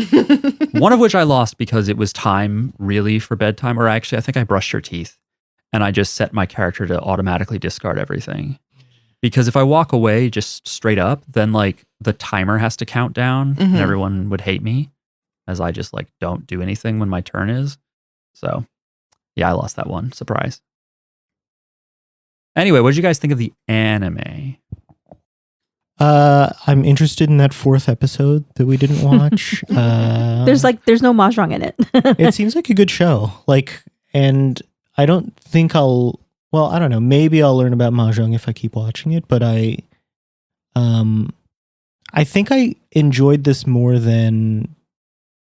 A: One of which I lost because it was time really for bedtime, or actually I think I brushed her teeth and I just set my character to automatically discard everything. Because if I walk away just straight up, then like the timer has to count down and everyone would hate me as I just like don't do anything when my turn is. So yeah, I lost that one. Surprise. Anyway, what did you guys think of the anime?
B: I'm interested in that 4th episode that we didn't watch.
C: There's no mahjong in it.
B: It seems like a good show. Like, and I don't think I don't know. Maybe I'll learn about mahjong if I keep watching it. But I think I enjoyed this more than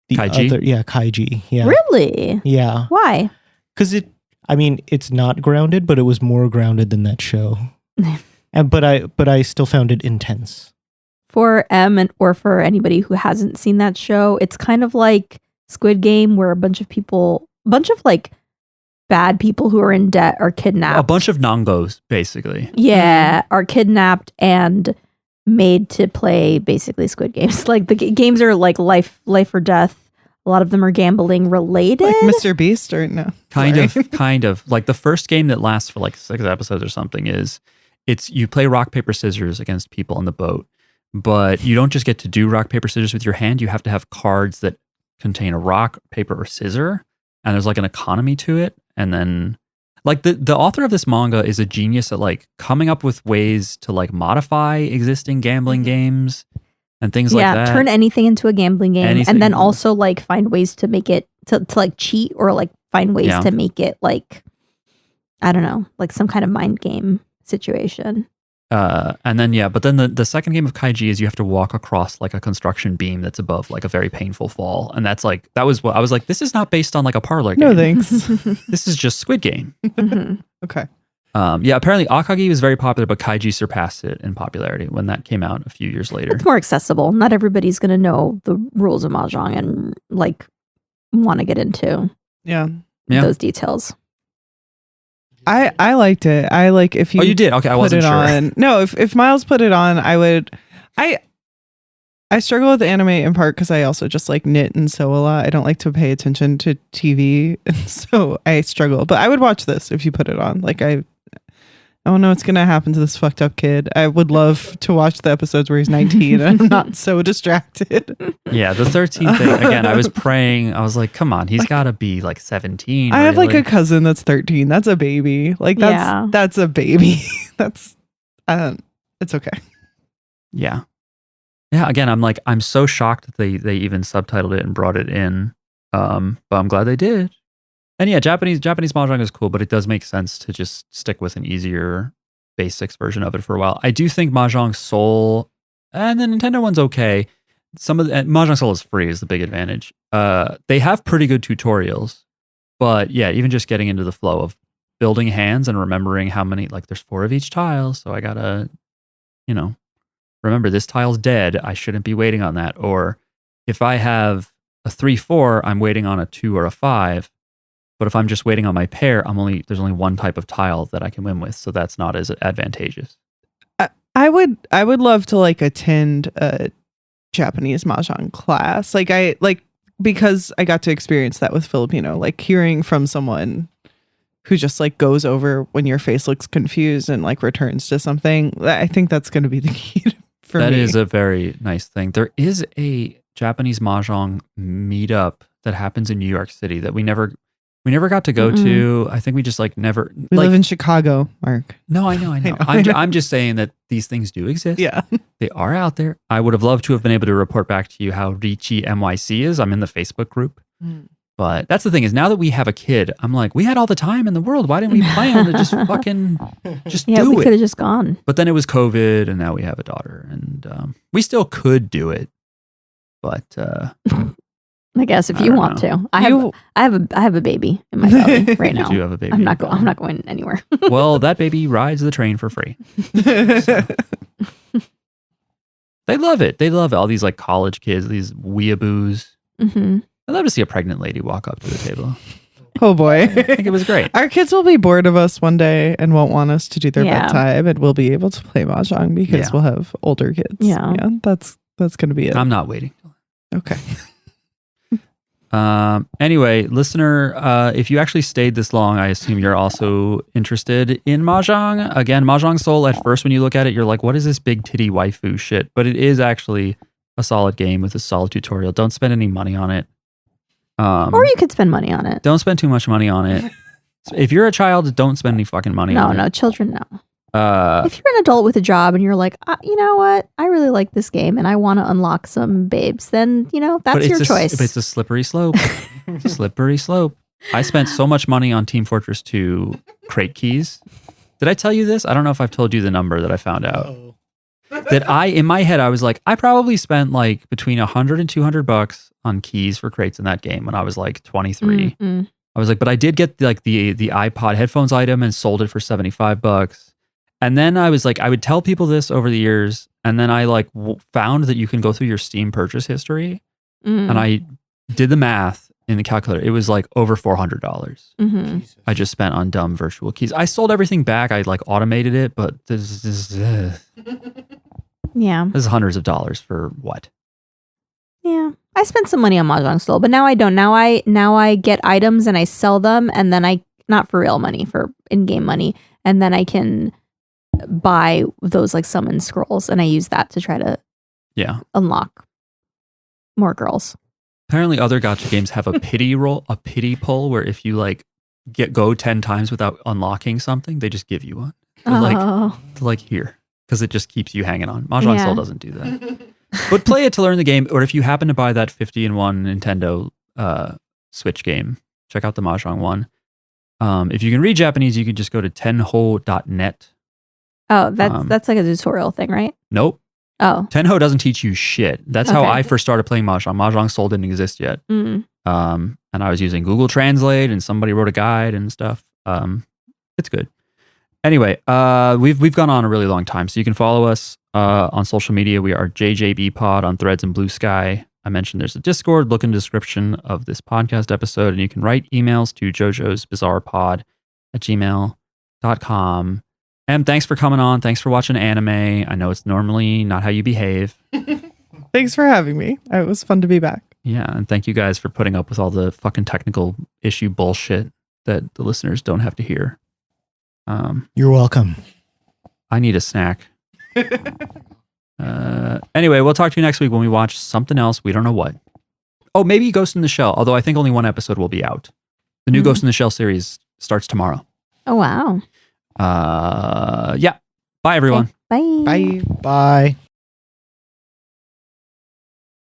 B: the
A: Kaiji?
B: other. Yeah, Kaiji. Yeah.
C: Really?
B: Yeah.
C: Why?
B: Because it's not grounded, but it was more grounded than that show. But I still found it intense.
C: For or for anybody who hasn't seen that show, it's kind of like Squid Game, where a bunch of like bad people who are in debt are kidnapped.
A: A bunch of Nongos, basically.
C: Yeah, are kidnapped and made to play basically Squid Games. Like the games are like life or death. A lot of them are gambling related.
D: Like Mr. Beast or no?
A: Kind of. Like the first game that lasts for like 6 episodes or something is you play rock, paper, scissors against people on the boat, but you don't just get to do rock, paper, scissors with your hand. You have to have cards that contain a rock, paper, or scissor. And there's like an economy to it. And then like the author of this manga is a genius at like coming up with ways to like modify existing gambling games and things like that.
C: Yeah, turn anything into a gambling game. And then also like find ways to make it to like cheat or like find ways to make it like, I don't know, like some kind of mind game situation.
A: And then but then the second game of Kaiji is you have to walk across like a construction beam that's above like a very painful fall, and that was what I was like, this is not based on like a parlor game.
D: No thanks.
A: This is just Squid Game.
D: Okay.
A: Apparently Akagi was very popular, but Kaiji surpassed it in popularity when that came out a few years later.
C: It's more accessible. Not everybody's gonna know the rules of mahjong and like want to get into those details.
D: I liked it. I like if you.
A: Oh, you did? Okay, I wasn't sure.
D: On. No, if Myles put it on, I would. I struggle with anime in part because I also just like knit and sew a lot. I don't like to pay attention to TV, so I struggle. But I would watch this if you put it on. Like I don't know what's gonna happen to this fucked up kid. I would love to watch the episodes where he's 19 and I'm not so distracted.
A: Yeah, the 13 thing again. I was praying. I was like, come on, he's got to be like 17.
D: I have like a cousin that's 13. That's a baby. Like that's a baby. That's it's okay.
A: Yeah. Yeah. Again, I'm so shocked that they even subtitled it and brought it in. But I'm glad they did. And yeah, Japanese mahjong is cool, but it does make sense to just stick with an easier basics version of it for a while. I do think Mahjong Soul and the Nintendo one's okay. some of the Mahjong Soul is free is the big advantage. They have pretty good tutorials, but yeah, even just getting into the flow of building hands and remembering how many, like there's 4 of each tile. So I gotta, remember this tile's dead. I shouldn't be waiting on that. Or if I have a 3-4, I'm waiting on a 2 or a 5. But if I'm just waiting on my pair, there's only one type of tile that I can win with. So that's not as advantageous.
D: I would love to attend a Japanese Mahjong class. Because I got to experience that with Filipino, hearing from someone who just goes over when your face looks confused and returns to something. I think that's going to be the key for me.
A: That is a very nice thing. There is a Japanese Mahjong meetup that happens in New York City that we never got to go to. I think we just never.
D: We live in Chicago, Mark.
A: No, I know. I'm just saying that these things do exist.
D: Yeah.
A: They are out there. I would have loved to have been able to report back to you how Richie MYC is. I'm in the Facebook group. But that's the thing is now that we have a kid, I'm like, we had all the time in the world. Why didn't we plan to just fucking just do it?
C: Yeah, we could have just gone.
A: But then it was COVID and now we have a daughter and we still could do it. But
C: I guess if you want to. I have a baby in my belly right now.
A: You do have a baby.
C: I'm not going anywhere.
A: Well, that baby rides the train for free. So. They love it. They love it. All these college kids, these weeaboos.
C: Mm-hmm.
A: I'd love to see a pregnant lady walk up to the table.
D: Oh boy.
A: I think it was great.
D: Our kids will be bored of us one day and won't want us to do their bedtime, and we'll be able to play Mahjong because we'll have older kids.
C: Yeah.
D: That's going to be it.
A: I'm not waiting.
D: Okay.
A: Anyway, listener, if you actually stayed this long, I assume you're also interested in Mahjong. Again, Mahjong Soul, at first when you look at it, you're like, what is this big titty waifu shit? But it is actually a solid game with a solid tutorial. Don't spend any money on it.
C: Or you could spend money on it.
A: Don't spend too much money on it. If you're a child, don't spend any fucking money on it.
C: No, children, no. If you're an adult with a job and you're like, you know what? I really like this game and I want to unlock some babes, then, that's your choice.
A: But it's a slippery slope. Slippery slope. I spent so much money on Team Fortress 2 crate keys. Did I tell you this? I don't know if I've told you the number that I found out. In my head, I was like, I probably spent between $100 and $200 on keys for crates in that game when I was 23.
C: Mm-hmm.
A: I was like, but I did get the iPod headphones item and sold it for $75. And then I was like, I would tell people this over the years. And then I found that you can go through your Steam purchase history. And I did the math in the calculator. It was over $400.
C: Mm-hmm.
A: I just spent on dumb virtual keys. I sold everything back. I automated it, but this is hundreds of dollars for what?
C: Yeah. I spent some money on Mahjong Soul, but now I don't. Now I get items and I sell them, and then not for real money, for in-game money, and then I can buy those summon scrolls, and I use that to try to unlock more girls.
A: Apparently other gacha games have a pity pull where if you go 10 times without unlocking something, they just give you one. They're here, because it just keeps you hanging on. Mahjong Soul doesn't do that. But play it to learn the game, or if you happen to buy that 50-in-1 Nintendo Switch game, check out the Mahjong one. If you can read Japanese, you can just go to tenho.net.
C: Oh, that's a tutorial thing, right?
A: Nope.
C: Oh.
A: Tenho doesn't teach you shit. That's how I first started playing Mahjong. Mahjong Soul didn't exist yet.
C: Mm.
A: And I was using Google Translate, and somebody wrote a guide and stuff. It's good. Anyway, we've gone on a really long time, so you can follow us on social media. We are JJB Pod on Threads and Blue Sky. I mentioned there's a Discord. Look in the description of this podcast episode, and you can write emails to JoJo's Bizarre Pod at gmail.com. And thanks for coming on. Thanks for watching anime. I know it's normally not how you behave.
D: Thanks for having me. It was fun to be back.
A: Yeah, and thank you guys for putting up with all the fucking technical issue bullshit that the listeners don't have to hear.
B: You're welcome.
A: I need a snack. Anyway, we'll talk to you next week when we watch something else. We don't know what. Oh, maybe Ghost in the Shell, although I think only one episode will be out. The new Ghost in the Shell series starts tomorrow.
C: Oh, wow.
A: Yeah. Bye, everyone.
C: Okay. Bye.
B: Bye. Bye.